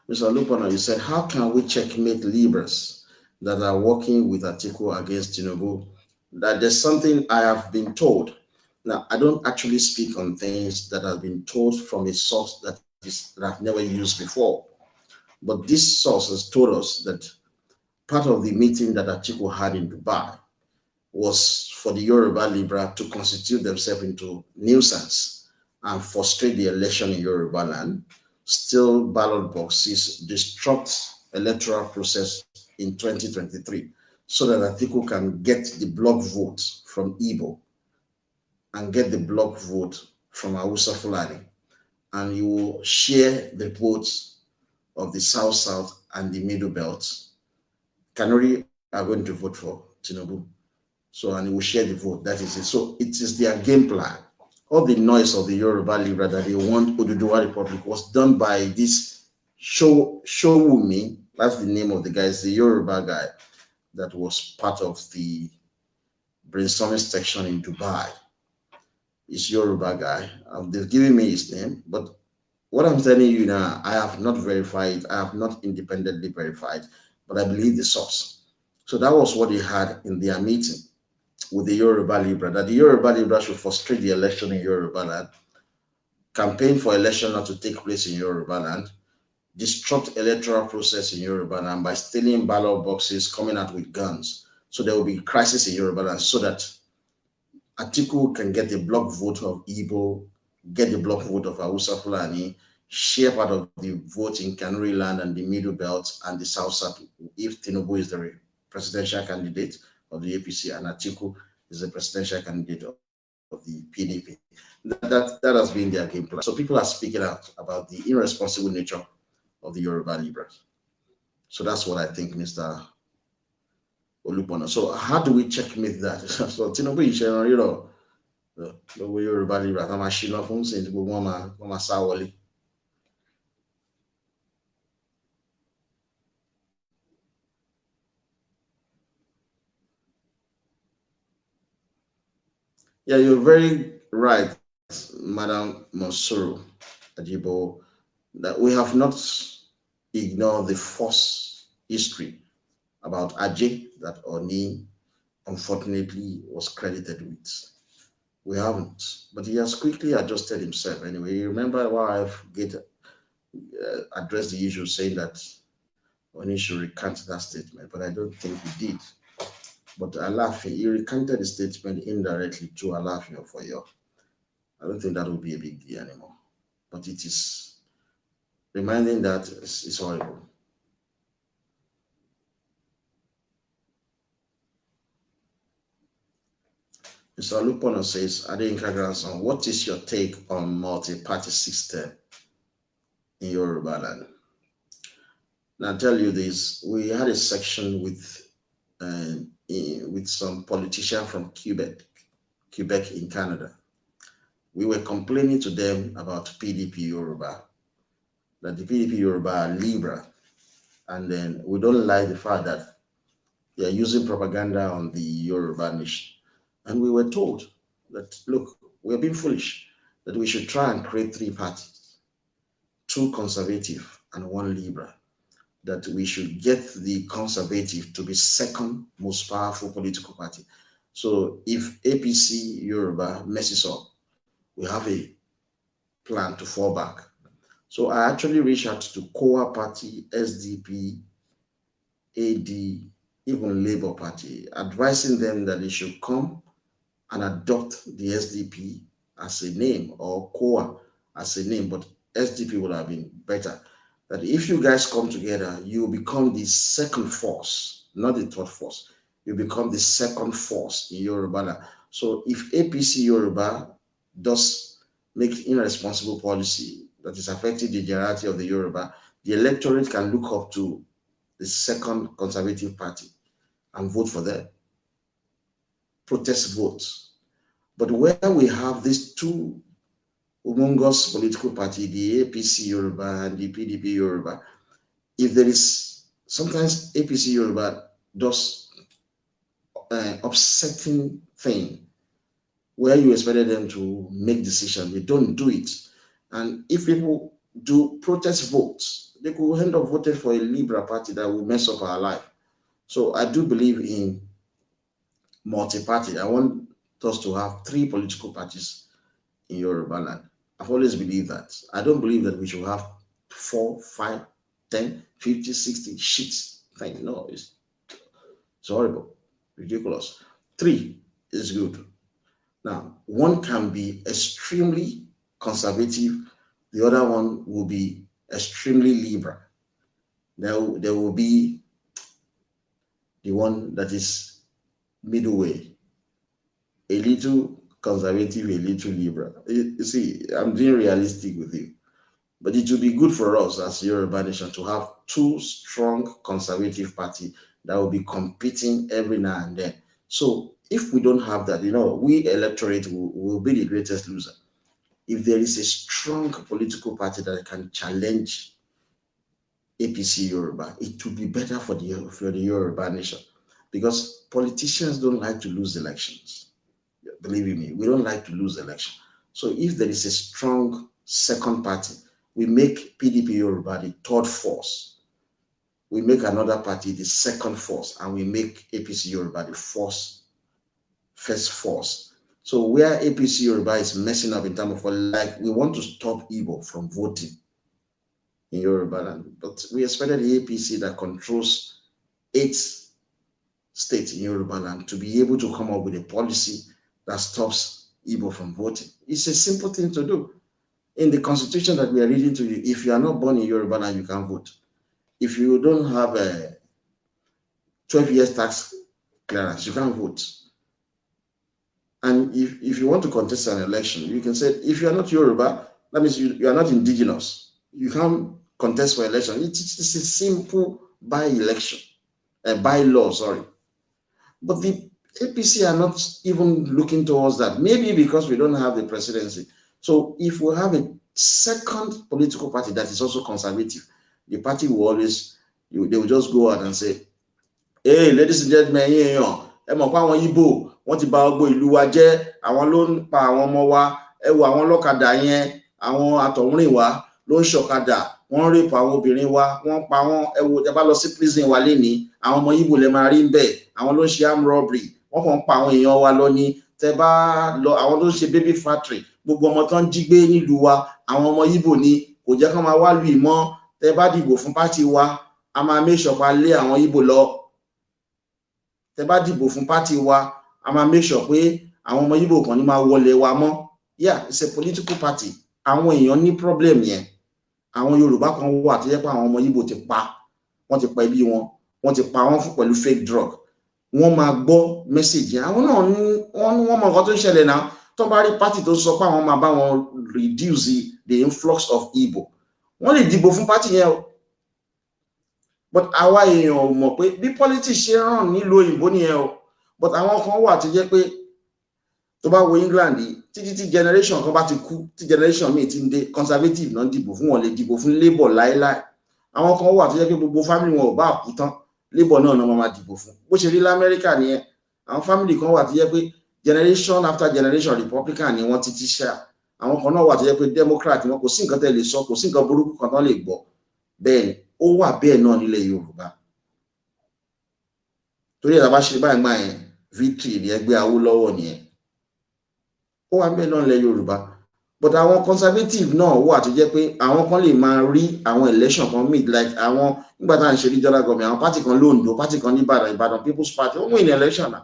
Mr. Lupano, you said, how can we checkmate Libras that are working with Atiku against Tinubu? That there's something I have been told. Now, I don't actually speak on things that have been told from a source that I've never used before. But this source has told us that part of the meeting that Atiku had in Dubai was for the Yoruba Libra to constitute themselves into nuisance and frustrate the election in Yoruba land, steal ballot boxes, disrupt electoral process in 2023, so that Atiku can get the block vote from Igbo and get the block vote from Hausa Fulani, and you will share the votes of the South and the Middle Belt. Kanuri are going to vote for Tinubu. So, and he will share the vote. That is it. So, it is their game plan. All the noise of the Yoruba Libra that they want Oduduwa Republic was done by this Showumi. That's the name of the guy. It's the Yoruba guy that was part of the brainstorming section in Dubai. It's Yoruba guy. They've given me his name, but what I'm telling you now, I have not verified. I have not independently verified, but I believe the source. So that was what they had in their meeting with the Yoruba Libra, that the Yoruba Libra should frustrate the election in Yoruba land, campaign for election not to take place in Yoruba land, disrupt electoral process in Yoruba land by stealing ballot boxes, coming out with guns. So there will be crisis in Yoruba land so that Atiku can get the block vote of Igbo, get the block vote of Hausa Fulani, share part of the vote in Kanuri land and the Middle Belt and the South if Tinubu is the presidential candidate of the APC and Atiku is the presidential candidate of the PDP. That has been their game plan. So people are speaking out about the irresponsible nature of the Yoruba Libras. So that's what I think, Mr. Olupona. So how do we checkmate that? So Tinubu is sharing, the way Yoruba Libras, I'm a shino phone saying to go mama sawoli. Yeah, you're very right, Madam Monsuru Ajibo, that we have not ignored the false history about Ajay that Oni unfortunately was credited with. We haven't, but he has quickly adjusted himself. Anyway, you remember why I've addressed the issue saying that Oni should recant that statement, but I don't think he did. But Alafin, he recanted the statement indirectly to Alafin for you. I don't think that will be a big deal anymore. But it is reminding that it's horrible. Mr. Lupono says, Adeyinka grandson, what is your take on multi-party system in Yoruba land? Now, I'll tell you this. We had a section with some politician from Quebec in Canada. We were complaining to them about PDP Yoruba, that the PDP Yoruba are Libra, and then we don't like the fact that they are using propaganda on the Yoruba nation. And we were told that, look, we're being foolish, that we should try and create three parties, two conservative and one Libra, that we should get the conservative to be second most powerful political party. So if APC Yoruba messes up, we have a plan to fall back. So I actually reached out to COA Party, SDP, AD, even Labour Party, advising them that they should come and adopt the SDP as a name, or COA as a name, but SDP would have been better. That if you guys come together, you become the second force, not the third force. You become the second force in Yoruba. So if APC Yoruba does make irresponsible policy that is affecting the generality of the Yoruba, the electorate can look up to the second conservative party and vote for them. Protest votes. But where we have these two humongous political party, the APC Yoruba and the PDP Yoruba, if there is sometimes APC Yoruba does upsetting thing where you expected them to make decisions, they don't do it. And if people do protest votes, they could end up voting for a Libra party that will mess up our life. So I do believe in multi-party. I want us to have three political parties in Yoruba land. I've always believed that. I don't believe that we should have 4, 5, 10, 50, 60 sheets thing. No, it's horrible, ridiculous. 3 is good. Now, one can be extremely conservative. The other one will be extremely liberal. There will be the one that is middle way, a little conservative, a little liberal. You see, I'm being realistic with you. But it will be good for us as Yoruba nation to have two strong conservative parties that will be competing every now and then. So if we don't have that, we electorate will be the greatest loser. If there is a strong political party that can challenge APC Yoruba, it will be better for the Yoruba nation, because politicians don't like to lose elections. Believe me, we don't like to lose elections. So if there is a strong second party, we make PDP Yoruba the third force. We make another party the second force, and we make APC Yoruba the first force. So where APC Yoruba is messing up in terms of, like, we want to stop Igbo from voting in Yoruba land, but we expected the APC that controls 8 states in Yoruba land to be able to come up with a policy that stops Igbo from voting. It's a simple thing to do. In the constitution that we are reading to you, if you are not born in Yoruba land, you can vote. If you don't have a 12 years tax clearance, you can't vote. And if you want to contest an election, you can say, if you are not Yoruba, that means you are not indigenous. You can't contest for election. It's a simple by-election, by-law, sorry. But the APC are not even looking towards that. Maybe because we don't have the presidency. So if we have a second political party that is also conservative, the party will always, they will just go out and say, hey, ladies and gentlemen, Igbo, wọ́n ti bà gbogbo ìlú wa jẹ́, àwọn ló ń pa àwọn ọmọ wa, ẹ wo àwọn ọlọ́kadà yẹn, àwọn àtọ̀húnrìn wa ló ń ṣọ̀kadà, wọ́n ń rèpù àwọn obìnrin wa, wọ́n pa wọ́n, ẹ wo tẹ́ bá lọ sí prison wa lénìí, àwọn ọmọ Ìgbò lẹ máa rí ń bẹ̀, àwọn ló ń ṣe armed robbery, wọ́n kàn ń pa àwọn èèyàn wa lọ ní, tẹ́ bá lọ àwọn tó ń ṣe baby factory, gbogbo ọmọ tó ń jí gbé nílùú wa, àwọn ọmọ Ìgbò ni, kò jẹ́ kán máa wá lù ìmọ̀, tẹ́ bá dìbò fún pátì wa, a máa make sure pa lé àwọn Ìgbò lọ. Tẹ́ bá dìbò fún pátì wa, a máa make sure pé àwọn ọmọ Ìgbò kan ní máa wọlé wa mọ́. Yeah, it's a political party. Àwọn èèyàn ní problem yẹn. Àwọn Yorùbá kan wà tó jẹ́ pé àwọn ọmọ Ìgbò ti pa, wọ́n ti pa ẹbí wọn, wọ́n ti pa wọ́n fún pẹ̀lú fake drug. Wọ́n máa gbọ́ message yẹn. Àwọn náà wọ́n mọ nǹkan tó ń ṣẹlẹ̀ náà. Tó bá rí party tó sọ pé àwọn máa bá wọn reduce the influx of Igbo, wọ́n lè dìbò fún party yẹn o. But àwa èèyàn ò mọ̀ pé bí politics ṣe ràn nílùú òyìnbó nìyẹn o. But àwọn kan wà tó jẹ́ pé tó bá wo England títí tí generation kan bá ti kú, tí generation míì ti ń dé, conservative náà dìbò fún, wọn lè dìbò fún Labour láéláé. Àwọn kan wà tó jẹ́ pé gbogbo family wọn ò bá kú tán, Labour náà máa dìbò fún. Bó ṣe rí l'Amẹ́ríkà nìyẹn. Àwọn family kan wà tó jẹ́ pé generation after generation Republican ni wọ́n títí ṣá. Àwọn kan náà wà tó jẹ́ pé Democrat wọn, kò sí nǹkan tẹ́ lè sọ, kò sí nǹkan burúkú kan tán lè gbọ́. Bẹ́ẹ̀ ni ó wà bẹ́ẹ̀ náà nílẹ̀ Yorùbá. Torí ẹ̀ la bá ṣe báyìí gbà yẹn, victory ni ẹgbẹ́ Awólọ́wọ̀ nìyẹn. Ó wà bẹ́ẹ̀ náà nílẹ̀ Yorùbá. But àwọn conservative náà wà tó jẹ́ pé àwọn kan lè máa rí àwọn election kan meet like àwọn nígbà tá à ń ṣe regional government, àwọn party kan l'Ondo, party kan ní Ìbàdàn People's Party, ó win election náà.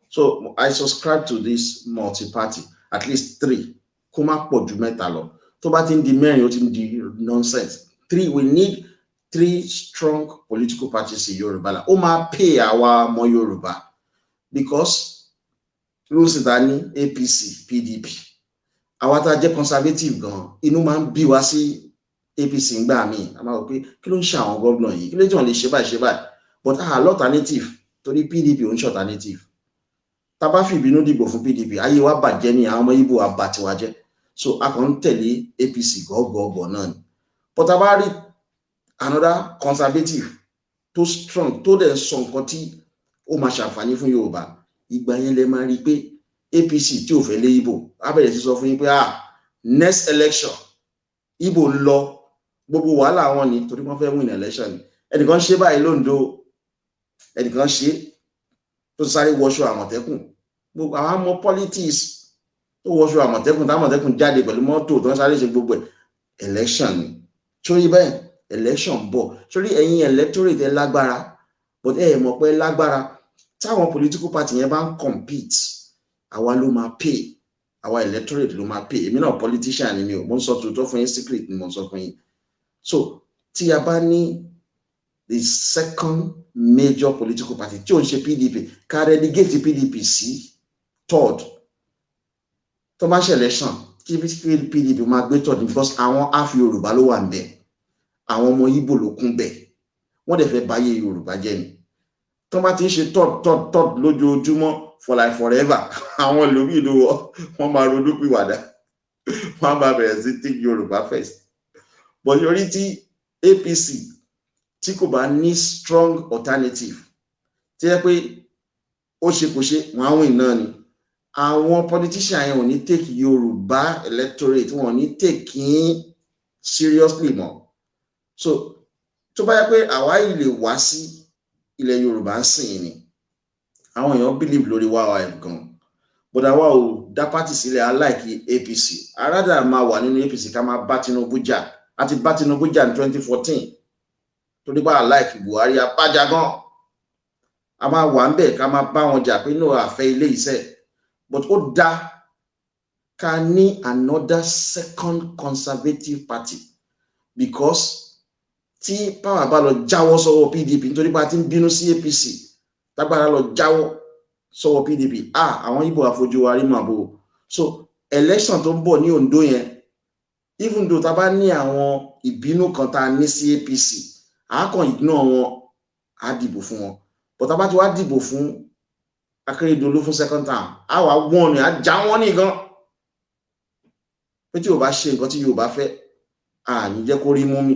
So I subscribe to this multi-party, at least 3. Kó má pọ̀ ju mẹ́ta lọ. Tó bá ti ń di mẹ́rin, ó ti ń di nonsense. 3, we need 3 strong political parties in Yoruba. Ó máa pay àwa ọmọ Yorùbá because ló sì ta ní APC, PDP. Àwa tá jẹ́ conservative gan, inú máa ń bí wa sí APC ńgbà míì. A máa rò pé kí ló ń ṣe àwọn gómìnà yìí? Kí ló jẹ́ wọ́n lè ṣe báyìí? But alternative, torí PDP ò ń ṣe alternative. Tá bá fi ìbínú dìbò fún PDP, ayé wa bàjẹ́ ní àwọn ọmọ Ìgbò àbá tiwa jẹ́. So a kàn ń tẹ̀lé APC gọ́gọ́gọ́ náà ni. But tá bá rí another conservative tó strong, tó dẹ̀ sọ nǹkan tí ó máa ṣàǹfààní fún Yorùbá, ìgbà yẹn lẹ máa rí pé APC tí ò fẹ́ lé Ìgbò á bẹ̀rẹ̀ sí sọ fún yín pé next election Ìgbò ń lọ, gbogbo wàhálà wọn ni torí wọ́n fẹ́ win election ni. Ẹnìkan ṣe báyìí l'Ondo, ẹnìkan ṣe tó sáré wọṣọ Àmọ̀tẹ́kùn. Gbogbo àwọn ọmọ politics tó wọṣọ Àmọ̀tẹ́kùn, Àmọ̀tẹ́kùn jáde pẹ̀lú mọ́tò tó ń sáré ṣe gbogbo ẹ̀. Election ni. Sórí bẹ́ẹ̀ election bọ̀. Sórí ẹ̀yin electorate ẹ lágbára, but ẹ mọ̀ pé lágbára. Táwọn political party yẹn bá ń compete, àwa ló máa pay, àwa electorate ló máa pay. Èmi náà politician ni mi ò, mo ń sọ tòótọ́ fún yín, secret ni mo ń sọ fún yín. So tí a bá ní the second major political party tí ó ń ṣe PDP, ká relegate PDP sí 3rd. Tó bá ṣe election, kí PDP máa gbé 3rd because àwọn half Yorùbá ló wà ńbẹ̀, àwọn ọmọ Ìgbò ló kún bẹ̀, wọ́n dẹ̀ fẹ́ báyé Yorùbá jẹ́ ni. Tó bá ti ń ṣe 3rd lójoojúmọ́ for like forever, àwọn ẹlòmíì ló wọ́n máa ronú pìwàdà, wọ́n máa bẹ̀rẹ̀ sí think Yorùbá first. But yorí tí APC tí kò bá ní strong alternative, tí yẹ pé ó ṣe kò ṣe wọ́n á win náà ni. Àwọn politician yẹn ò ní take Yorùbá electorate, wọn ò ní take in seriously mọ́. So tó bá yẹ pé àwa yìí lè wá sí ilẹ̀ Yorùbá ń sìn ni, àwọn èèyàn believe lórí YYF gan, but àwa ò dá party sílẹ̀, I like APC. Arádà máa wà nínú APC ká máa bá Tinubu jà. A ti bá Tinubu jà ní 2014 torí pé I like Buhari apájà gan. A máa wà ń bẹ̀ ká máa bá wọn jà pé no àfẹ́ ilé iṣẹ́. But ó dá ká ní another second conservative party because tí power bá lọ jáwọ́ sọ́wọ́ PDP nítorí pé a ti ń bínú sí APC, tágbára lọ jáwọ́ sọ́wọ́ PDP, àwọn Ìgbò àfojú wa rí màbo. So election tó ń bọ̀ ní Ondo yẹn, even though tá bá ní àwọn ìbínú kan tá ní sí APC, kàn ignore wọn, á dìbò fún wọn. But tá bá ti wá dìbò fún Akérédolú fún second term, á wá wọ́n ni, á já wọ́n ní gan. Pé tí ò bá ṣe nǹkan tí Yorùbá fẹ́, ní jẹ́ kó rí mú mi.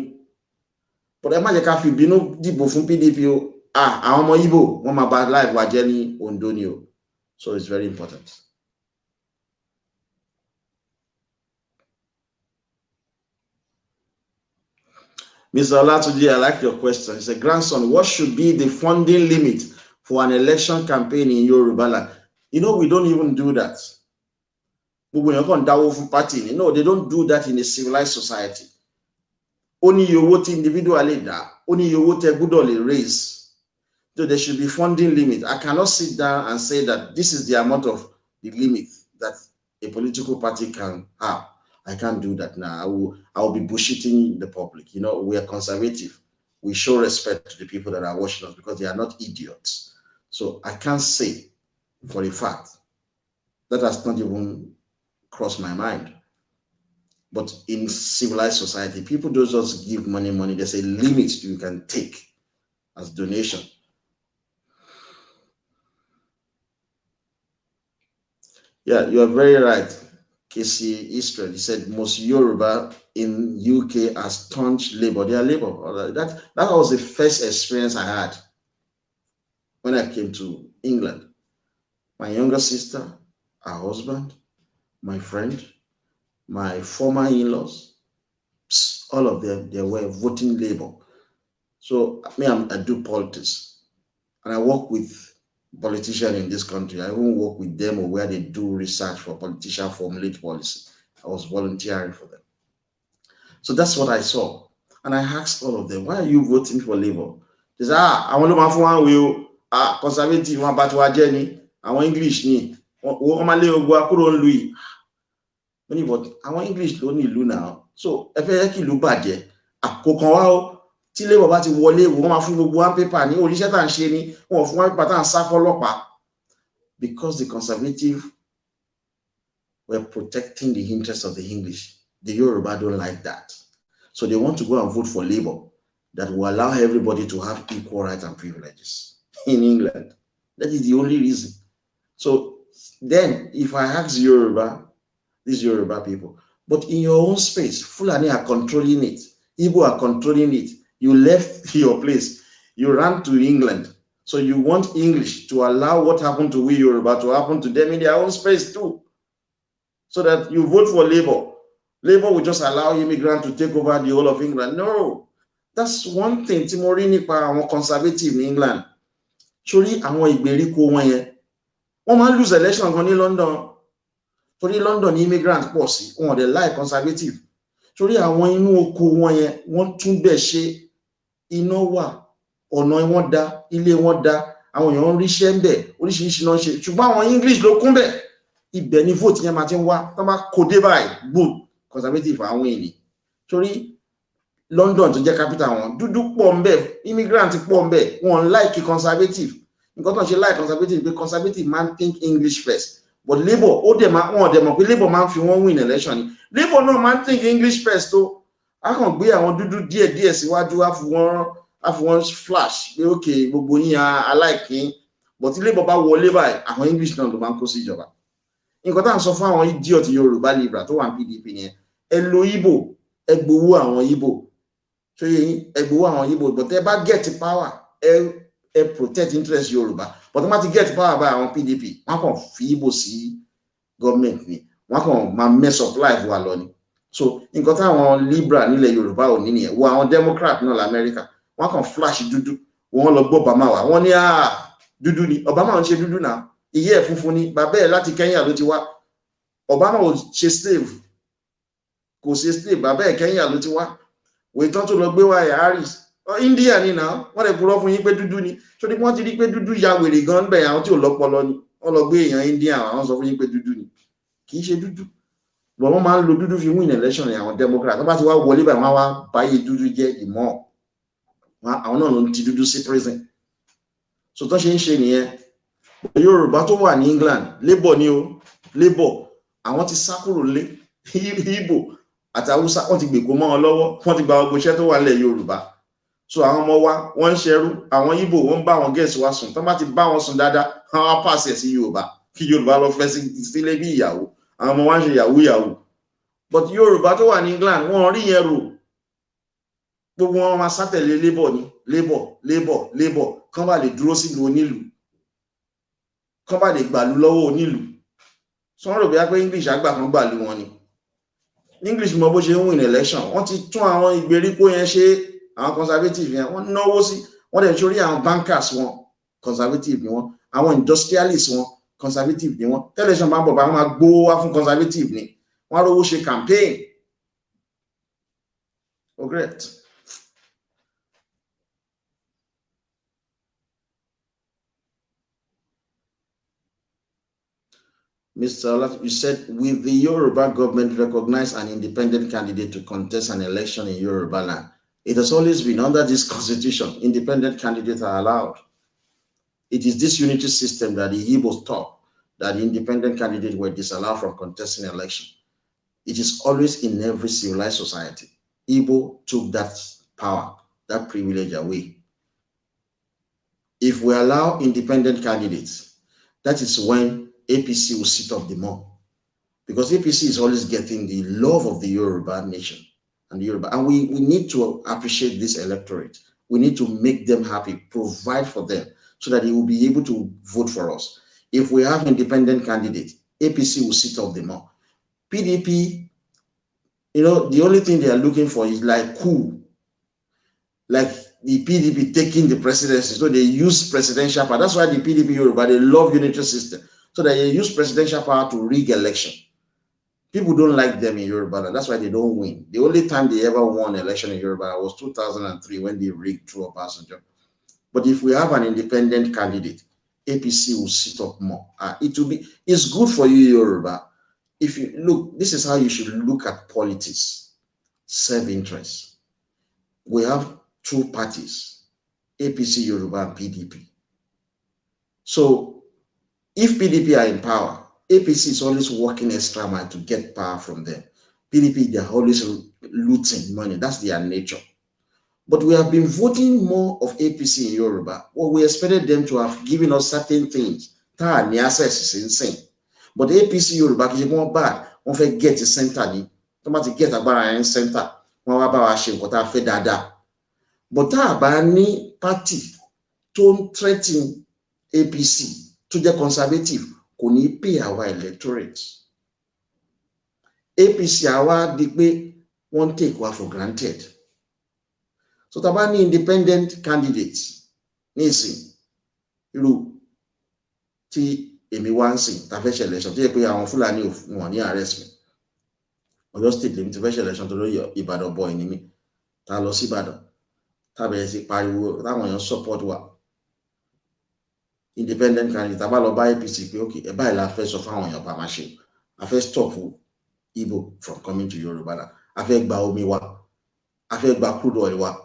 But ẹ má jẹ́ ká fi ìbínú dìbò fún PDP o. àwọn ọmọ Igbo wọ́n máa bá life wa jẹ́ ní Ondo ni o. So it's very important. Mr. Olatuji, I like your question. He said, grandson, what should be the funding limit for an election campaign in Yoruba land? You know, we don't even do that. No, they don't do that in a civilized society. Only you vote individually, only you vote a good only raise. So there should be funding limit. I cannot sit down and say that this is the amount of the limit that a political party can have. I can't do that now. I will be bullshitting the public. You know, we are conservative. We show respect to the people that are watching us because they are not idiots. So I can't say for a fact. That has not even crossed my mind. But in civilized society, people don't just give money. There's a limit you can take as donation. Yeah, you are very right. Casey Israel, he said most Yoruba in UK are staunch labor. They are labor. That was the first experience I had when I came to England. My younger sister, her husband, my friend, my former in-laws, all of them, they were voting labor. So I do politics, and I work with politicians in this country. I even work with them or where they do research for politicians formulate policy. I was volunteering for them. So that's what I saw. And I asked all of them, why are you voting for Labour? They said, I want to for one will conservative one but wa journey. I want English ni. O ma le ogbo akuro nlu yi. But I want English ló ní ìlú now. So ẹ fẹ́ kí ìlú bàjẹ́. Àkókan wa o. Tí Labour bá ti wọlé wọ́n máa fún gbogbo one paper ní oríṣẹ́ tá ń ṣe ni wọ́n fún one paper tá ń sá fọ́lọ́pàá. Because the conservative were protecting the interests of the English. The Yoruba don't like that. So they want to go and vote for Labour that will allow everybody to have equal rights and privileges in England. That is the only reason. So then if I ask Yoruba, these Yoruba people, but in your own space, Fulani are controlling it. Igbo are controlling it. You left your place. You ran to England. So you want English to allow what happened to we Yoruba to happen to them in their own space too. So that you vote for Labour. Labour will just allow immigrants to take over the whole of England. No. That's one thing. Timori nípa àwọn conservative in England. Sórí àwọn ìgbèríko wọn yẹn. Wọ́n máa lose election gan ní London. Torí London immigrants pọ̀ sí. Wọ́n dẹ̀ like conservative. Sórí àwọn inú oko wọn yẹn, wọ́n tún bẹ̀ ṣe iná wà, ọ̀nà wọn dá, ilé wọn dá, àwọn èèyàn ríṣẹ́ ń bẹ̀, oríṣiríṣi náà ṣe. Ṣùgbọ́n àwọn English ló kún bẹ̀. Ibẹ̀ ni vote yẹn máa ti ń wá. Tán bá kó dé báyìí, boom, conservative àwọn ènìyàn. Torí London tó jẹ́ capital wọn, dúdú pọ̀ ń bẹ̀, immigrant pọ̀ ń bẹ̀, wọ́n like conservative. Nǹkan tó ń ṣe like conservative pé conservative man think English first. But Labour, ó dẹ̀ máa wọ́n dẹ̀ mọ̀ pé Labour máa ń fi wọ́n win election ni. Labour náà máa ń think English first tó. A kàn gbé àwọn dúdú díẹ̀ síwájú á fi wọ́n flash pé okay gbogbo yín I like yín. But Labour bá wọlé báyìí, àwọn English náà ló máa ń kó sí ìjọba. Nǹkan tá à ń sọ fún àwọn idiot Yorùbá Libra tó wà ní PDP yẹn, ẹ lo Igbo, ẹ gbowó àwọn Igbo. So ẹ gbowó àwọn Igbo, but ẹ bá get power, ẹ protect interest Yorùbá. But wọ́n ti get power by àwọn PDP, wọ́n kàn fi Igbo sí government ni, wọ́n kàn máa mess up life wa lọ ni. So nǹkan táwọn Libra nílẹ̀ Yorùbá ò ní nìyẹn, wo àwọn Democrat náà l'Amẹ́ríkà, wọ́n kàn flash dúdú, wọ́n lọ gbọ́ Obama wá, wọ́n ní dúdú ni, Obama ń ṣe dúdú náà. Ìyẹ́ ẹ̀ funfun ni, bàbá ẹ̀ láti Kenya ló ti wá. Obama ò ṣe slave, kò ṣe slave, bàbá ẹ̀ Kenya ló ti wá. Wòye tán tó lọ gbé wá ẹ̀ Harris, India ni náà, wọ́n lè purọ́ fún yín pé dúdú ni. Torí wọ́n ti rí pé dúdú ya wèrè gan bẹ́ẹ̀, àwọn tí ò lọ́pọlọ ni. Wọ́n lọ gbé èèyàn India, àwọn sọ fún yín pé dúdú ni. Kì í ṣe dúdú. But wọ́n máa ń lo dúdú fi win election ní àwọn Democrat. Wọ́n bá ti wá wọlé báyìí, wọ́n wá báyé dúdú jẹ́ ìmọ̀. Àwọn náà ló ti dúdú sí prison. So tó ṣe ń ṣe nìyẹn. Yorùbá tó wà ní England, Labour ni o, Labour, àwọn ti sá kúrò lé, Igbo àti Hausa, wọ́n ti gbèkó mọ́ wọn lọ́wọ́, wọ́n ti gba gbogbo iṣẹ́ tó wà nílẹ̀ Yorùbá. So àwọn ọmọ wa, wọ́n ń ṣẹrú, àwọn Igbo, wọ́n ń bá wọn gẹ̀ẹ́sì wá sùn, tán bá ti bá wọn sùn dáadáa, wọ́n á pàṣẹ sí Yorùbá, kí Yorùbá lọ fẹ́ sílé bí ìyàwó, àwọn ọmọ wa ń ṣe yahoo. But Yorùbá tó wà ní England, wọ́n rí yẹn rò. gbogbo wọn máa sátẹ̀lé labour ni labour kán bá lè dúró sílùú onílùú, kán bá lè gbàlú lọ́wọ́ onílùú. Sọ́n rò bí pé English àgbà kan gbàlú wọn ni. English mọ bó ṣe ń win election, wọ́n ti tún àwọn ìgbèríko yẹn ṣe, àwọn conservative yẹn wọ́n náwó sí, wọ́n dẹ̀ sórí àwọn bankers wọn conservative ni wọ́n, àwọn industrialists wọn conservative ni wọ́n. Tẹ́lẹ̀ṣàn máa bọ̀ bá wọn máa gbówó wá fún conservative ni, wọ́n á rówó ṣe campaign. Oh, great. Mr. Olaf, you said, will the Yoruba government recognize an independent candidate to contest an election in Yoruba land? It has always been under this constitution, independent candidates are allowed. It is this unity system that the Igbos taught that the independent candidates were disallowed from contesting election. It is always in every civilized society. Igbo took that power, that privilege away. If we allow independent candidates, that is when APC will sit up the more, because APC is always getting the love of the Yoruba nation and the Yoruba, and we need to appreciate this electorate. We need to make them happy, provide for them so that they will be able to vote for us. If we have independent candidates, APC will sit up the more. PDP, you know, the only thing they are looking for is like coup, like the PDP taking the presidency. So they use presidential power. That's why the PDP Yoruba, they love unitary system. So that they use presidential power to rig election. People don't like them in Yoruba. That's why they don't win. The only time they ever won election in Yoruba was 2003 when they rigged through Obasanjo. But if we have an independent candidate, APC will sit up more. It's good for you, Yoruba. If you look, this is how you should look at politics, self-interest. We have two parties, APC, Yoruba, and PDP. So if PDP are in power, APC is always working extra mile to get power from them. PDP, they're always looting money. That's their nature. But we have been voting more of APC in Yoruba. Well, we expected them to have given us certain things. The access is insane. But APC Yoruba is more bad. Wọ́n fẹ́ get the center ni. Tó bá ti get agbára yẹn center, wọ́n wá bá wa ṣe nǹkan tá a fẹ́ dáadáa. But tá a bá ní party tó ń threaten APC tó jẹ́ conservative, kò ní pay our electorate. APC àwa di pé wọ́n take wa for granted. So tá a bá ní independent candidates nísìn irú tí èmi wá ń sìn tá a fẹ́ ṣe election tó yẹ pé àwọn Fúlàní wọn ní arrest mi. Ọ̀yọ́ state lèmi ti fẹ́ ṣe election tó lórí Ìbàdàn boy ni mí. Tá a lọ sí Ìbàdàn tá a bẹ̀rẹ̀ sí pariwo táwọn èèyàn support wa. Independent candidate tá a bá lọ bá APC pé ok ẹ báyìí la fẹ́ sọ fáwọn èèyàn bá máa ṣe. A fẹ́ stop Igbo from coming to Yoruba land. A fẹ́ gba omi wa. A fẹ́ gba crude oil wa.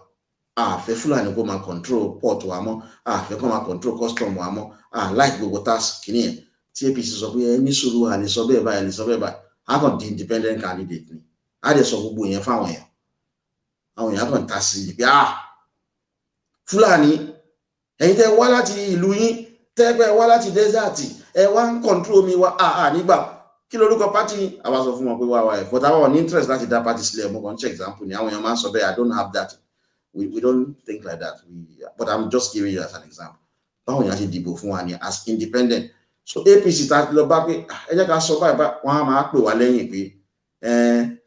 A fẹ́ Fúlàní kó máa control port wa mọ́. A fẹ́ kó máa control custom wa mọ́. A like gbogbo tax kìíní yẹn. Tí APC sọ pé ẹ ní sùúrù a lè sọ bẹ́ẹ̀ báyìí, a lè sọ bẹ́ẹ̀ báyìí. A kàn di independent candidate ni. A lè sọ gbogbo yẹn fáwọn èèyàn. Àwọn èèyàn kàn ta sí i pé Fúlàní ẹ̀yin tẹ́ wá láti ìlú yín, tẹ́ pẹ́ wá láti desert, ẹ wá ń control omi wa. Nígbà kí lórúkọ party àwa sọ fún wọn pé wá ẹ̀ but àwọn ní interest láti dá party sílẹ̀ mo kàn check example ni àwọn èèyàn máa ń sọ bẹ́ẹ̀. I don't have that. We don't think like that. But I'm just giving you as an example. Báwo ni a ṣe dìbò fún wa ni as independent. So APC ta lọ bá pé ẹ jẹ́ ká sọ báyìí bá wọn á máa pè wá lẹ́yìn pé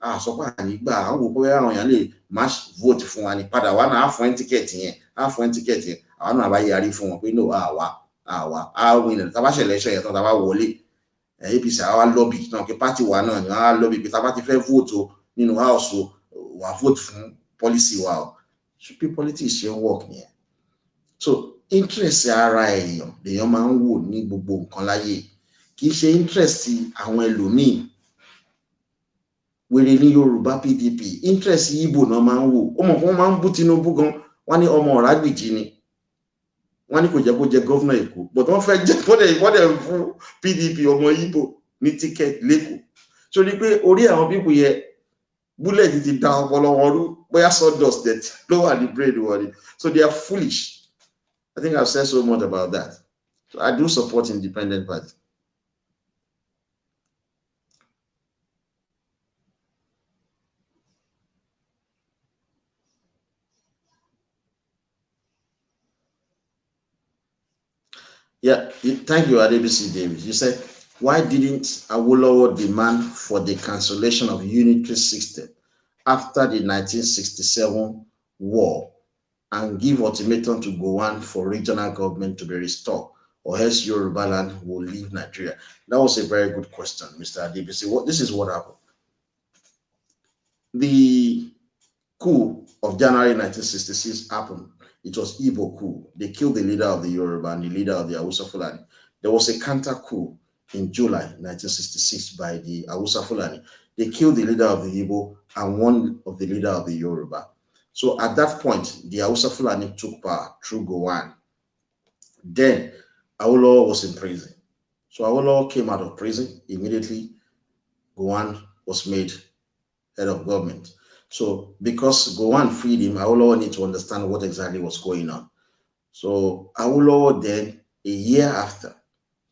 àsọpọ̀ ànígbà àwọn òpó àwọn èèyàn lè má vote fún wa ní padà wá náà á fún ẹ́ tíkẹ́ẹ̀tì yẹn àwọn náà bá yarí fún wọn pé no àwa á win tá bá ṣẹlẹ̀ ṣe yẹn tán tá bá wọlé APC àwa lobby náà pé party wa náà ni wọ́n á lobby pé tá bá ti fẹ́ vote o nínú house o wà vote fún policy wa o ṣùgbọ́n bí politics ṣe ń work nìyẹn. So interest ara èèyàn máa ń wò ní gbogbo nǹkan láyé kì í ṣe interest àwọn ẹlòmíì. Wèrè ní Yorùbá PDP interest Igbo náà máa ń wò. Ó mọ̀ fún wọn máa ń bú Tinubu gan, wọ́n ní ọmọ Ọ̀rágbìjí ni, wọ́n ní kò jẹ́ kó jẹ gọ́fúnà Èkó but wọ́n fẹ́ jẹ́ wọ́n fún PDP ọmọ Igbo ní tíkẹ́ẹ̀tì lẹ́kọ̀ọ́. So ní pé orí àwọn pípù yẹ bullet ti da ọpọlọ wọn rú bóyá sawdust that ló wà ní brain wọn ni. So they are foolish. I think I've said so much about that. So I do support independent party. Yeah, thank you, Adebisi Davis. You said, why didn't Awolowo demand for the cancellation of unitary system after the 1967 war and give ultimatum to Gowon for regional government to be restored, or else Yoruba land will leave Nigeria? That was a very good question, Mr. Adebisi. This is what happened. The coup of January 1966 happened. It was Igbo coup. They killed the leader of the Yoruba and the leader of the Hausa Fulani. There was a counter coup in July 1966 by the Hausa Fulani. They killed the leader of the Igbo and one of the leader of the Yoruba. So at that point, the Hausa Fulani took power through Gowon. Then Awolowo was in prison. So Awolowo came out of prison. Immediately, Gowon was made head of government. So because Gowon freed him, Awolowo need to understand what exactly was going on. So Awolowo then, a year after,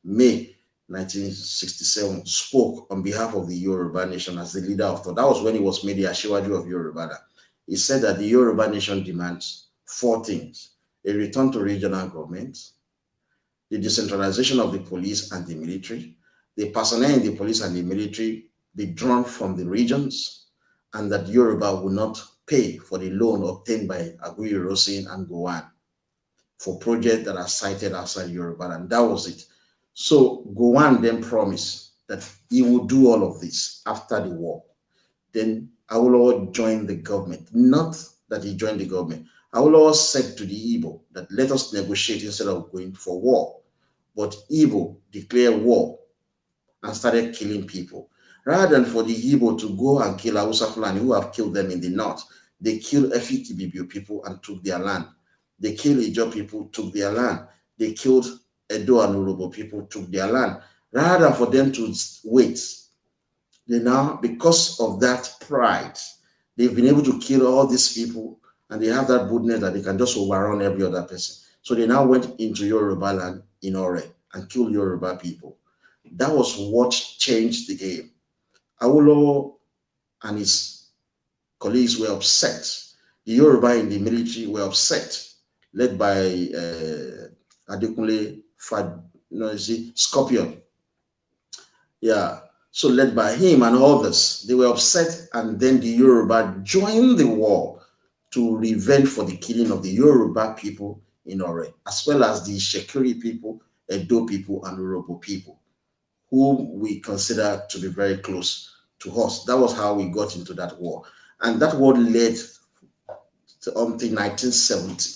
May 1967, spoke on behalf of the Yoruba nation as the leader of thought. That was when he was made the Ashiwaju of Yoruba. He said that the Yoruba nation demands four things: a return to regional government, the decentralization of the police and the military, the personnel in the police and the military be drawn from the regions, and that Yoruba will not pay for the loan obtained by Aguiyi Ironsi and Gowon for projects that are cited outside Yoruba. And that was it. So Gowon then promised that he would do all of this after the war. Then Awolowo joined the government. Not that he joined the government. Awolowo said to the Igbo that let us negotiate instead of going for war. But Igbo declared war and started killing people. Rather than for the Igbo to go and kill Hausa Fulani, who have killed them in the north, they killed Efikibibio people and took their land. They killed Ijo people, took their land. They killed Edo and Urobo people, took their land. Rather than for them to wait, they now, because of that pride, they've been able to kill all these people, and they have that boldness that they can just overrun every other person. So they now went into Yoruba land in Ore and killed Yoruba people. That was what changed the game. Awolowo and his colleagues were upset. The Yoruba in the military were upset, led by Adekunle Fad, Scorpion. Yeah. So led by him and others, they were upset, and then the Yoruba joined the war to revenge for the killing of the Yoruba people in Ore, as well as the Shekiri people, Edo people, and Urobo people, whom we consider to be very close to us. That was how we got into that war. And that war led to until 1970.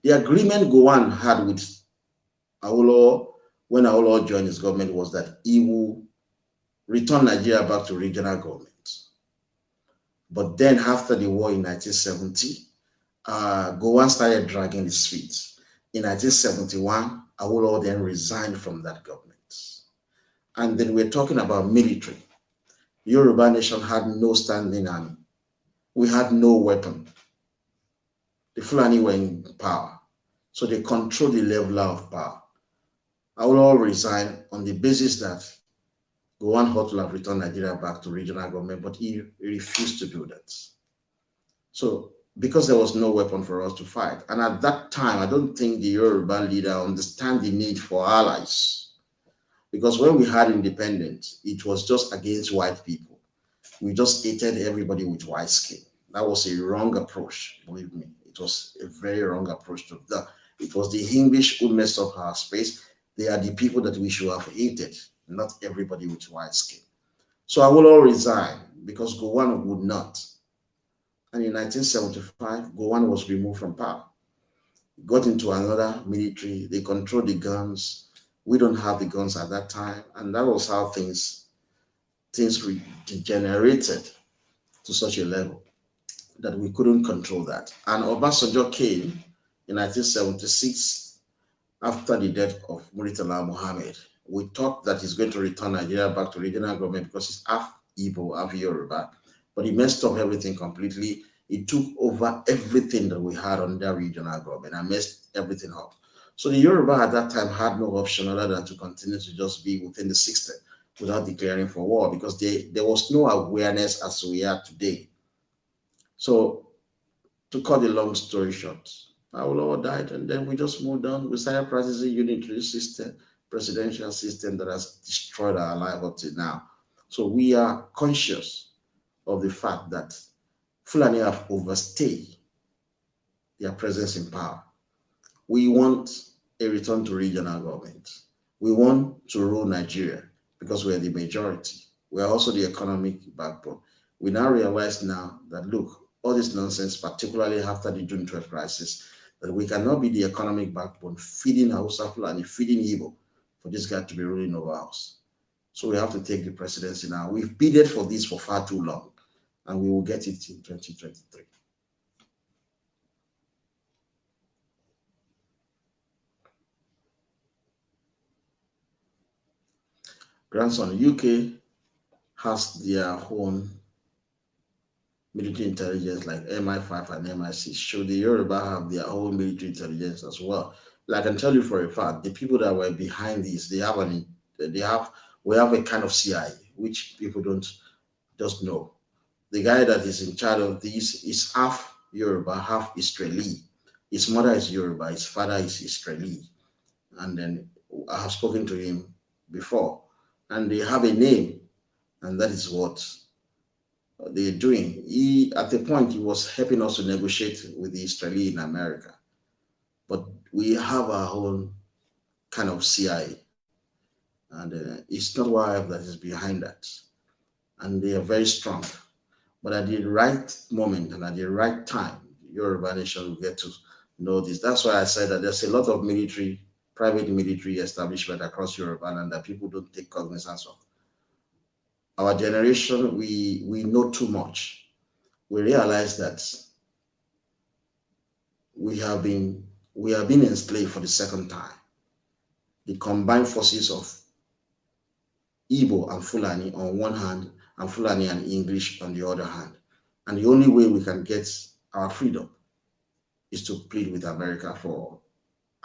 The agreement Gowon had with Awolowo when Awolowo joined his government was that he will return Nigeria back to regional government. But then after the war in 1970, Gowon started dragging his feet. In 1971, Awolowo then resigned from that government. And then we're talking about military. The Yoruba nation had no standing army. We had no weapon. The Fulani were in power. So they controlled the level of power. Awolowo resigned on the basis that Gowon ought to have returned Nigeria back to regional government, but he refused to do that. So because there was no weapon for us to fight, and at that time, I don't think the Yoruba leader understand the need for allies. Because when we had independence, it was just against white people. We just hated everybody with white skin. That was a wrong approach, believe me. It was a very wrong approach to that. It was the English who messed up our space. They are the people that we should have hated, not everybody with white skin. So I will all resign because Gowon would not. And in 1975, Gowon was removed from power. Got into another military. They controlled the guns. We don't have the guns at that time. And that was how things degenerated to such a level that we couldn't control that. And Obasanjo came in 1976 after the death of Muritala Mohammed. We thought that he's going to return Nigeria back to regional government because he's half Igbo, half Yoruba. But he messed up everything completely. He took over everything that we had under regional government and messed everything up. So the Yoruba at that time had no option other than to continue to just be within the system without declaring for war because there was no awareness as we are today. So to cut the long story short, Awolowo died, and then we just moved on. We started practicing unitary system, presidential system that has destroyed our life up to now. So we are conscious of the fact that Fulani have overstayed their presence in power. We want a return to regional government. We want to rule Nigeria because we're the majority. We are also the economic backbone. We now realize now that, look, all this nonsense, particularly after the June 12 crisis, that we cannot be the economic backbone feeding Hausa Fulani, feeding Igbo for this guy to be ruling over us. So we have to take the presidency now. We've bidded for this for far too long, and we will get it in 2023. Grandson, UK has their own military intelligence like MI5 and MI6. Should the Yoruba have their own military intelligence as well? Like I can tell you for a fact, the people that were behind this, we have a kind of CIA, which people don't just know. The guy that is in charge of this is half Yoruba, half Israeli. His mother is Yoruba, his father is Israeli. And then I have spoken to him before, and they have a name, and that is what they're doing. At the point, he was helping us to negotiate with the Israeli in America. But we have our own kind of CIA, and it's not YF that is behind that. And they are very strong. But at the right moment and at the right time, Yoruba nation will get to know this. That's why I said that there's a lot of private military establishment across Europe and that people don't take cognizance of. Our generation, we know too much. We realize that we have been enslaved for the second time. The combined forces of Igbo and Fulani on one hand, and Fulani and English on the other hand. And the only way we can get our freedom is to plead with America for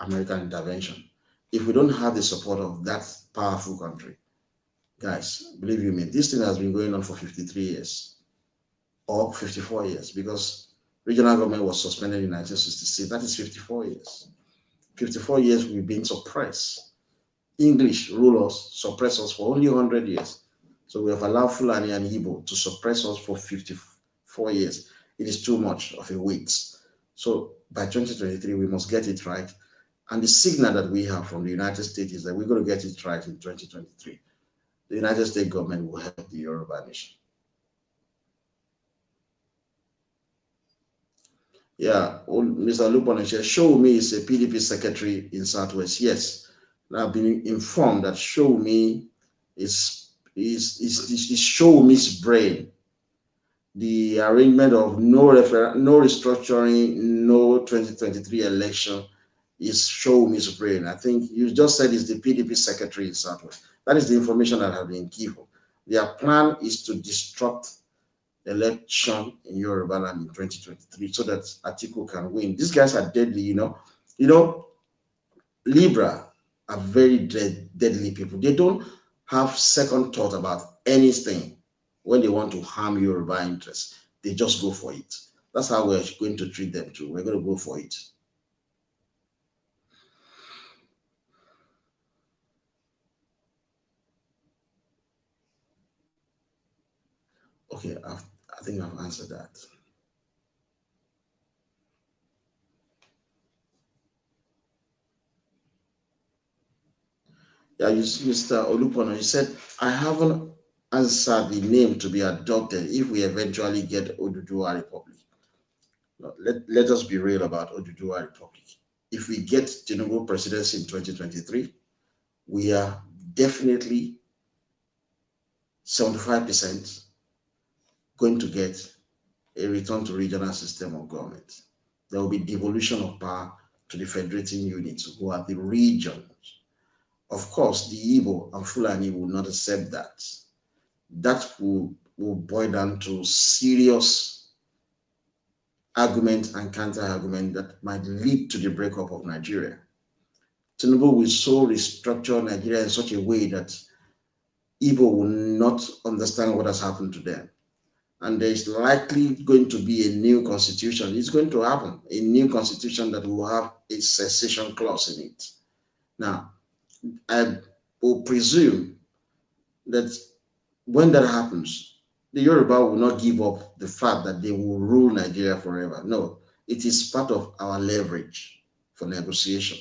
American intervention. If we don't have the support of that powerful country, guys, believe you me, this thing has been going on for 53 years or 54 years because regional government was suspended in 1966. That is 54 years. 54 years we've been suppressed. English rule us, suppress us for only 100 years. So we have allowed Fulani and Igbo to suppress us for 54 years. It is too much of a weight. So by 2023, we must get it right. And the signal that we have from the United States is that we're going to get it right in 2023. The United States government will help the Yoruba nation. Yeah, Mr. Lupon says, Show Me is a PDP secretary in Southwest. Yes, I've been informed that Show Me is Show Me's brain. The arrangement of no restructuring, no 2023 election is Show Me's brain. I think you just said it's the PDP secretary in Southwest. That is the information that has been given. Their plan is to disrupt election in Yoruba land in 2023 so that Atiku can win. These guys are deadly, you know. Libra are very deadly people. They don't have second thought about anything when they want to harm Yoruba interests. They just go for it. That's how we're going to treat them too. We're going to go for it. Okay, I think I've answered that. Yeah, Mr. Olupono, you said, I haven't answered the name to be adopted if we eventually get Oduduwa Republic. No, let us be real about Oduduwa Republic. If we get Tinubu presidency in 2023, we are definitely 75% going to get a return to regional system of government. There will be devolution of power to the federating units who are the regions. Of course, the Igbo and Fulani will not accept that. That will boil down to serious argument and counter-argument that might lead to the breakup of Nigeria. Tinubu will so restructure Nigeria in such a way that Igbo will not understand what has happened to them. and there is likely going to be a new constitution. It's going to happen, a new constitution that will have a secession clause in it. Now, I will presume that when that happens, the Yoruba will not give up the fact that they will rule Nigeria forever. No, it is part of our leverage for negotiation.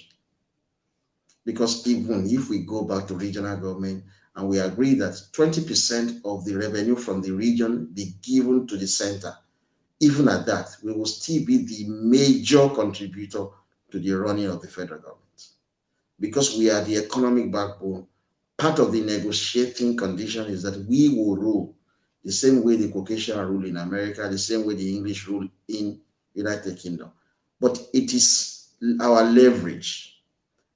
Because even if we go back to regional government and we agree that 20% of the revenue from the region be given to the center, even at that, we will still be the major contributor to the running of the federal government. Because we are the economic backbone, part of the negotiating condition is that we will rule the same way the Caucasian rule in America, the same way the English rule in United Kingdom. But it is our leverage.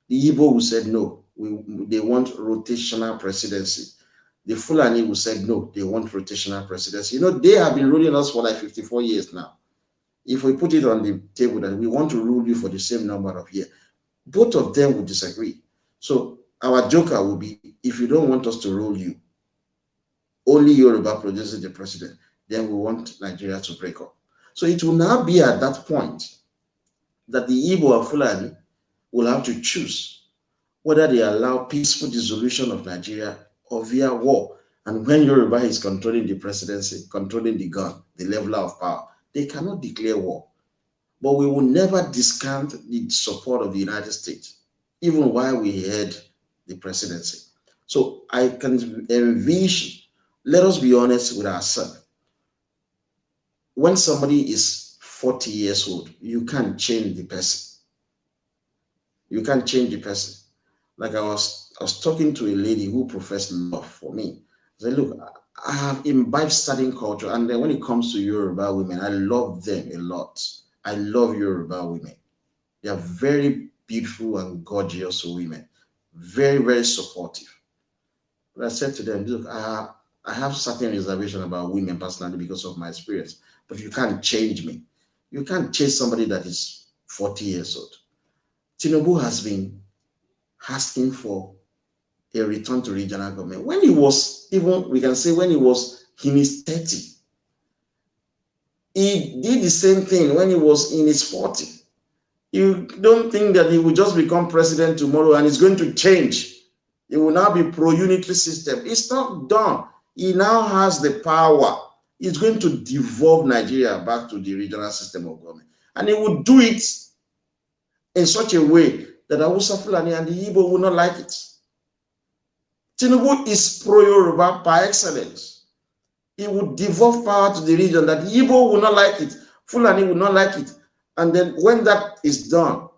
The Igbo who said no, they want rotational presidency. The Fulani who said no, they want rotational presidency. You know, they have been ruling us for like 54 years now. If we put it on the table that we want to rule you for the same number of years, both of them would disagree. So our joker will be, if you don't want us to rule you, only Yoruba produces the president, then we want Nigeria to break up. So it will now be at that point that the Igbo and Fulani will have to choose whether they allow peaceful dissolution of Nigeria or via war. And when Yoruba is controlling the presidency, controlling the gun, the level of power, they cannot declare war. But we will never discount the support of the United States, even while we had the presidency. So I can envision, let us be honest with ourselves. When somebody is 40 years old, you can't change the person. You can't change the person. Like I was talking to a lady who professed love for me. I said, look, I have imbibed certain culture, and then when it comes to Yoruba women, I love them a lot. I love Yoruba women. They are very beautiful and gorgeous women. Very, very supportive. But I said to them, look, I have certain reservation about women personally because of my experience, but you can't change me. You can't change somebody that is 40 years old. Tinubu has been asking for a return to regional government. When he was, even we can say when he was in his 30, he did the same thing when he was in his 40. You don't think that he will just become president tomorrow and it's going to change. It will now be pro-unitary system. It's not done. He now has the power. He's going to devolve Nigeria back to the regional system of government. And he will do it in such a way that Hausa, Fulani, and the Igbo will not like it. Tinubu is pro-Yoruba by excellence. He would devolve power to the region that the Igbo will not like it, Fulani will not like it. And then when that is done,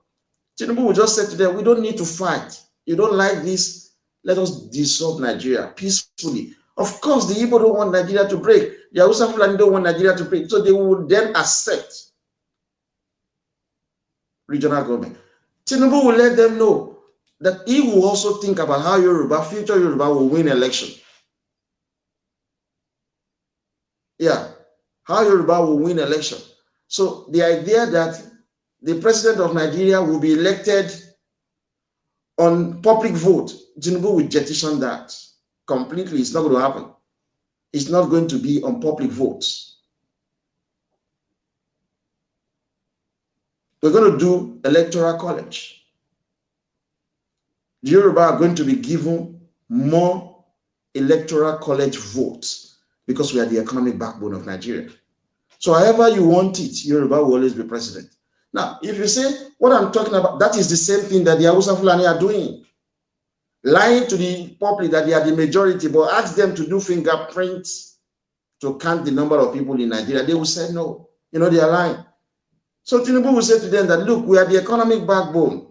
Tinubu will just say to them, we don't need to fight. You don't like this, let us dissolve Nigeria peacefully. Of course, the Igbo don't want Nigeria to break. The Hausa, Fulani don't want Nigeria to break. So they will then accept regional government. Tinubu will let them know that he will also think about how Yoruba, future Yoruba will win election. Yeah, how Yoruba will win election. So the idea that the president of Nigeria will be elected on public vote, Tinubu will jettison that completely. It's not going to happen. It's not going to be on public votes. We're going to do electoral college. The Yoruba are going to be given more electoral college votes because we are the economic backbone of Nigeria. So however you want it, Yoruba will always be president. Now, if you say what I'm talking about, that is the same thing that the Hausa Fulani are doing. Lying to the public that they are the majority, but ask them to do fingerprints to count the number of people in Nigeria. They will say no. You know, they are lying. So Tinubu will say to them that, look, we are the economic backbone.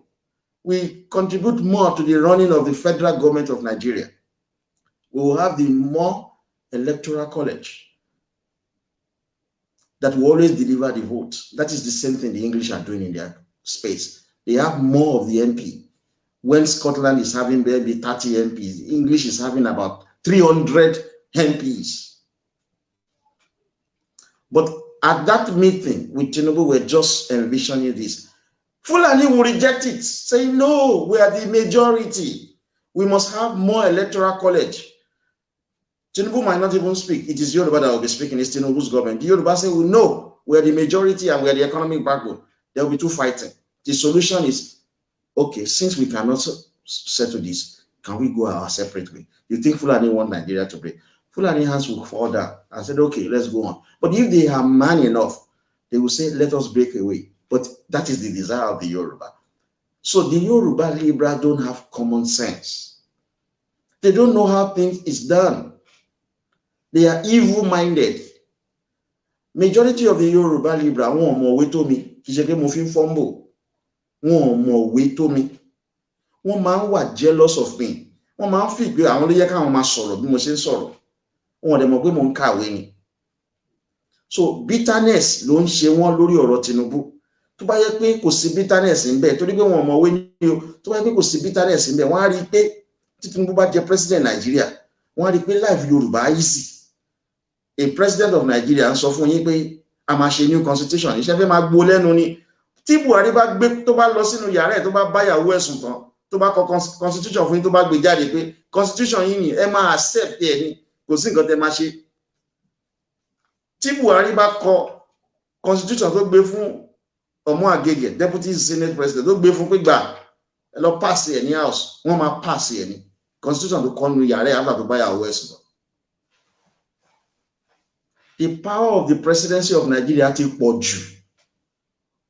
We contribute more to the running of the federal government of Nigeria. We will have the more electoral college that will always deliver the vote. That is the same thing the English are doing in their space. They have more of the MP. When Scotland is having maybe 30 MPs, English is having about 300 MPs. But at that meeting with Tinubu, we're just envisioning this. Fulani will reject it, say, no, we are the majority. We must have more electoral college. Tinubu might not even speak. It is Yoruba that will be speaking. It's Tinubu's government. The Yoruba say, well, no, we're the majority and we're the economic backbone. There will be two fighting. The solution is, okay, since we cannot settle this, can we go our separate way? You think Fulani want Nigeria to break? Fulani hands will fall down and said, okay, let's go on. But if they are man enough, they will say, let us break away. But that is the desire of the Yoruba. So the Yoruba Libra don't have common sense. They don't know how things is done. They are evil-minded. Majority of the Yoruba Libra wọn ò mọ̀wé tó mi, kì í ṣe pé mo fi ń fọ́nbò. Wọn ò mọ̀wé tó mi. Wọ́n máa ń wà jealous of me. Wọ́n máa ń fi pé àwọn ló yẹ káwọn máa sọ̀rọ̀ bí mo ṣe ń sọ̀rọ̀. Wọn ò dẹ̀ mọ̀ pé mo ń kàwé ni. So bitterness ló ń ṣe wọ́n lórí ọ̀rọ̀ Tinubu. Tó bá yẹ pé kò sí bitterness ń bẹ, torí pé wọn ò mọ̀wé ni o. Tó bá yẹ pé kò sí bitterness ń bẹ, wọ́n á rí i pé tí Tinubu bá jẹ president Nàìjíríà, wọ́n á rí i pé life Yorùbá easy. A president of Nigeria ń sọ fún yín pé a máa ṣe new constitution, iṣẹ́ fẹ́ máa gbó lẹ́nu ni. Tí Buhari bá gbé tó bá lọ sínú yàrá ẹ̀ tó bá báyàwó ẹ̀sùn tán, tó bá kọ constitution fún yín tó bá gbé jáde pé constitution yín ni ẹ máa accept ẹ ní, kò sí nǹkan tẹ́ máa ṣe. Tí Buhari bá kọ constitution tó gbé fún Ọmọ Agege, deputy senate president, tó gbé fún pé gbà ẹ lọ pass ẹ ní house, wọ́n máa pass ẹ ní constitution tó kọ nínú yàrá ẹ̀ after tó báyàwó ẹ̀sùn tán. The power of the presidency of Nigeria ti pọ̀ jù.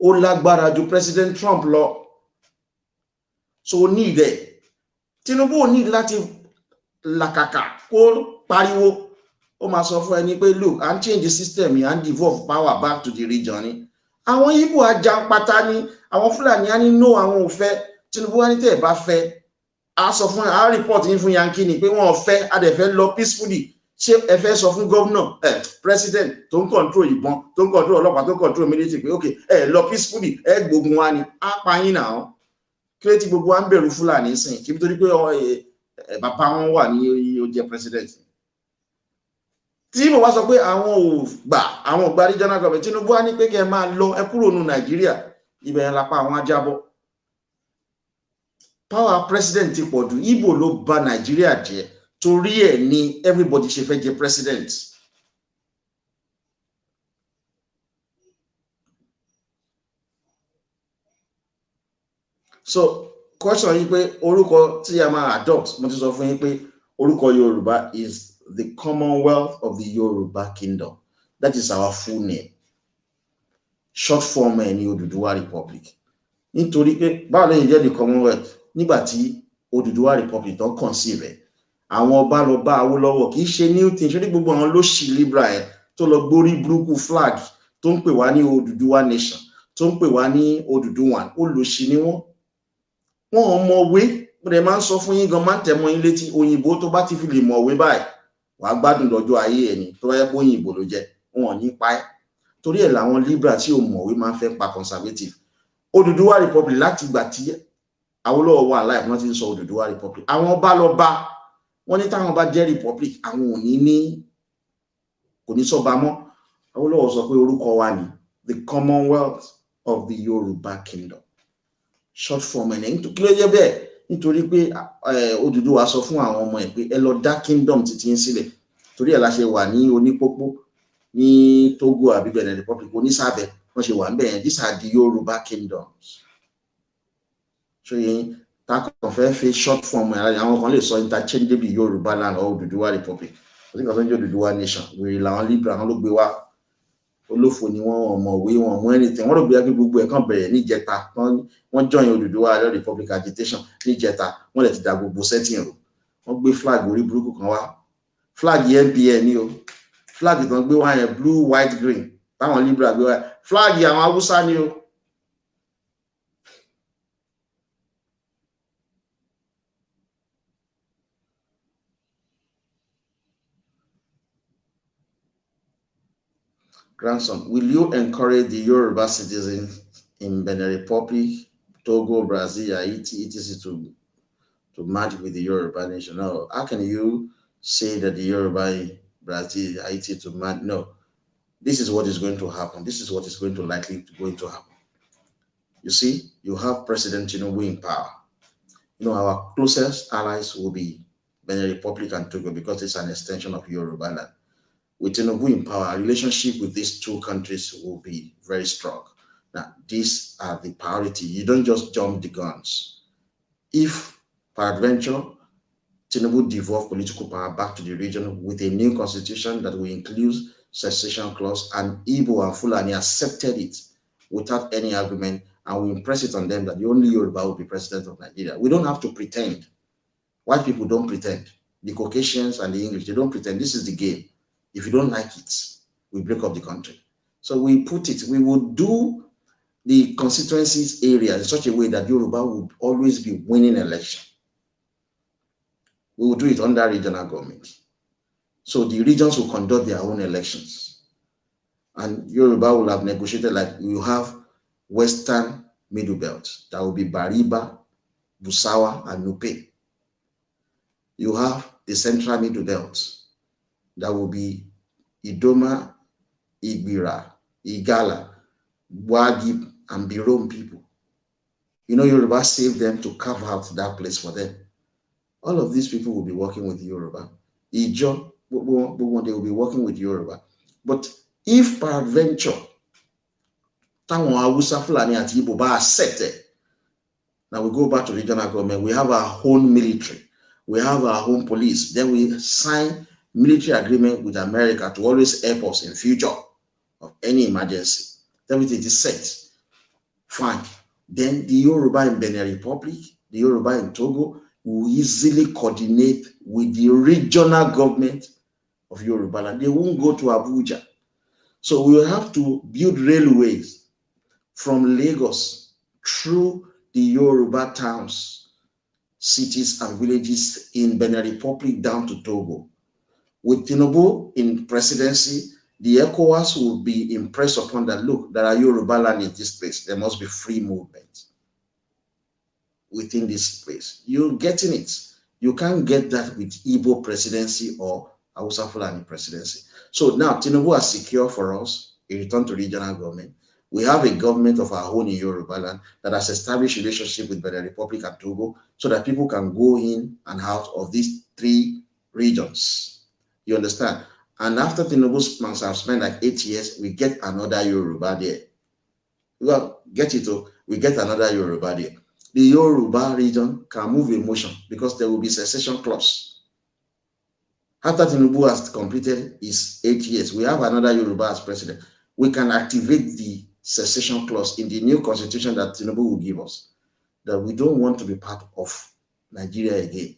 Ó lágbára ju President Trump lọ. So ó ní ìdẹ̀. Tinubu ò ní láti làkàkà kó pariwo. Ó máa sọ fún ẹni pé look, and change the system and devolve power back to the region ni. Àwọn Igbo ajanpata ni, àwọn Fulani á ní no, àwọn ò fẹ́. Tinubu á ní tẹ́ ẹ bá fẹ́. Á sọ fún á report yín fún Yankee ni pé wọ́n ò fẹ́, á dẹ̀ fẹ́ lọ peacefully. Ṣé ẹ fẹ́ sọ fún gómìnà president tó ń control ìbọn, tó ń control ọlọ́pàá, tó ń control military pé okay ẹ lọ peacefully ẹ gbógun wa ni, á pa yín náà. Kílé tí gbogbo wa ń bẹ̀rù Fúlàní sìn kí nítorí pé bàbá wọn wà ní ó jẹ́ president. Tí mo wá sọ pé àwọn ò gbà regional government, Tinubu á ní pé kẹ́ ẹ máa lọ ẹ kúrò nù Nàìjíríà, ibẹ̀ yẹn lápá àwọn ajábọ̀. Power president ti pọ̀ jù, Igbo ló bà Nàìjíríà jẹ́. Torí ẹ̀ ni everybody ṣe fẹ́ jẹ president. So question yìí pé orúkọ tí a máa adopt, mo ti sọ fún yín pé orúkọ Yorùbá is the Commonwealth of the Yoruba Kingdom. That is our full name. Short form ẹ̀ ní Odùduwà Republic. Nítorí pé báwo lè jẹ́ the Commonwealth nígbà tí Odùduwà Republic tó kàn sí rẹ̀. Àwọn ọba lọ bá Awólọ́wọ̀, kì í ṣe new thing. Ṣé ní gbogbo àwọn ló ṣì Libra ẹ̀ tó lọ gbórí burúkú flag tó ń pè wá ní Odùduwà nation, tó ń pè wá ní Odùduwà, olùṣì ni wọ́n. Wọ́n ò mọ̀wé. Mo dẹ̀ máa ń sọ fún yín gan, máa ń tẹ̀mọ́ yín létí, òyìnbó tó bá ti fi lè mọ̀wé báyìí wàá gbádùn lọ́jọ́ ayé ẹni tó bá yẹ pé òyìnbó ló jẹ́, wọn ò ní pa ẹ́. Torí ẹ̀ làwọn Libra tí ò mọ̀wé máa ń fẹ́ pa conservative. Odùduwà Republic láti ìgbà tí Awólọ́wọ̀ wà láì wọ́n ti ń sọ Odùduwà Republic. Àwọn ọba lọ bá wọ́n ní táwọn bá jẹ́ republic àwọn ò ní kò ní sọ́ba mọ́. Awólọ́wọ̀ sọ pé orúkọ wa ni the Commonwealth of the Yoruba Kingdom. Short form ẹ̀ kí ló jẹ́ bẹ́ẹ̀? Nítorí pé Odùduwà sọ fún àwọn ọmọ ẹ̀ pé ẹ lọ dá kingdom títí ń sílẹ̀. Torí ẹ̀ la ṣe wà ní Onípópó ní Togo àbí Benin Republic, Onísàbẹ̀ wọ́n ṣe wà ń bẹ̀ yẹn. These are the Yoruba kingdoms. So yẹn takàn fẹ́ fi short form àwọn kan lè sọ interchangeably Yorùbá land or Odùduwà Republic. Kò sí nǹkan tó ń jẹ́ Odùduwà nation. Wèrè làwọn Libra àwọn ló gbé wá. Olófò ni wọ́n mọ̀wé wọn mú anything. Wọ́n rò bí i gbogbo ẹ̀ kàn bẹ̀rẹ̀ níjẹta. Wọ́n join Odùduwà Republic agitation níjẹta. Wọ́n lè ti da gbogbo setting rò. Wọ́n gbé flag orí burúkú kan wá. Flag NPN ni o. Flag tó ń gbé wá yẹn blue white green. Táwọn Libra gbé wá. Flag àwọn Haúsá ni o. Grandson, will you encourage the Yoruba citizens in Benin Republic, Togo, Brazil, Haiti, etc. to merge with the Yoruba nation? No. How can you say that the Yoruba, Brazil, Haiti to merge? No. This is what is going to happen. This is what is going to happen. You see, you have President Tinubu in power. Our closest allies will be Benin Republic and Togo because it's an extension of Yoruba land. With Tinubu in power, our relationship with these two countries will be very strong. Now, these are the priority. You don't just jump the guns. If, peradventure, Tinubu devolve political power back to the region with a new constitution that will include cessation clause, and Igbo and Fulani accepted it without any argument, and we impress it on them that the only Yoruba will be president of Nigeria. We don't have to pretend. White people don't pretend. The Caucasians and the English, they don't pretend. This is the game. If you don't like it, we break up the country. So we will do the constituencies area in such a way that Yoruba will always be winning election. We will do it under regional government. So the regions will conduct their own elections. And Yoruba will have negotiated, like you have Western Middle Belt. That will be Bariba, Busawa, and Nupe. You have the Central Middle Belt. That will be Idoma, Igbira, Igala, Wagi, and Birom people. You know, Yoruba saved them to carve out that place for them. All of these people will be working with Yoruba. Ijo, they will be working with Yoruba. But if peradventure, Tawon Hausa, Fulani, and Igbo are accepted, now we go back to regional government. We have our own military. We have our own police. Then we sign military agreement with America to always help us in future of any emergency. Everything is set. Fine. Then the Yoruba in Benin Republic, the Yoruba in Togo will easily coordinate with the regional government of Yoruba land. They won't go to Abuja. So we will have to build railways from Lagos through the Yoruba towns, cities, and villages in Benin Republic down to Togo. With Tinubu in presidency, the ECOWAS will be impressed upon that, look, there are Yoruba land in this place. There must be free movement within this place. You're getting it. You can't get that with Igbo presidency or Hausa Fulani presidency. So now Tinubu has secured for us a return to regional government. We have a government of our own in Yoruba land that has established relationship with Benin Republic and Togo so that people can go in and out of these three regions. You understand? And after Tinubu's plans have spent like 8 years, we get another Yoruba there. Well, get it, we get another Yoruba there. The Yoruba region can move in motion because there will be cessation clause. After Tinubu has completed his 8 years, we have another Yoruba as president. We can activate the cessation clause in the new constitution that Tinubu will give us, that we don't want to be part of Nigeria again.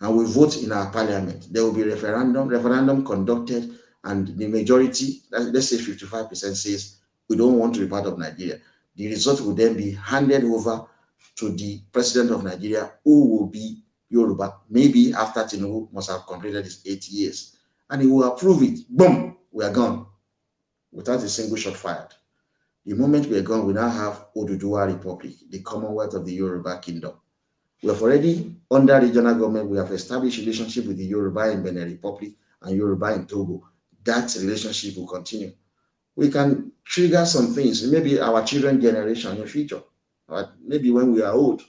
And we vote in our parliament. There will be referendum conducted, and the majority, let's say 55%, says we don't want to be part of Nigeria. The result will then be handed over to the president of Nigeria, who will be Yoruba, maybe after Tinubu must have completed his 8 years. And he will approve it. Boom, we are gone, without a single shot fired. The moment we are gone, we now have Oduduwa Republic, the Commonwealth of the Yoruba Kingdom. We have already, under regional government, we have established relationship with the Yoruba in Benin Republic and Yoruba in Togo. That relationship will continue. We can trigger some things, maybe our children's generation in the future. Maybe when we are old,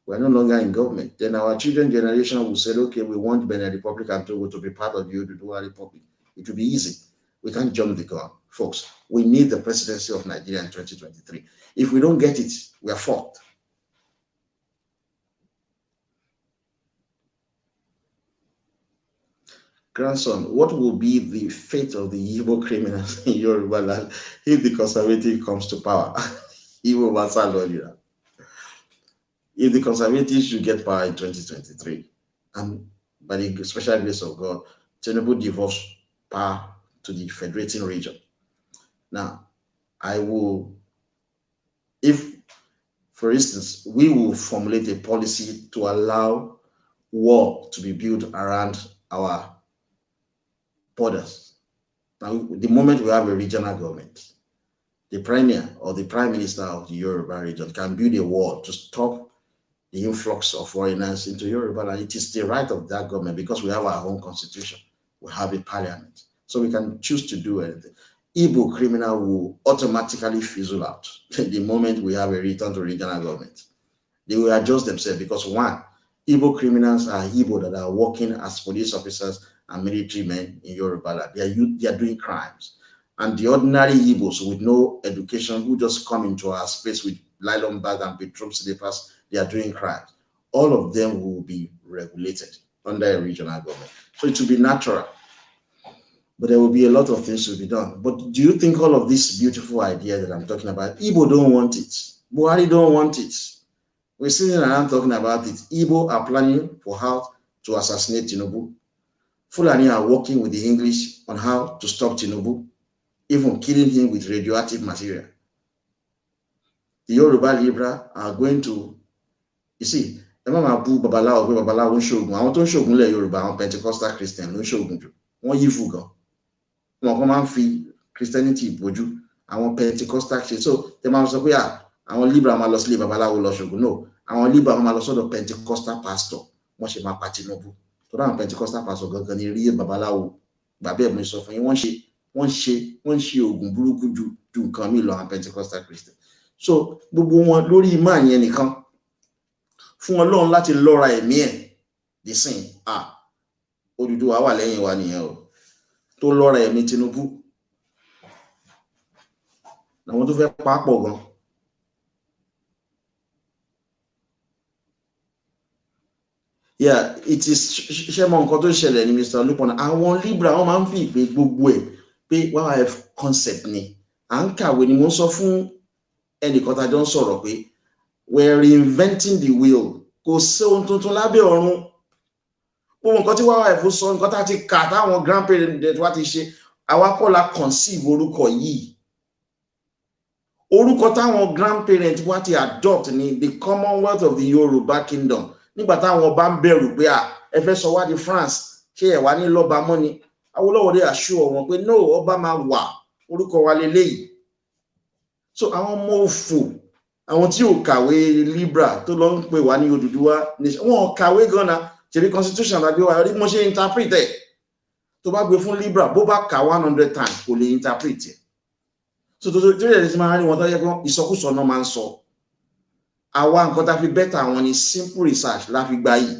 we are no longer in government, then our children's generation will say, okay, we want Benin Republic and Togo to be part of the Oduduwa Republic. It will be easy. We can't jump the gun. Folks, we need the presidency of Nigeria in 2023. If we don't get it, we are fucked. Grandson, what will be the fate of the Igbo criminals in Yoruba land if the conservative comes to power? Igbo Masalolira. If the conservatives should get power in 2023, and by the special grace of God, Tinubu devolves power to the federating region. Now, if, for instance, we will formulate a policy to allow war to be built around our borders. Now, the moment we have a regional government, the premier or the prime minister of the Yoruba region can build a wall to stop the influx of foreigners into Yoruba land. It is the right of that government because we have our own constitution. We have a parliament. So we can choose to do anything. Igbo criminal will automatically fizzle out the moment we have a return to regional government. They will adjust themselves because one, Igbo criminals are Igbo that are working as police officers and military men in Yoruba land. They are doing crimes. And the ordinary Igbos with no education who just come into our space with nylon bag and bedroom slippers, they are doing crimes. All of them will be regulated under a regional government. So it will be natural. But there will be a lot of things to be done. But do you think all of this beautiful idea that I'm talking about, Igbo don't want it. Buhari don't want it. We're sitting around talking about it. Igbo are planning for how to assassinate Tinubu. Fulani are working with the English on how to stop Tinubu, even killing him with radioactive material. The Yoruba Libra are going to, you see, Babalawo Shogun. I want to Shogun le Yoruba, I'm Pentecostal Christian, no Shogun. One yifugo. One command fee Christianity boju. I want Pentecostal Christian. So the man say, yeah, I want Libra ma lo slave Babalawo lo Shogun. No, I want Libra ma lo sort of Pentecostal pastor. Wọ́n ṣe máa pa Tinubu. To that Pentecostal pastor gangan ni rí Babalawo. Bàbá ẹ̀ mo sọ fún yín wọ́n ṣe oògùn burúkú ju nǹkan mi lọ àwọn Pentecostal Christian. So gbogbo wọn lórí ìmọ̀ yẹn nìkan fún Ọlọ́run láti lọ́ra ẹ̀mí ẹ̀ dì sìn Odùduwà wà lẹ́yìn wa nìyẹn o tó lọ́ra ẹ̀mí Tinubu làwọn tó fẹ́ papọ̀ gan. Yeah, it is ṣe mọ nǹkan tó ṣẹlẹ̀ ní Mr. Olúpọ̀nà àwọn Libra wọn máa ń fi ìpè gbogbo ẹ̀ pé wildlife concept ni à ń kàwé ni wọ́n sọ fún ẹnìkan tá a jọ ń sọ̀rọ̀ pé we're reinventing the wheel kò sí ohun tuntun lábẹ́ ọ̀run gbogbo nǹkan tí wildlife sọ nǹkan tá a ti kà táwọn grandparents wa ti ṣe àwa kọ́ la conceive orúkọ yìí orúkọ táwọn grandparents wa ti adopt ni the Commonwealth of the Yoruba Kingdom nígbà táwọn ọba ń bẹ̀rù pé ẹ fẹ́ sọ wá di France ṣé ẹ wá ní lọ́ba mọ́ ni Awólọ́wọ̀ dé assure wọn pé no ọba máa wà orúkọ wa lélẹ́yìí. So àwọn ọmọ òfò àwọn tí ò kàwé Libra tó lọ ń pè wá ní Odùduwà wọn kàwé gan-an ṣebí constitution àgbé wa rí mo ṣe interpret ẹ̀ tó bá gbé fún Libra bó bá kà 100 times kò lè interpret ẹ̀. So tó rí ẹ̀ tí máa rí wọn tó yẹ kó ìsọkúsọ náà máa ń sọ àwa nǹkan tá fi bẹ́tà àwọn ni simple research la fi gba yìí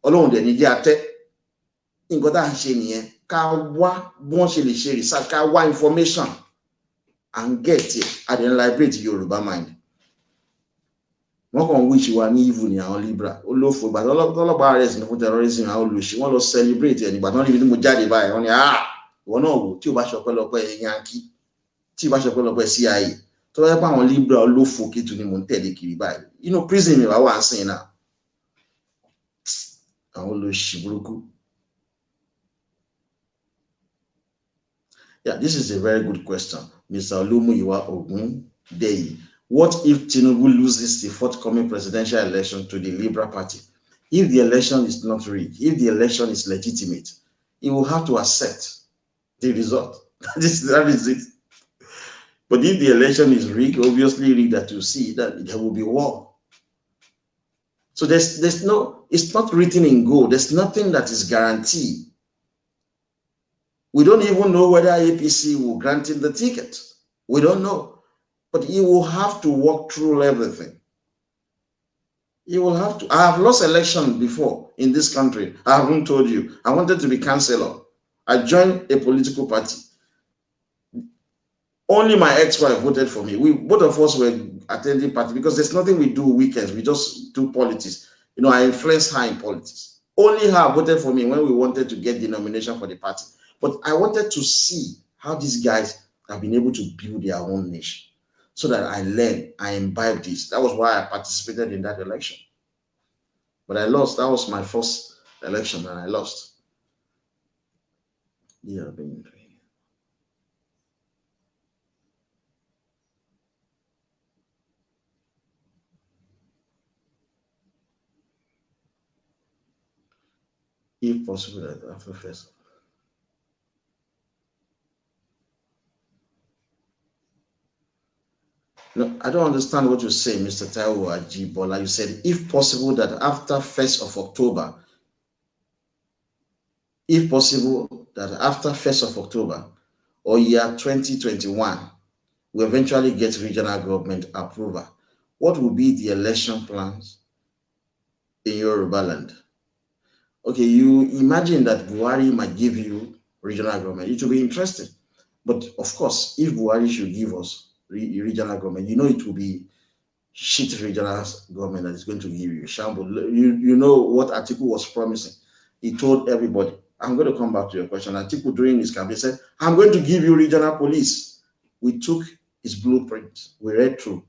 Ọlọ́run dẹ̀ ní jẹ́ atẹ́ nǹkan tá à ń ṣe nìyẹn ká wá bí wọ́n ṣe lè ṣe research ká wá information and get it and then liberate Yoruba mind. Wọ́n kàn wish wa ní evil ní àwọn Libra olófò ìgbà tọ́lọ́pàá arrest ní fún terrorism àwọn olùṣí wọ́n lọ celebrate ẹ̀ nígbà tán níbi tí mo jáde báyìí wọ́n ní ìwọ náà wò tí ò bá ṣọpẹ́lọpẹ́ Yankee tí ò bá ṣọpẹ́lọpẹ́ CIA tó yẹ pé àwọn Libra olófò kìtù ni mò ń tẹ̀lé kiri báyìí inú prison mi wà ń sìn náà àwọn olùṣí burúkú. Yeah, this is a very good question, Mr. Olumuyiwa Ogundeyi. What if Tinubu loses the forthcoming presidential election to the Liberal Party? If the election is not rigged, if the election is legitimate, he will have to accept the result. That is it. But if the election is rigged, obviously rigged, that you see that there will be war. So there's no, it's not written in gold. There's nothing that is guaranteed. We don't even know whether APC will grant him the ticket. We don't know. But he will have to walk through everything. He will have to. I have lost election before in this country. I haven't told you. I wanted to be councillor. I joined a political party. Only my ex-wife voted for me. Both of us were attending party because there's nothing we do weekends. We just do politics. You know, I influenced her in politics. Only her voted for me when we wanted to get the nomination for the party. But I wanted to see how these guys have been able to build their own nation so that I learned, I imbibed this. That was why I participated in that election. But I lost. That was my first election and I lost. Yeah, if possible, after first. No, I don't understand what you say, Mr. Taiwo Ajibola. You said, if possible, that after 1st of October, if possible, that after 1st of October or year 2021, we eventually get regional government approval. What will be the election plans in Yoruba land. Okay, you imagine that Buhari might give you regional government. It will be interesting. But of course, if Buhari should give us regional government, you know it will be shit regional government that is going to give you. Shamble. You know what Atiku was promising. He told everybody, I'm going to come back to your question. Atiku during his campaign said, I'm going to give you regional police. We took his blueprint. We read through.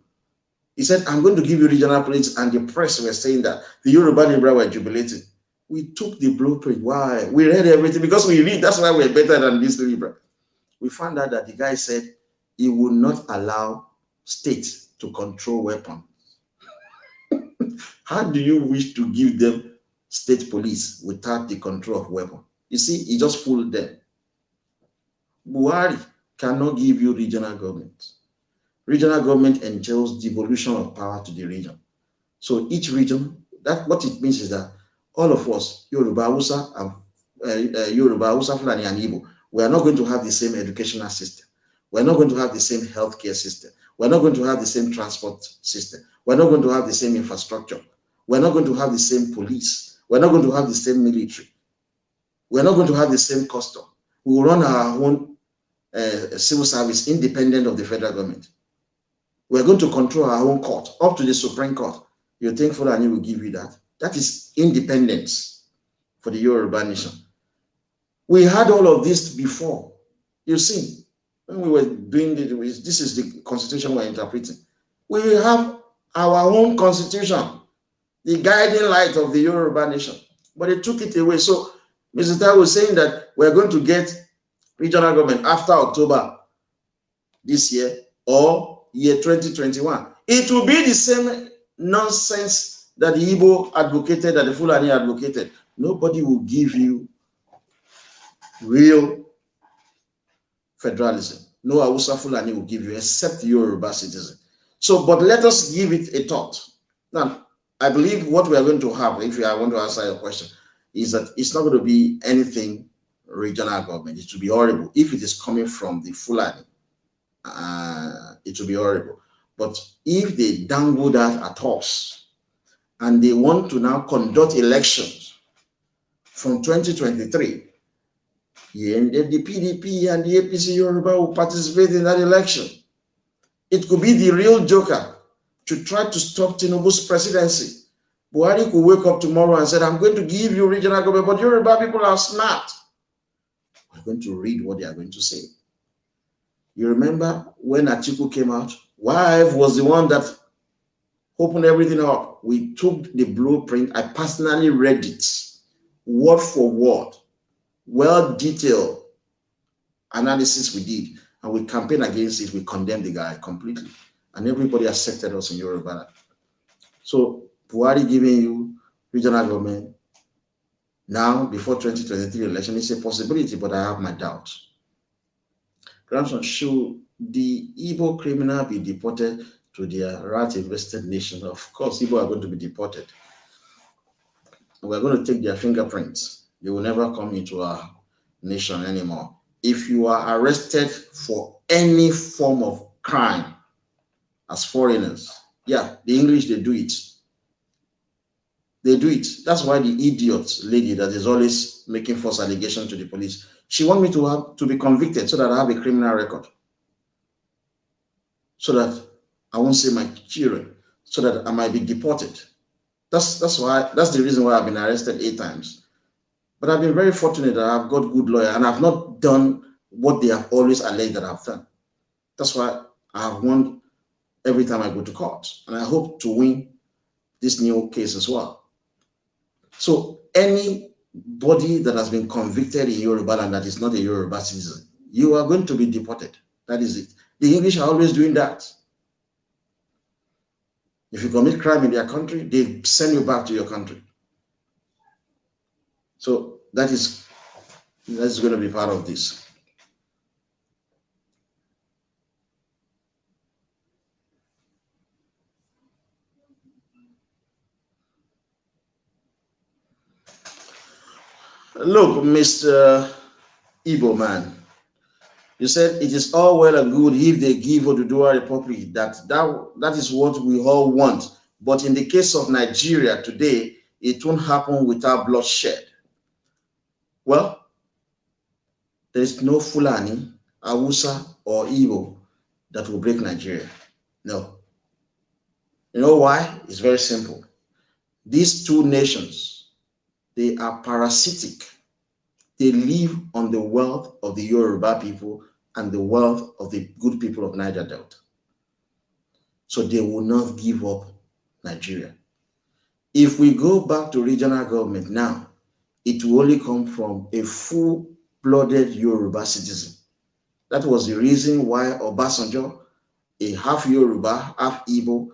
He said, I'm going to give you regional police, and the press were saying that the Yoruba Libra were jubilating. We took the blueprint. Why? We read everything because we read. That's why we're better than this Libra. We found out that the guy said he would not allow states to control weapons. How do you wish to give them state police without the control of weapons? You see, he just fooled them. Buhari cannot give you regional government. Regional government entails devolution of power to the region. So each region, that what it means is that all of us, Yoruba, Hausa, Fulani, and Igbo, we are not going to have the same educational system. We're not going to have the same healthcare system. We're not going to have the same transport system. We're not going to have the same infrastructure. We're not going to have the same police. We're not going to have the same military. We're not going to have the same custom. We will run our own civil service independent of the federal government. We're going to control our own court up to the Supreme Court. You think Fulani will give you that? That is independence for the Yoruba nation. We had all of this before. You see, when we were doing this is the constitution we're interpreting. We have our own constitution, the guiding light of the Yoruba nation, but they took it away. So Mr. Tai was saying that we're going to get regional government after October this year or year 2021. It will be the same nonsense that the Igbo advocated, that the Fulani advocated. Nobody will give you real federalism. No Hausa Fulani will give you, except Yoruba citizen. So, but let us give it a thought. Now, I believe what we are going to have, if I want to answer your question, is that it's not going to be anything regional government. It will be horrible. If it is coming from the Fulani, it will be horrible. But if they dangle that at us, and they want to now conduct elections from 2023, and the PDP and the APC Yoruba will participate in that election. It could be the real joker to try to stop Tinubu's presidency. Buhari could wake up tomorrow and say, I'm going to give you regional government, but Yoruba people are smart. We're going to read what they are going to say. You remember when Atiku came out? Wife was the one that opened everything up. We took the blueprint. I personally read it, word for word, well-detailed analysis we did, and we campaigned against it. We condemned the guy completely, and everybody accepted us in Yoruba. So Buhari giving you regional government now before 2023 election is a possibility, but I have my doubts. Grandson, should the Igbo criminal be deported to their rat-infested nation? Of course, Igbo are going to be deported. We're going to take their fingerprints. They will never come into our nation anymore. If you are arrested for any form of crime as foreigners, yeah, the English, they do it. They do it. That's why the idiot lady that is always making false allegations to the police, she wants me to be convicted so that I have a criminal record, so that I won't see my children, so that I might be deported. That's the reason why I've been arrested 8 times. But I've been very fortunate that I've got good lawyer, and I've not done what they have always alleged that I've done. That's why I have won every time I go to court, and I hope to win this new case as well. So anybody that has been convicted in Yoruba land that is not a Yoruba citizen, you are going to be deported. That is it. The English are always doing that. If you commit crime in their country, they send you back to your country. So that's going to be part of this. Look, Mr. Igbo man, you said it is all well and good if they give Oduduwa Republic. That is what we all want. But in the case of Nigeria today, it won't happen without bloodshed. Well, there is no Fulani, Hausa, or Igbo that will break Nigeria. No. You know why? It's very simple. These two nations, they are parasitic. They live on the wealth of the Yoruba people and the wealth of the good people of Niger Delta. So they will not give up Nigeria. If we go back to regional government now, it will only come from a full-blooded Yoruba citizen. That was the reason why Obasanjo, a half Yoruba, half Igbo,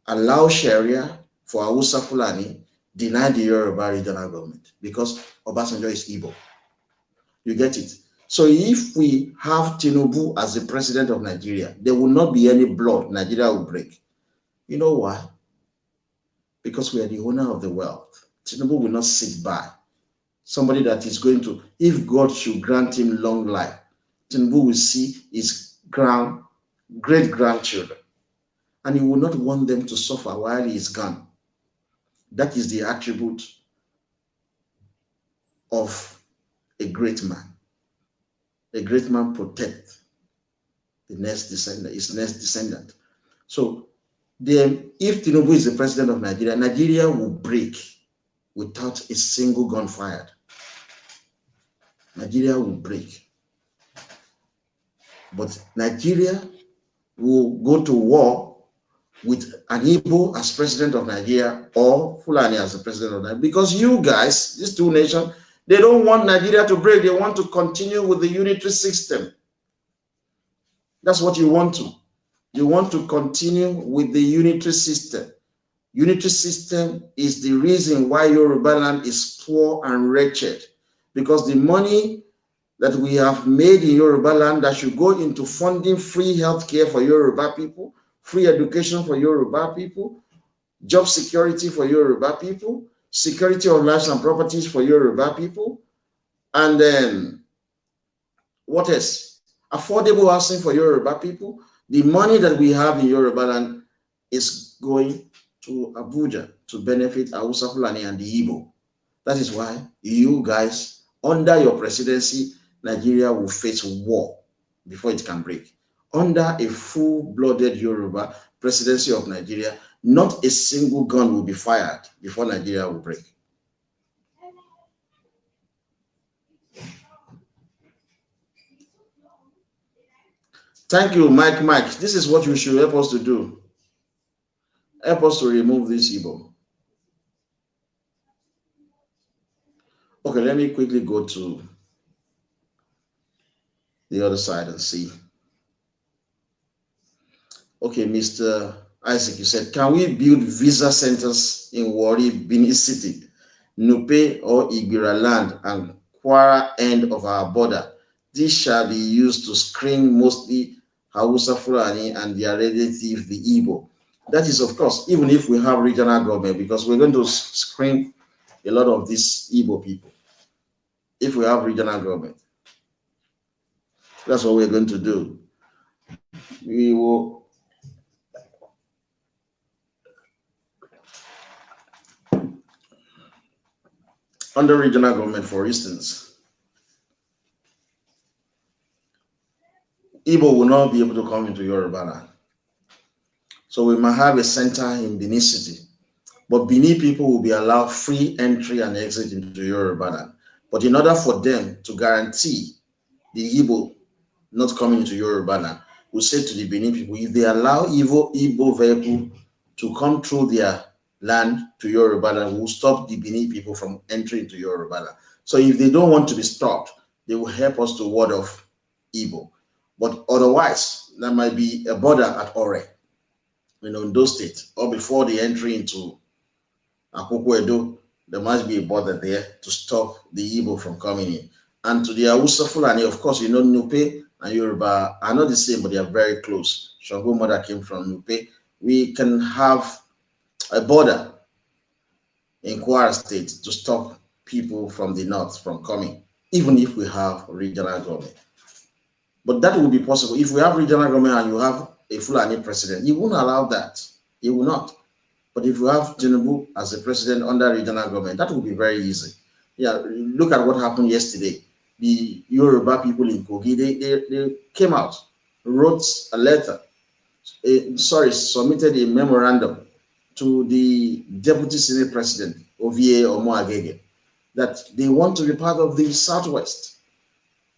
allowed Sharia for Hausa Fulani, denied the Yoruba regional government because Obasanjo is Igbo. You get it? So if we have Tinubu as the president of Nigeria, there will not be any blood Nigeria will break. You know why? Because we are the owner of the wealth. Tinubu will not sit by. Somebody that is going to, if God should grant him long life, Tinubu will see his great-grandchildren. And he will not want them to suffer while he is gone. That is the attribute of a great man. A great man protects the next descendant, his next descendant. So if Tinubu is the president of Nigeria, Nigeria will break without a single gun fired. Nigeria will break. But Nigeria will go to war with an Igbo as president of Nigeria or Fulani as the president of Nigeria. Because you guys, these two nations, they don't want Nigeria to break. They want to continue with the unitary system. That's what you want to. You want to continue with the unitary system. Unitary system is the reason why Yoruba land is poor and wretched. Because the money that we have made in Yoruba land that should go into funding free healthcare for Yoruba people, free education for Yoruba people, job security for Yoruba people, security of lives and properties for Yoruba people, and then what else? Affordable housing for Yoruba people. The money that we have in Yoruba land is going to Abuja to benefit Hausa Fulani and the Igbo. That is why you guys, under your presidency, Nigeria will face war before it can break. Under a full-blooded Yoruba presidency of Nigeria, not a single gun will be fired before Nigeria will break. Thank you, Mike. This is what you should help us to do. Help us to remove this Igbo. Okay, let me quickly go to the other side and see. Okay, Mr. Isaac, you said, can we build visa centers in Warri, Benin City, Nupe or Igbira land and Kwara end of our border? This shall be used to screen mostly Hausa Fulani and their relative, the Igbo. That is, of course, even if we have regional government, because we're going to screen a lot of these Igbo people. If we have regional government, that's what we're going to do. We will under regional government, for instance, Igbo will not be able to come into Yoruba land. So we might have a center in Benin City, but Benin people will be allowed free entry and exit into Yoruba land. But in order for them to guarantee the Igbo not coming into Yoruba land, we say to the Benin people, if they allow Igbo vehicle to come through their land to Yoruba land, we'll stop the Benin people from entering into Yoruba land. So if they don't want to be stopped, they will help us to ward off Igbo. But otherwise, there might be a border at Ore, in Ondo State, or before the entry into Akoko Edo, there must be a border there to stop the Igbo from coming in. And to the Hausa Fulani, of course, you know, Nupe and Yoruba are not the same, but they are very close. Shango mother came from Nupe. We can have a border in Kwara State to stop people from the north from coming, even if we have regional government. But that will be possible. If we have regional government and you have a Fulani president, he won't allow that. He will not. But if you have Tinubu as a president under regional government, that will be very easy. Yeah, look at what happened yesterday. The Yoruba people in Kogi, they came out, wrote a letter, submitted a memorandum to the Deputy Senate President, Ovie Omoagege, that they want to be part of the Southwest.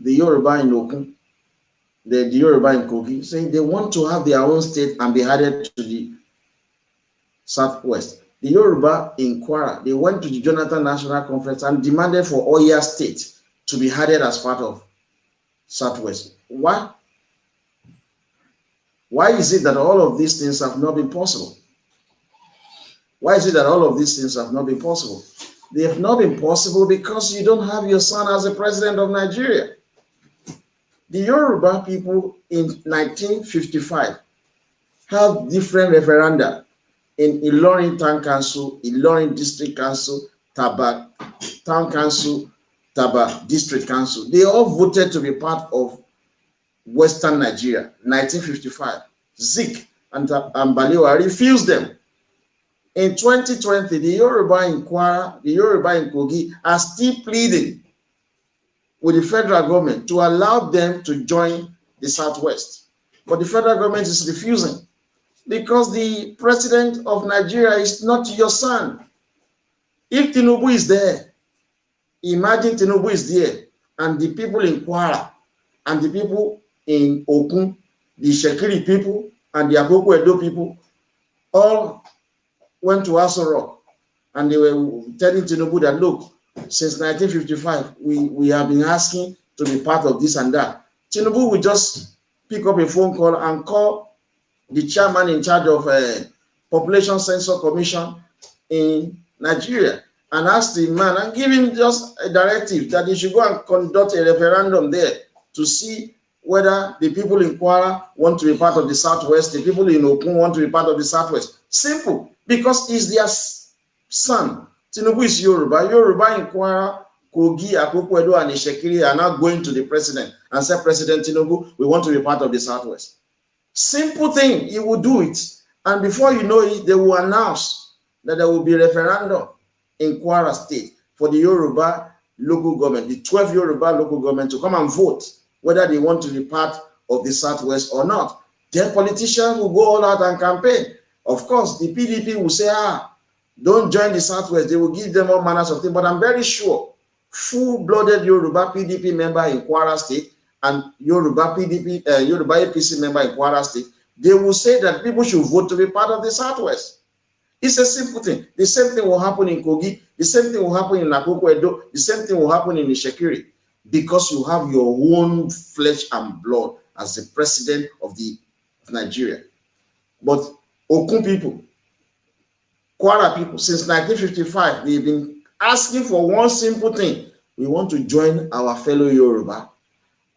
The Yoruba in Okun, the Yoruba in Kogi, saying they want to have their own state and be added to the Southwest. The Yoruba in Kwara, they went to the Jonathan National Conference and demanded for Oya State to be added as part of Southwest. Why? Why is it that all of these things have not been possible? Why is it that all of these things have not been possible? They have not been possible because you don't have your son as the president of Nigeria. The Yoruba people in 1955 had different referenda in Ilorin Town Council, Ilorin District Council, Taba Town Council, Taba District Council. They all voted to be part of Western Nigeria, 1955. Zik and Balewa refused them. In 2020, the Yoruba in Kwara, the Yoruba in Kogi are still pleading with the federal government to allow them to join the Southwest. But the federal government is refusing because the president of Nigeria is not your son. If Tinubu is there, imagine Tinubu is there, and the people in Kwara and the people in Okun, the Shekiri people and the Akoko Edo people, all went to Aso Rock, and they were telling Tinubu that, look, since 1955, we have been asking to be part of this and that. Tinubu will just pick up a phone call and call the chairman in charge of Population Census Commission in Nigeria and ask the man and give him just a directive that he should go and conduct a referendum there to see whether the people in Kwara want to be part of the Southwest, the people in Okun want to be part of the Southwest. Simple, because it's their son. Tinubu is Yoruba. Yoruba in Kwara, Kogi, Akoko Edo, and Ishekiri are now going to the president and say, President Tinubu, we want to be part of the Southwest. Simple thing, he will do it. And before you know it, they will announce that there will be a referendum in Kwara State for the Yoruba local government, the 12 Yoruba local government, to come and vote whether they want to be part of the Southwest or not. Then politicians will go all out and campaign. Of course, the PDP will say, don't join the Southwest. They will give them all manners of things. But I'm very sure full-blooded Yoruba PDP member in Kwara State and Yoruba APC member in Kwara State, they will say that people should vote to be part of the Southwest. It's a simple thing. The same thing will happen in Kogi. The same thing will happen in Akoko Edo. The same thing will happen in Ishekiri, because you have your own flesh and blood as the president of Nigeria. But Okun people, Kwara people, since 1955, they've been asking for one simple thing. We want to join our fellow Yoruba.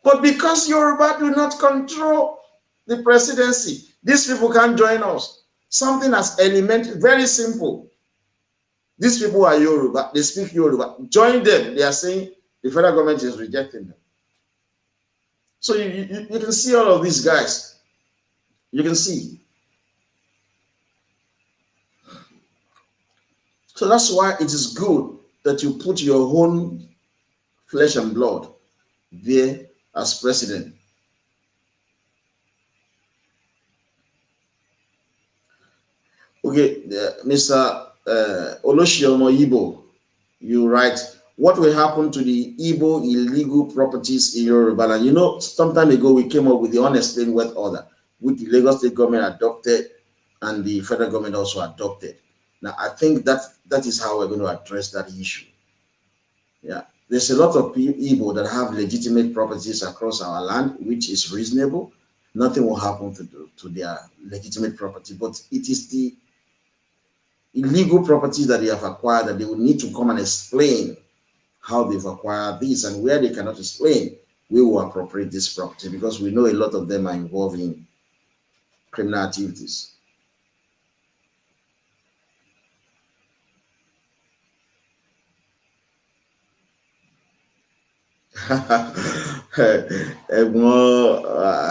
But because Yoruba do not control the presidency, these people can't join us. Something as elementary, very simple. These people are Yoruba, they speak Yoruba. Join them, they are saying the federal government is rejecting them. So you can see all of these guys. You can see. So that's why it is good that you put your own flesh and blood there as president. Okay, Mr. Oloshiomo Igbo, you write, what will happen to the Igbo illegal properties in Yoruba land? You know, some time ago we came up with the unexplained wealth order, which the Lagos State government adopted and the federal government also adopted. Now, I think that is how we're going to address that issue. Yeah, there's a lot of Igbo that have legitimate properties across our land, which is reasonable. Nothing will happen to their legitimate property, but it is the illegal properties that they have acquired that they will need to come and explain how they've acquired these, and where they cannot explain, we will appropriate this property, because we know a lot of them are involved in criminal activities.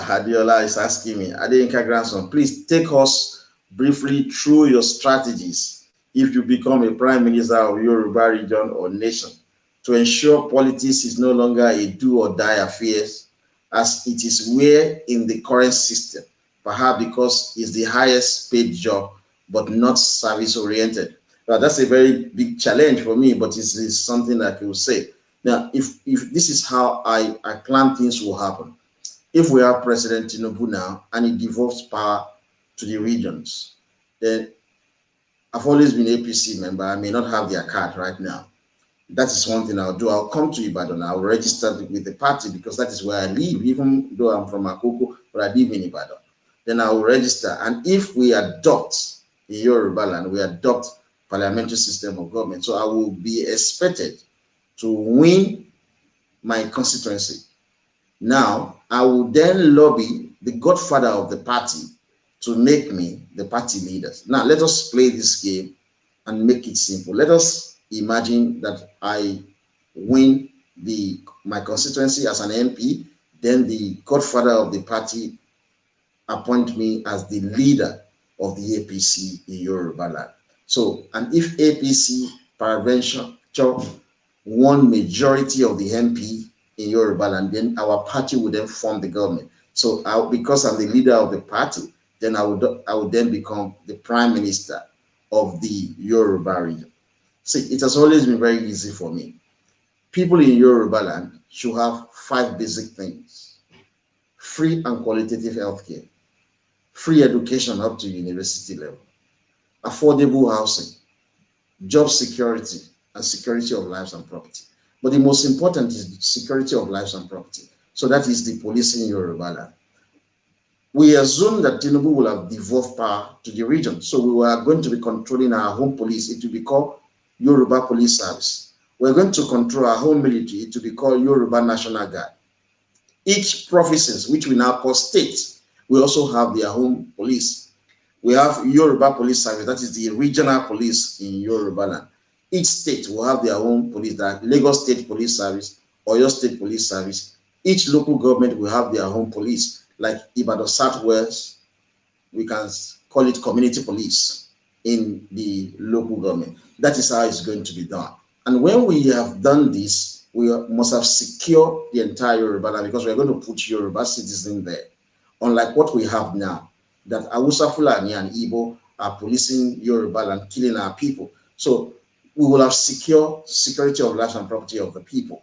Hadiola is asking me, Adeyinka grandson, please take us briefly through your strategies if you become a prime minister of Yoruba region or nation to ensure politics is no longer a do or die affair as it is where in the current system, perhaps because it's the highest paid job but not service oriented. Now, that's a very big challenge for me, but it's something that I will say. Now, if this is how I plan things will happen, if we have President Tinubu now and he devolves power to the regions, then I've always been APC member. I may not have their card right now. That is one thing I'll do. I'll come to Ibadan. I'll register with the party because that is where I live, even though I'm from Akoko, but I live in Ibadan. Then I will register. And if we adopt in Yoruba land, we adopt parliamentary system of government. So I will be expected to win my constituency. Now, I will then lobby the godfather of the party to make me the party leader. Now, let us play this game and make it simple. Let us imagine that I win my constituency as an MP, then the godfather of the party appoint me as the leader of the APC in Yoruba land. So, and if APC peradventure won majority of the MP in Yoruba land, then our party would then form the government. So, because I'm the leader of the party, then I would then become the prime minister of the Yoruba region. See, it has always been very easy for me. People in Yoruba land should have 5 basic things: free and qualitative healthcare, free education up to university level, affordable housing, job security, and security of lives and property. But the most important is security of lives and property. So that is the police in Yoruba land. We assume that Tinubu will have devolved power to the region. So we are going to be controlling our home police. It will be called Yoruba Police Service. We're going to control our home military. It will be called Yoruba National Guard. Each provinces, which we now call states, we also have their home police. We have Yoruba Police Service, that is the regional police in Yoruba land. Each state will have their own police, that Lagos State Police Service, Oyo State Police Service. Each local government will have their own police, like Ibadan Southwest, we can call it community police in the local government. That is how it's going to be done. And when we have done this, we must have secured the entire Yoruba land because we're going to put Yoruba citizens there. Unlike what we have now, that Hausa, Fulani, and Igbo are policing Yoruba land, killing our people. So we will have secure security of life and property of the people.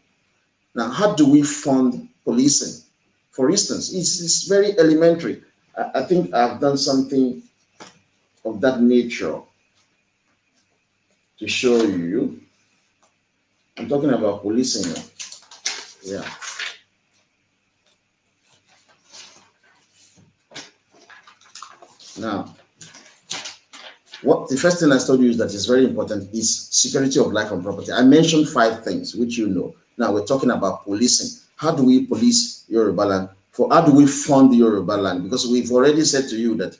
Now, how do we fund policing? For instance, it's very elementary. I think I've done something of that nature to show you. I'm talking about policing now. Yeah. Now, what the first thing I told you is that is very important is security of life and property. I mentioned 5 things, which you know. Now we're talking about policing. How do we police Yoruba land? How do we fund the Yoruba land? Because we've already said to you that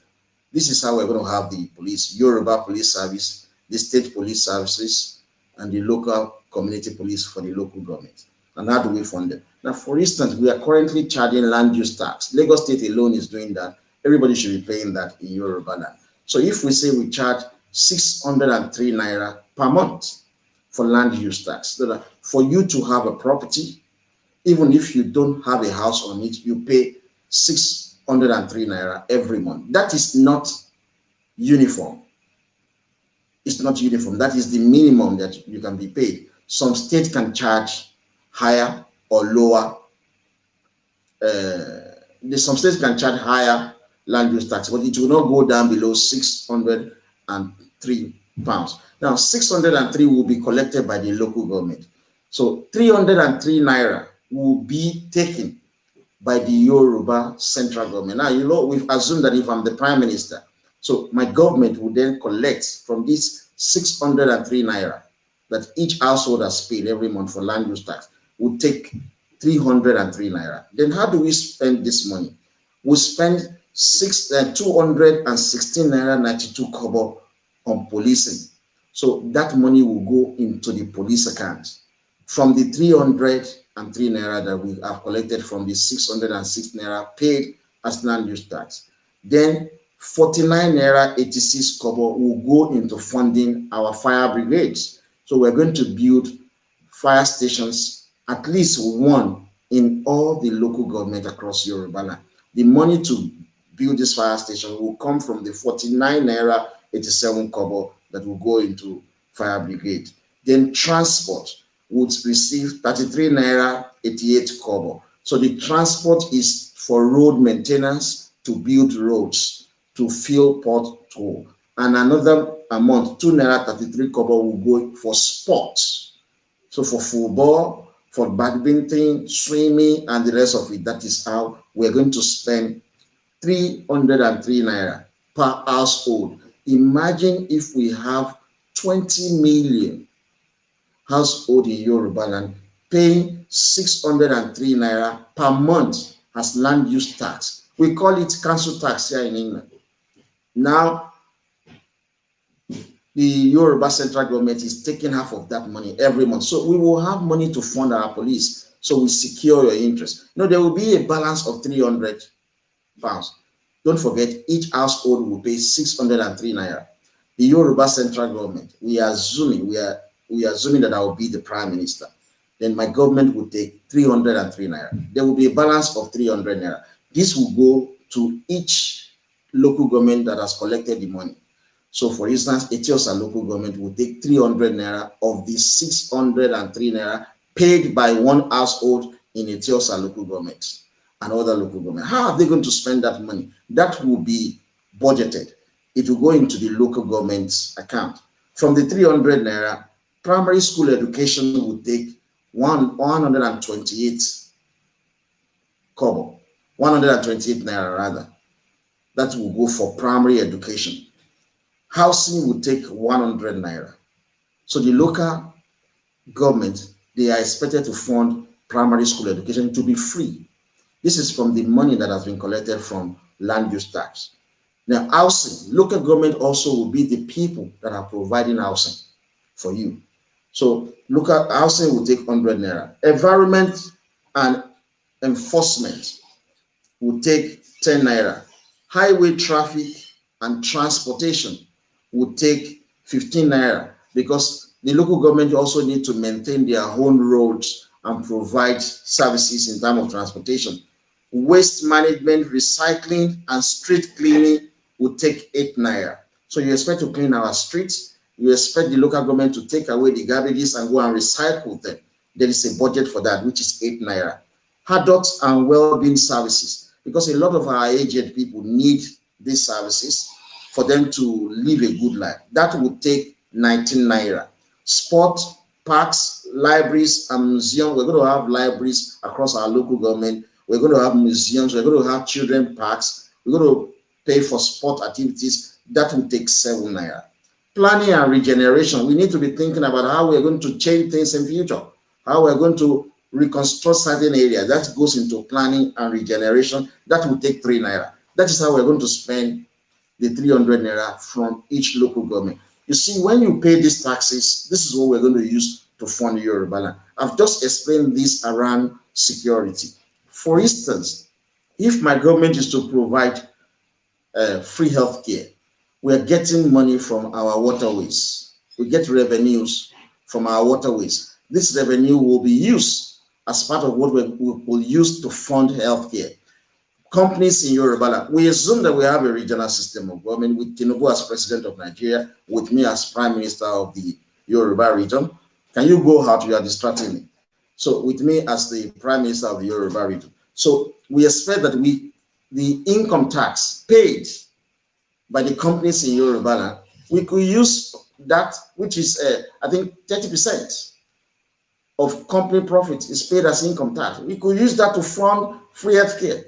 this is how we're going to have the police: Yoruba Police Service, the state police services, and the local community police for the local government. And how do we fund them? Now, for instance, we are currently charging land use tax. Lagos State alone is doing that. Everybody should be paying that in Yoruba land. So if we say we charge 603 naira per month for land use tax, so that for you to have a property, even if you don't have a house on it, you pay 603 naira every month. That is not uniform. It's not uniform. That is the minimum that you can be paid. Some states can charge higher or lower. Some states can charge higher land use tax, but it will not go down below 603 pounds. Now, 603 will be collected by the local government. So 303 naira will be taken by the Yoruba central government. Now, you know, we've assumed that if I'm the prime minister, so my government will then collect from this 603 naira that each household has paid every month for land use tax, will take 303 naira. Then how do we spend this money? We spend 216 naira 92 kobo on policing. So that money will go into the police account. From the 303 naira that we have collected from the 606 naira paid as land use tax, then 49 naira 86 kobo will go into funding our fire brigades. So we're going to build fire stations, at least one in all the local government across Yoruba land. The money to build this fire station will come from the 49 naira 87 kobo that will go into fire brigade. Then transport would receive 33 naira 88 kobo. So the transport is for road maintenance, to build roads, to fill pothole, and another amount, 2 naira 33 kobo, will go for sports. So for football, for badminton, swimming, and the rest of it. That is how we're going to spend 303 naira per household. Imagine if we have 20 million household in Yoruba land paying 603 naira per month as land use tax. We call it council tax here in England. Now, the Yoruba central government is taking half of that money every month. So we will have money to fund our police. So we secure your interest. No, there will be a balance of 300 pounds. Don't forget, each household will pay 603 naira. The Yoruba central government, we are assuming that I will be the prime minister. Then my government will take 303 naira. There will be a balance of 300 naira. This will go to each local government that has collected the money. So for instance, Etiosa local government will take 300 naira of the 603 naira paid by one household in Etiosa local government and other local government. How are they going to spend that money? That will be budgeted. It will go into the local government's account. From the 300 naira, primary school education will take 128 kobo, 128 naira rather. That will go for primary education. Housing will take 100 naira. So the local government, they are expected to fund primary school education to be free. This is from the money that has been collected from land use tax. Now, housing, local government also will be the people that are providing housing for you. So local housing will take 100 naira. Environment and enforcement will take 10 naira. Highway traffic and transportation would take 15 naira, because the local government also need to maintain their own roads and provide services in terms of transportation. Waste management, recycling, and street cleaning would take 8 naira. So you expect to clean our streets, you expect the local government to take away the garbages and go and recycle them. There is a budget for that, which is 8 naira. Adult and well-being services, because a lot of our aged people need these services for them to live a good life. That would take 19 naira. Sport, parks, libraries, and museums. We're going to have libraries across our local government. We're going to have museums. We're going to have children parks. We're going to pay for sport activities. That will take 7 naira. Planning and regeneration. We need to be thinking about how we're going to change things in future, how we're going to reconstruct certain areas. That goes into planning and regeneration. That will take 3 naira. That is how we're going to spend the 300 naira from each local government. You see, when you pay these taxes, this is what we're going to use to fund Yoruba land. I've just explained this around security. For instance, if my government is to provide free health care, we're getting money from our waterways. We get revenues from our waterways. This revenue will be used as part of what we will use to fund healthcare. Companies in Yoruba, we assume that we have a regional system of government with Tinubu as president of Nigeria, with me as prime minister of the Yoruba region. Can you go out? You are distracting me. So with me as the prime minister of the Yoruba region. So we expect that the income tax paid by the companies in Yoruba, we could use that, which is I think 30% of company profit is paid as income tax. We could use that to fund free healthcare.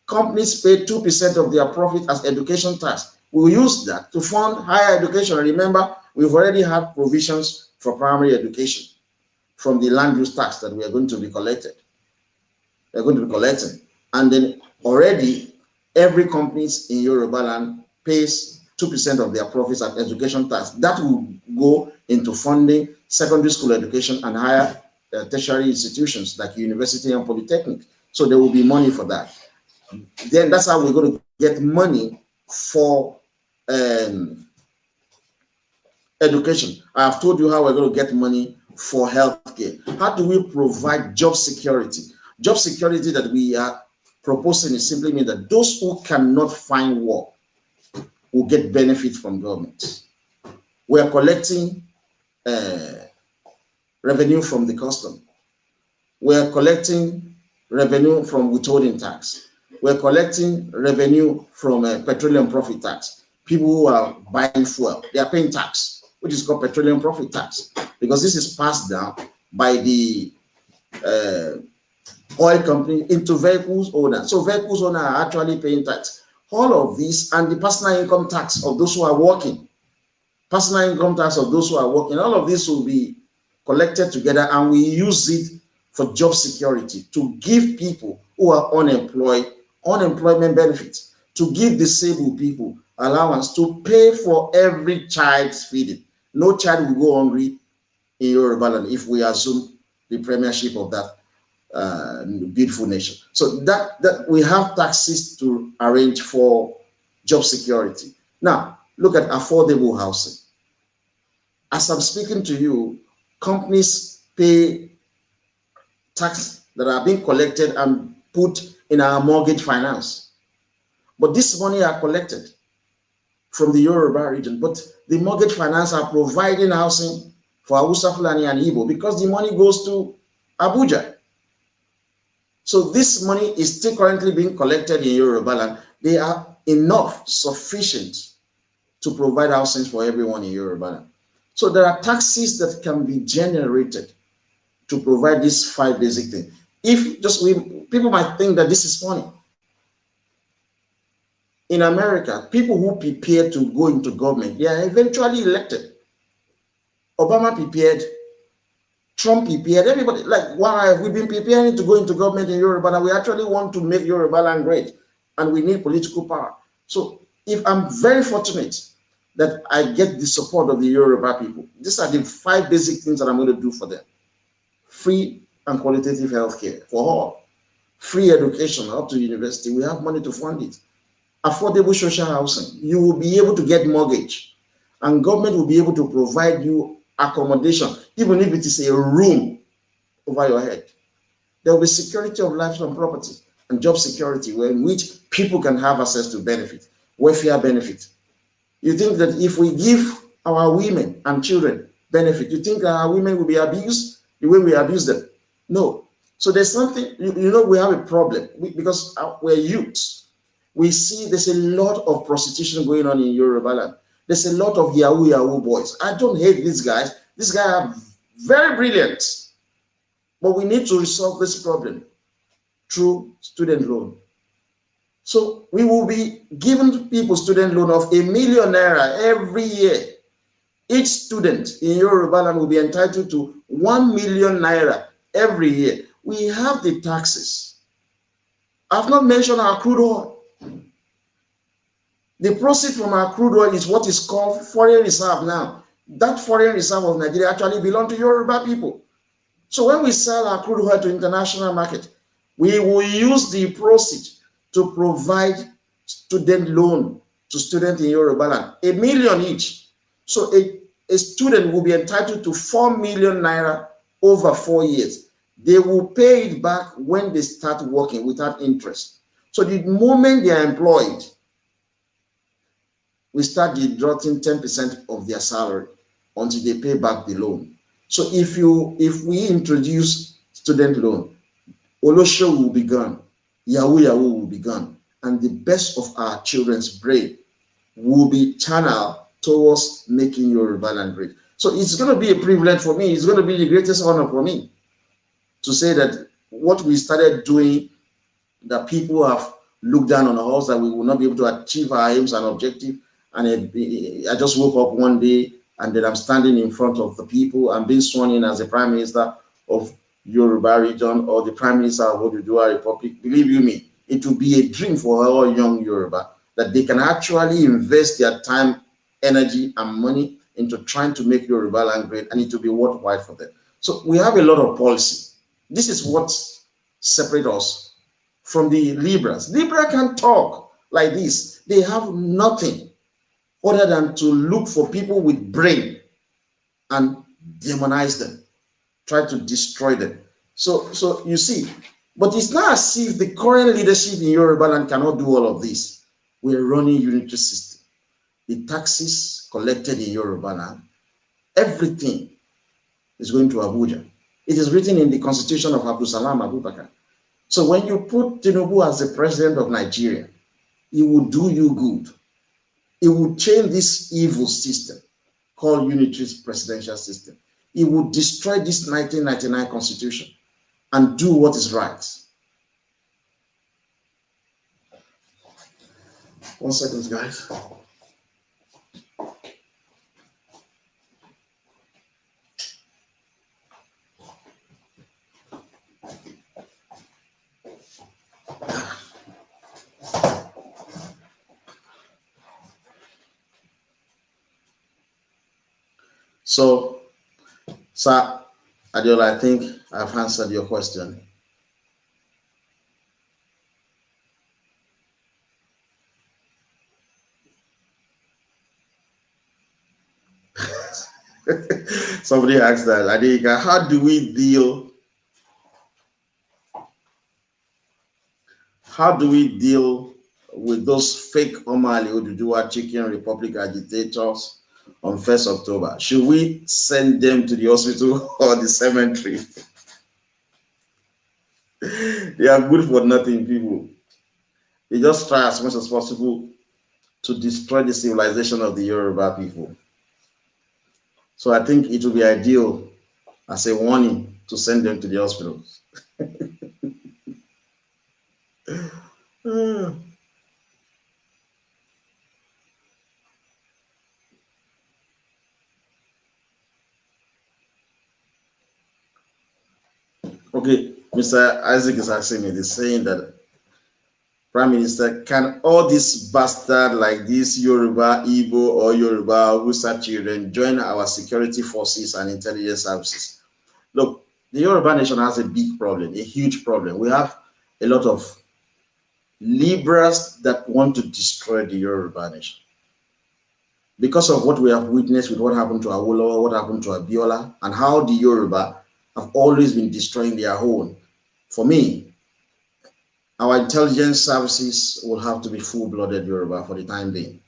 Companies pay 2% of their profit as education tax. We'll use that to fund higher education. Remember, we've already had provisions for primary education from the land use tax that we are going to be collected. We're going to be collecting. And then already every company in Yoruba land pays 2% of their profits as education tax. That will go into funding secondary school education and higher tertiary institutions like university and polytechnic. So there will be money for that. Then that's how we're going to get money for education. I have told you how we're going to get money for healthcare. How do we provide job security? Job security that we are proposing is simply mean that those who cannot find work will get benefit from government. We are collecting revenue from the custom. We are collecting revenue from withholding tax. We're collecting revenue from petroleum profit tax. People who are buying fuel, they are paying tax, which is called petroleum profit tax, because this is passed down by the oil company into vehicles owners. So vehicles owners are actually paying tax. All of this, and the personal income tax of those who are working, personal income tax of those who are working, all of this will be collected together, and we use it for job security, to give people who are unemployed unemployment benefits, to give disabled people allowance, to pay for every child's feeding. No child will go hungry in Yoruba land if we assume the premiership of that beautiful nation. So that we have taxes to arrange for job security. Now, look at affordable housing. As I'm speaking to you, companies pay tax that are being collected and put in our mortgage finance. But this money are collected from the Yoruba region. But the mortgage finance are providing housing for Hausa, Fulani, and Igbo because the money goes to Abuja. So this money is still currently being collected in Yoruba land. They are enough, sufficient to provide housing for everyone in Yoruba land. So there are taxes that can be generated to provide these five basic things. If just people might think that this is funny. In America, people who prepare to go into government, they are eventually elected. Obama prepared, Trump prepared, everybody, like, why we've been preparing to go into government in Yoruba, and we actually want to make Yoruba land great, and we need political power. So if I'm very fortunate that I get the support of the Yoruba people, these are the five basic things that I'm going to do for them. Free and qualitative healthcare for all. Free education up to university. We have money to fund it. Affordable social housing. You will be able to get mortgage, and government will be able to provide you accommodation, even if it is a room over your head. There will be security of life and property and job security, in which people can have access to benefit, welfare benefit. You think that if we give our women and children benefit, you think our women will be abused the way we abuse them? No. So there's something, we have a problem because we're youths. We see there's a lot of prostitution going on in Yoruba land. There's a lot of Yahoo boys. I don't hate these guys. These guys are very brilliant. But we need to resolve this problem through student loan. So we will be giving people student loan of ₦1 million every year. Each student in Yoruba land will be entitled to ₦1 million every year. We have the taxes. I've not mentioned our crude oil. The proceeds from our crude oil is what is called foreign reserve now. That foreign reserve of Nigeria actually belongs to Yoruba people. So when we sell our crude oil to international market, we will use the proceeds to provide student loan to students in Yoruba land, ₦1 million each. So a student will be entitled to ₦4 million over 4 years. They will pay it back when they start working without interest. So the moment they are employed, we start deducting 10% of their salary until they pay back the loan. So if we introduce student loan, Olosho will be gone, Yahoo will be gone, and the best of our children's brain will be channeled towards making Yoruba land great. So it's going to be a privilege for me. It's going to be the greatest honor for me to say that what we started doing, that people have looked down on us, that we will not be able to achieve our aims and objectives. And I just woke up one day and then I'm standing in front of the people. I'm being sworn in as the Prime Minister of Yoruba region or the Prime Minister of Oduduwa Republic. Believe you me, it will be a dream for all young Yoruba that they can actually invest their time, energy, and money into trying to make Yoruba land great, and it will be worthwhile for them. So we have a lot of policy. This is what separates us from the liberals. Liberals can talk, like this, they have nothing other than to look for people with brain and demonize them, try to destroy them. So you see, but it's not as if the current leadership in Yoruba land cannot do all of this. We're running unitary system. The taxes collected in Yoruba land, everything is going to Abuja. It is written in the constitution of Abdul Salam Abubakar. So when you put Tinubu as the president of Nigeria, it will do you good. It will change this evil system called unitary presidential system. It will destroy this 1999 constitution and do what is right. 1 second, guys. So, Sir Adiola, I think I've answered your question. Somebody asked that, Adeyinka, how do we deal with those fake Omali Oduduwa Chicken Republic agitators on 1st October? Should we send them to the hospital or the cemetery? They are good for nothing, people. They just try as much as possible to destroy the civilization of the Yoruba people. So I think it will be ideal as a warning to send them to the hospitals. Okay, Mr. Isaac is asking me, he's saying that, Prime Minister, can all these bastard like this Yoruba, Igbo, or Yoruba, Hausa children join our security forces and intelligence services? Look, the Yoruba nation has a big problem, a huge problem. We have a lot of liberals that want to destroy the Yoruba nation. Because of what we have witnessed with what happened to Awolowo, what happened to Abiola, and how the Yoruba have always been destroying their own. For me, our intelligence services will have to be full-blooded Yoruba for the time being.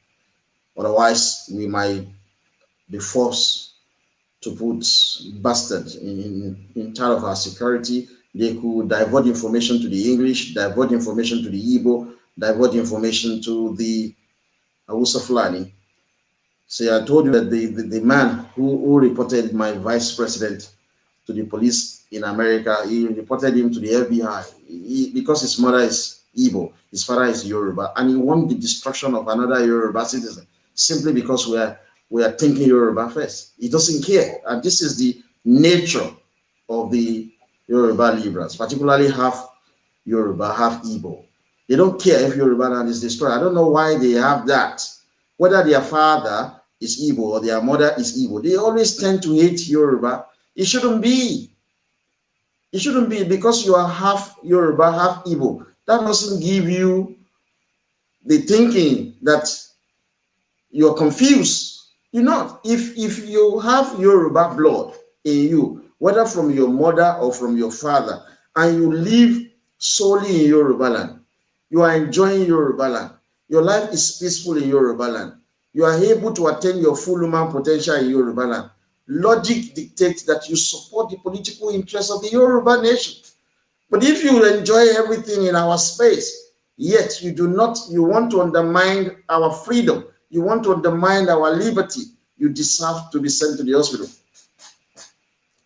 Otherwise, we might be forced to put bastards in charge of our security. They could divert information to the English, divert information to the Igbo, divert information to the Hausa Fulani. So I told you that the man who reported my vice president to the police in America, he reported him to the FBI because his mother is Igbo, his father is Yoruba, and he wanted the destruction of another Yoruba citizen simply because we are thinking Yoruba first. He doesn't care, and this is the nature of the Yoruba liberals, particularly half Yoruba, half Igbo. They don't care if Yoruba land is destroyed. I don't know why they have that. Whether their father is Igbo or their mother is Igbo, they always tend to hate Yoruba. It shouldn't be. It shouldn't be because you are half Yoruba, half Igbo. That doesn't give you the thinking that you're confused. You're not. If you have Yoruba blood in you, whether from your mother or from your father, and you live solely in Yoruba land, you are enjoying Yoruba land, your life is peaceful in Yoruba land, you are able to attain your full human potential in Yoruba land, logic dictates that you support the political interests of the Yoruba nation. But if you enjoy everything in our space, yet you do not, you want to undermine our freedom, you want to undermine our liberty, you deserve to be sent to the hospital,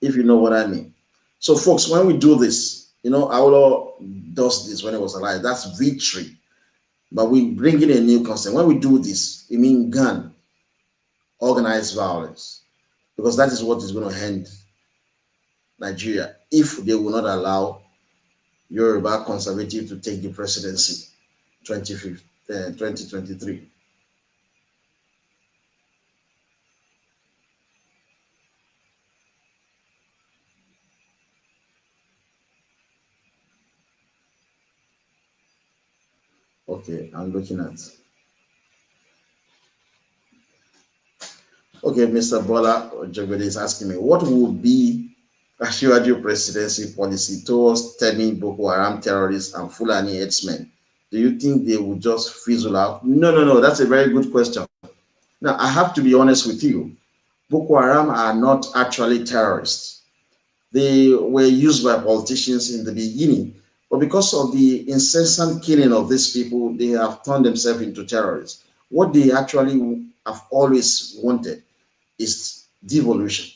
if you know what I mean. So folks, when we do this, you know, Aulo does this when he was alive, that's victory. But we bring in a new concept. When we do this, it means gun, organized violence, because that is what is going to end Nigeria if they will not allow Yoruba conservative to take the presidency 2023. Okay, I'm looking at. Okay, Mr. Bola Ojebede is asking me, what would be Asiwaju presidency policy towards stemming Boko Haram terrorists and Fulani herdsmen? Do you think they would just fizzle out? No, no, no. That's a very good question. Now, I have to be honest with you. Boko Haram are not actually terrorists. They were used by politicians in the beginning, but because of the incessant killing of these people, they have turned themselves into terrorists. What they actually have always wanted is devolution,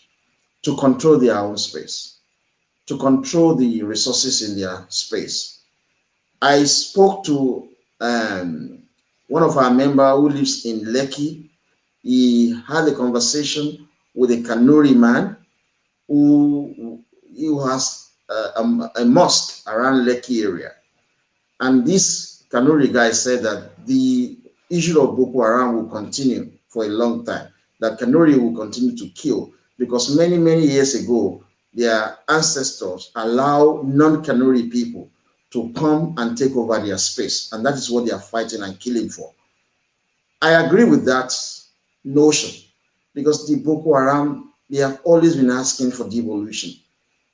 to control their own space, to control the resources in their space. I spoke to one of our members who lives in Lekki. He had a conversation with a Kanuri man who has a mosque around Lekki area. And this Kanuri guy said that the issue of Boko Haram will continue for a long time, that Kanuri will continue to kill because many, many years ago, their ancestors allow non-Kanuri people to come and take over their space. And that is what they are fighting and killing for. I agree with that notion because the Boko Haram, they have always been asking for devolution.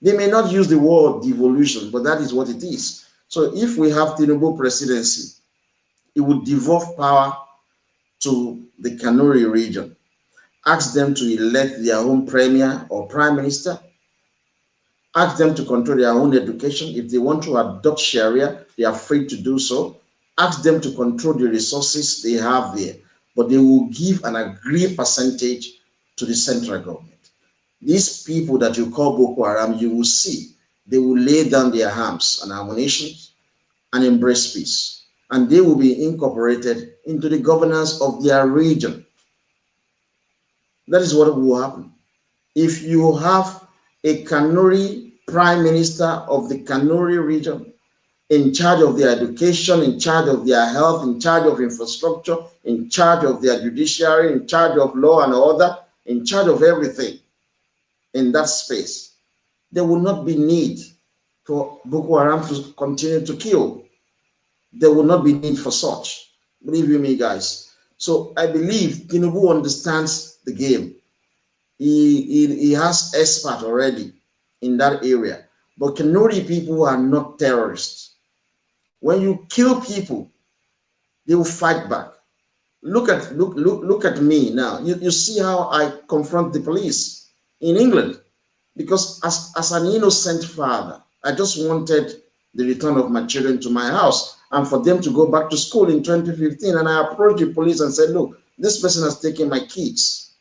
They may not use the word devolution, but that is what it is. So if we have Tinubu presidency, it would devolve power to the Kanuri region, ask them to elect their own premier or prime minister, ask them to control their own education. If they want to adopt Sharia, they are free to do so. Ask them to control the resources they have there, but they will give an agreed percentage to the central government. These people that you call Boko Haram, you will see, they will lay down their arms and ammunition and embrace peace. And they will be incorporated into the governance of their region. That is what will happen. If you have a Kanuri prime minister of the Kanuri region in charge of their education, in charge of their health, in charge of infrastructure, in charge of their judiciary, in charge of law and order, in charge of everything in that space, there will not be need for Boko Haram to continue to kill. There will not be need for such. Believe you me, guys. So I believe Tinubu understands the game. He has expert already in that area. But Kanuri people are not terrorists. When you kill people, they will fight back. Look at me now. You see how I confront the police in England. Because as an innocent father, I just wanted the return of my children to my house and for them to go back to school in 2015. And I approached the police and said, look, this person has taken my kids.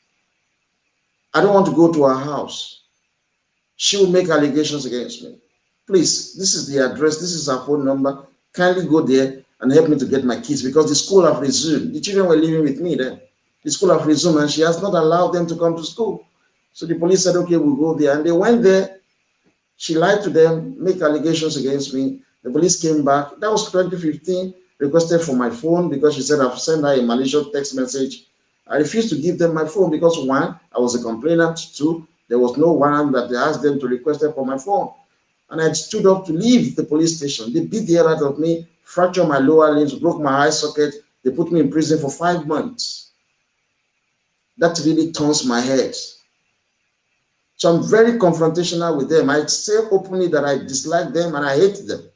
I don't want to go to her house. She will make allegations against me. Please, this is the address. This is her phone number. Kindly go there and help me to get my kids because the school have resumed. The children were living with me then. The school have resumed and she has not allowed them to come to school. So the police said, okay, we'll go there. And they went there. She lied to them, make allegations against me. The police came back. That was 2015, requested for my phone because she said I've sent her a malicious text message. I refused to give them my phone because one, I was a complainant. Two, there was no warrant that they asked them to request it for my phone. And I stood up to leave the police station. They beat the hell out of me, fractured my lower limbs, broke my eye socket. They put me in prison for 5 months. That really turns my head. So I'm very confrontational with them. I say openly that I dislike them and I hate them.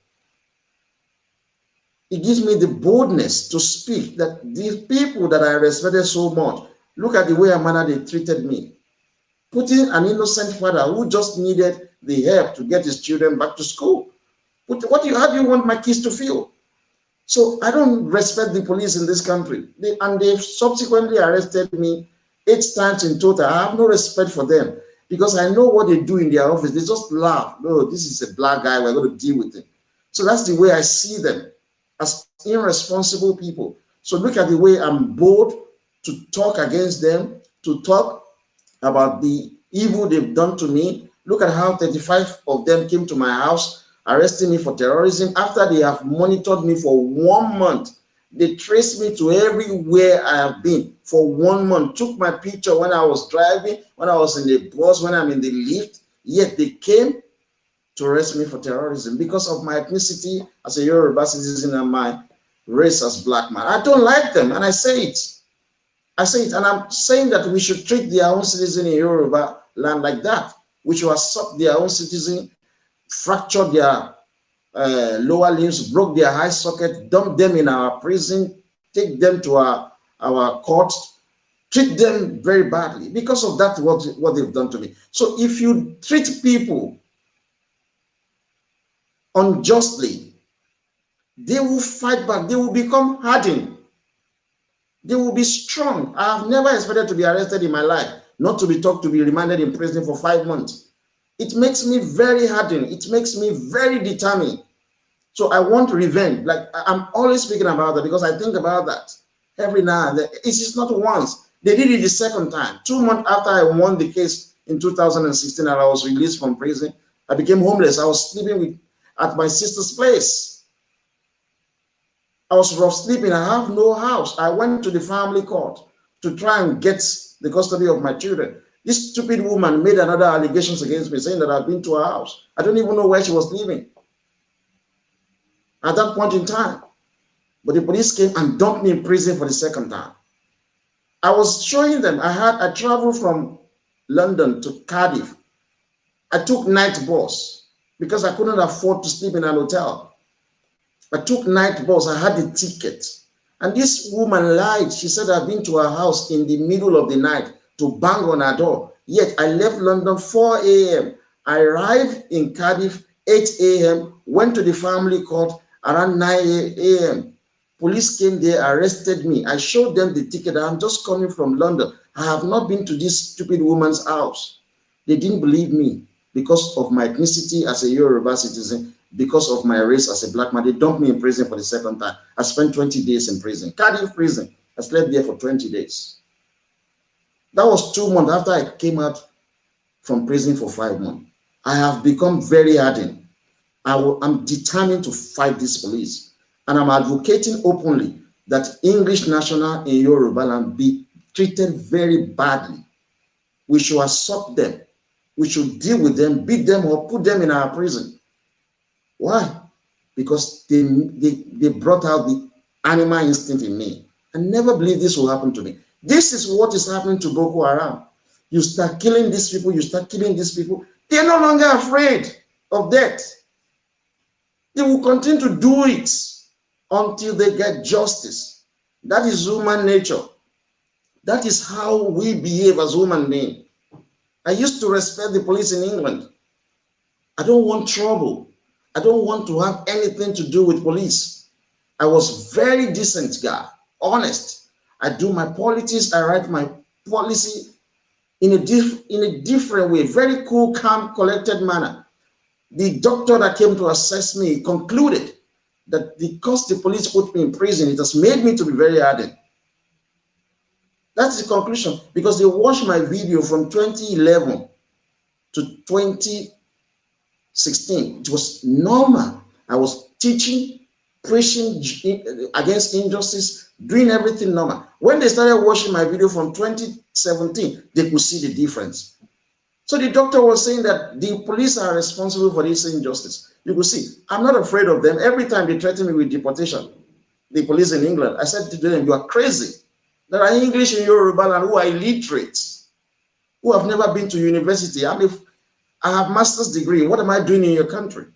It gives me the boldness to speak that these people that I respected so much, look at the way and manner they treated me. Putting an innocent father who just needed the help to get his children back to school. How do you want my kids to feel? So I don't respect the police in this country. They've subsequently arrested me 8 times in total. I have no respect for them. Because I know what they do in their office. They just laugh. No, this is a black guy. We're going to deal with him. So that's the way I see them, as irresponsible people. So look at the way I'm bold to talk against them, to talk about the evil they've done to me. Look at how 35 of them came to my house, arresting me for terrorism after they have monitored me for 1 month. They traced me to everywhere I have been for 1 month, took my picture when I was driving, when I was in the bus, when I'm in the lift, yet they came to arrest me for terrorism because of my ethnicity as a Yoruba citizen and my race as black man. I don't like them, and I say it. I say it, and I'm saying that we should treat their own citizen in Yoruba land like that. We should accept their own citizen, fracture their lower limbs, broke their eye socket, dump them in our prison, take them to our courts, treat them very badly because of that, what they've done to me. So if you treat people unjustly, they will fight back. They will become hardened. They will be strong. I have never expected to be arrested in my life, not to be talked to, be remanded in prison for 5 months. It makes me very hardened. It makes me very determined. So I want revenge. Like, I'm always speaking about that because I think about that every now and then. It's just not once. They did it the second time. 2 months after I won the case in 2016 and I was released from prison, I became homeless. I was sleeping at my sister's place. I was rough sleeping. I have no house. I went to the family court to try and get the custody of my children. This stupid woman made another allegations against me, saying that I've been to her house. I don't even know where she was living at that point in time. But the police came and dumped me in prison for the second time. I was showing them. I traveled from London to Cardiff. I took night bus because I couldn't afford to sleep in an hotel. I took night bus. I had the ticket. And this woman lied. She said I've been to her house in the middle of the night to bang on her door. Yet I left London 4 a.m. I arrived in Cardiff 8 a.m., went to the family court around 9 a.m. Police came there, arrested me. I showed them the ticket. I'm just coming from London. I have not been to this stupid woman's house. They didn't believe me because of my ethnicity as a Yoruba citizen, because of my race as a black man. They dumped me in prison for the second time. I spent 20 days in prison. Cardiff prison. I slept there for 20 days. That was 2 months after I came out from prison for 5 months. I have become very hardened. I'm determined to fight this police. And I'm advocating openly that English national in Yoruba land be treated very badly. We should assault them. We should deal with them, beat them, or put them in our prison. Why? Because they brought out the animal instinct in me. I never believed this will happen to me. This is what is happening to Boko Haram. You start killing these people, you start killing these people. They're no longer afraid of death. They will continue to do it until they get justice. That is human nature. That is how we behave as human beings. I used to respect the police in England. I don't want trouble. I don't want to have anything to do with police. I was very decent guy, honest. I do my politics, I write my policy in a different way, very cool, calm, collected manner. The doctor that came to assess me concluded that because the police put me in prison, it has made me to be very hardened. That's the conclusion, because they watched my video from 2011 to 2016. It was normal. I was teaching, preaching against injustice, doing everything normal. When they started watching my video from 2017, they could see the difference. So the doctor was saying that the police are responsible for this injustice. You could see, I'm not afraid of them. Every time they threaten me with deportation, the police in England, I said to them, you are crazy. There are English in Yoruba land who are illiterate, who have never been to university. I have master's degree. What am I doing in your country?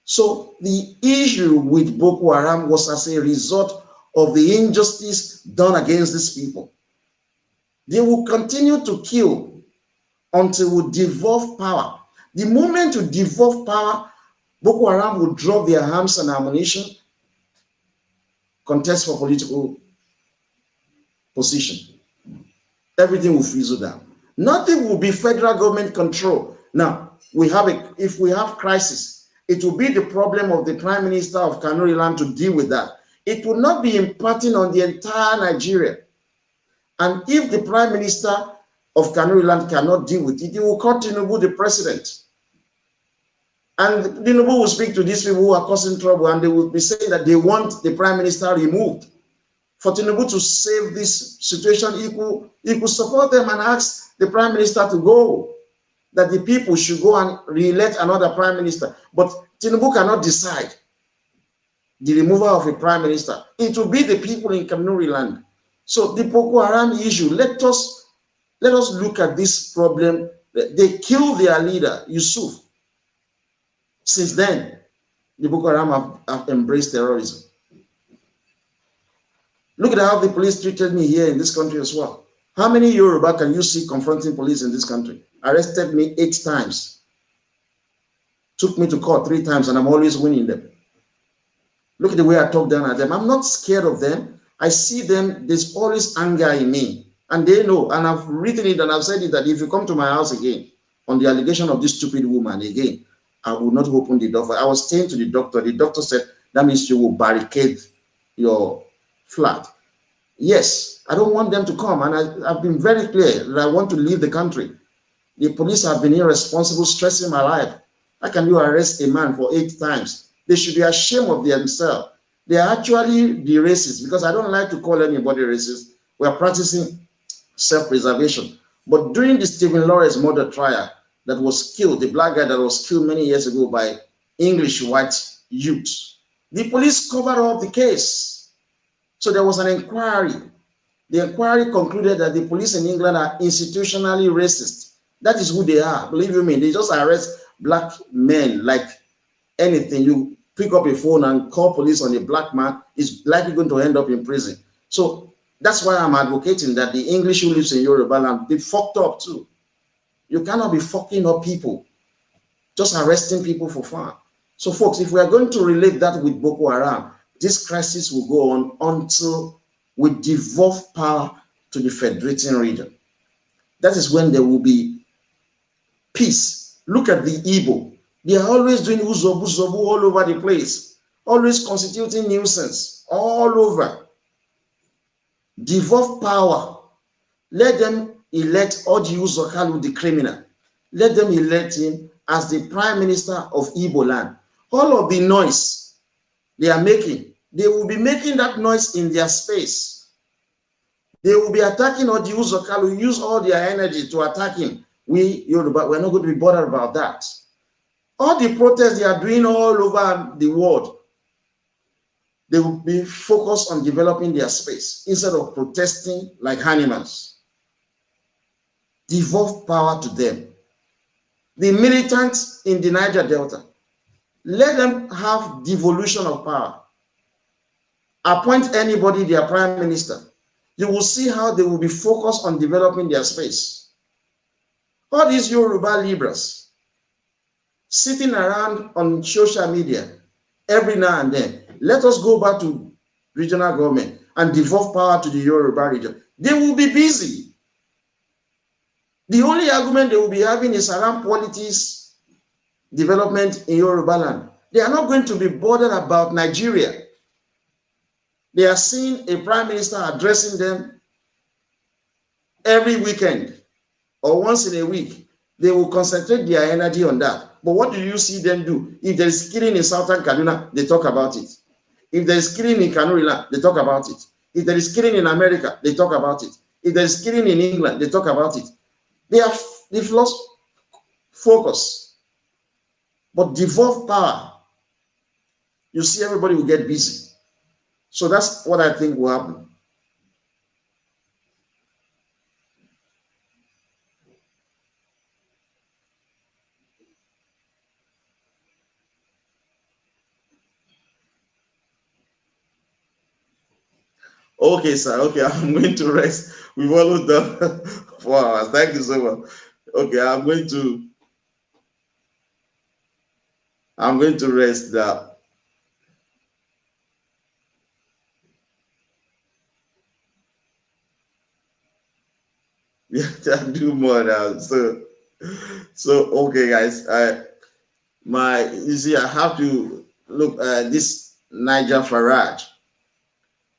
So the issue with Boko Haram was as a result of the injustice done against these people. They will continue to kill until we devolve power. The moment you devolve power, Boko Haram will drop their arms and ammunition, contest for political position. Everything will fizzle down. Nothing will be federal government control. Now, if we have crisis, it will be the problem of the Prime Minister of Kanuri land to deal with that. It will not be impacting on the entire Nigeria. And if the Prime Minister of Kanuri land cannot deal with it, he will call Tinubu the president. And Tinubu will speak to these people who are causing trouble, and they will be saying that they want the Prime Minister removed. For Tinubu to save this situation, he could support them and ask the Prime Minister to go, that the people should go and re-elect another Prime Minister. But Tinubu cannot decide. the removal of a prime minister, it will be the people in Kanuri land. So the Boko Haram issue, let us look at this problem. They killed their leader, Yusuf. Since then, the Boko Haram have embraced terrorism. Look at how the police treated me here in this country as well. How many Yoruba can you see confronting police in this country? Arrested me 8 times. Took me to court 3 times, and I'm always winning them. Look at the way I talk down at them. I'm not scared of them. I see them, there's always anger in me. And they know, and I've written it and I've said it, that if you come to my house again on the allegation of this stupid woman again, I will not open the door. I was saying to the doctor. The doctor said, that means you will barricade your flat. Yes, I don't want them to come. And I've been very clear that I want to leave the country. The police have been irresponsible, stressing my life. How can you arrest a man for 8 times? They should be ashamed of themselves. They are actually the racists, because I don't like to call anybody racist. We are practicing self-preservation. But during the Stephen Lawrence murder trial that was killed, the black guy that was killed many years ago by English white youths, the police covered up the case. So there was an inquiry. The inquiry concluded that the police in England are institutionally racist. That is who they are. Believe you me, they just arrest black men like anything. You pick up a phone and call police on a black man, is likely going to end up in prison. So that's why I'm advocating that the English who lives in Yoruba land be fucked up too. You cannot be fucking up people, just arresting people for fun. So folks, if we are going to relate that with Boko Haram, this crisis will go on until we devolve power to the federating region. That is when there will be peace. Look at the Igbo. They are always doing uzobu zobu all over the place, always constituting nuisance all over. Devolve power. Let them elect Orji Uzokalu, the criminal. Let them elect him as the prime minister of Igbo land. All of the noise they are making, they will be making that noise in their space. They will be attacking Orji Uzokalu, use all their energy to attack him. We Yoruba, we're not going to be bothered about that. All the protests they are doing all over the world, they will be focused on developing their space instead of protesting like animals. Devolve power to them. The militants in the Niger Delta, let them have devolution of power. Appoint anybody their prime minister. You will see how they will be focused on developing their space. All these Yoruba liberals sitting around on social media every now and then, let us go back to regional government and devolve power to the Yoruba region. They will be busy. The only argument they will be having is around politics, development in Yoruba land. They are not going to be bothered about Nigeria. They are seeing a prime minister addressing them every weekend or once in a week. They will concentrate their energy on that. But what do you see them do? If there is killing in Southern Kaduna, they talk about it. If there is killing in Kanuri land, they talk about it. If there is killing in America, they talk about it. If there is killing in England, they talk about it. They've lost focus. But devolve power, you see everybody will get busy. So that's what I think will happen. Okay, sir. Okay, I'm going to rest. We've almost done 4 hours. Thank you so much. Okay, I'm going to rest now. Yeah, I do more now. So okay, guys. You see, I have to look at this Niger Farage.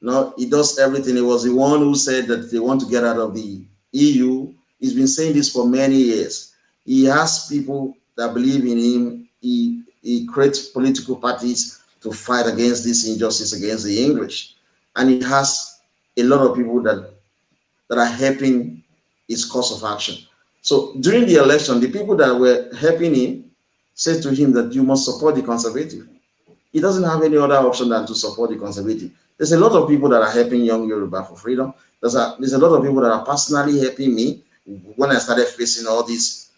No, he does everything. He was the one who said that they want to get out of the EU. He's been saying this for many years. He has people that believe in him. He creates political parties to fight against this injustice against the English. And he has a lot of people that are helping his course of action. So during the election, the people that were helping him said to him that you must support the conservative. He doesn't have any other option than to support the conservative. There's a lot of people that are helping young Yoruba for freedom. There's a lot of people that are personally helping me when I started facing all these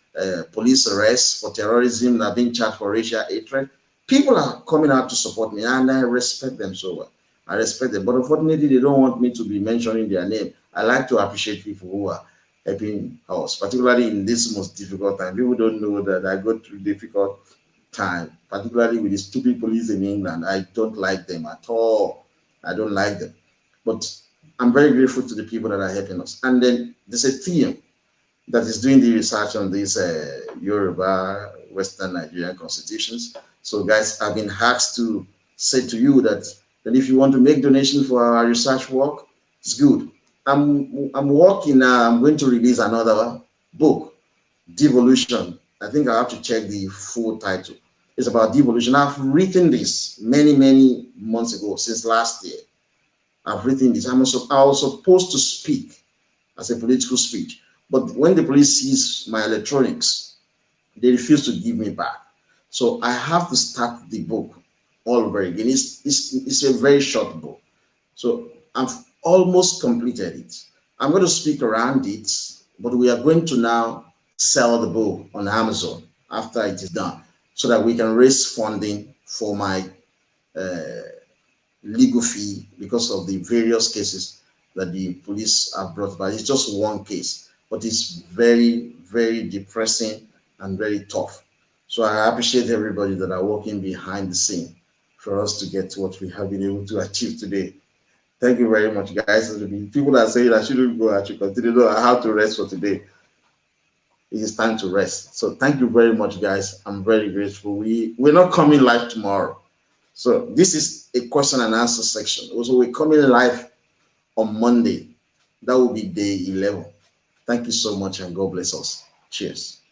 police arrests for terrorism and being charged for racial hatred. People are coming out to support me, and I respect them so well. I respect them, but unfortunately, they don't want me to be mentioning their name. I like to appreciate people who are helping us, particularly in this most difficult time. People don't know that I go through difficult time, particularly with the stupid police in England. I don't like them at all. I don't like them. But I'm very grateful to the people that are helping us. And then there's a team that is doing the research on these Yoruba, Western Nigerian constitutions. So, guys, I've been asked to say to you that if you want to make donations for our research work, it's good. I'm working now. I'm going to release another book, Devolution. I think I have to check the full title. It's about devolution. I've written this many months ago, since last year. I've written this. I was supposed to speak as a political speech, but when the police seized my electronics, they refused to give me back. So I have to start the book all over again. It's a very short book. So I've almost completed it. I'm going to speak around it, but we are going to now sell the book on Amazon after it is done so that we can raise funding for my uh, legal fee because of the various cases that the police have brought. But it's just one case, but it's very depressing and very tough. So I appreciate everybody that are working behind the scene for us to get to what we have been able to achieve today. Thank you very much, guys. People that say I shouldn't go actually continue. No, I have to rest for today. It is time to rest. So thank you very much, guys. I'm very grateful. We're not coming live tomorrow. So this is a question and answer section. Also, we're coming live on Monday. That will be day 11. Thank you so much, and God bless us. Cheers.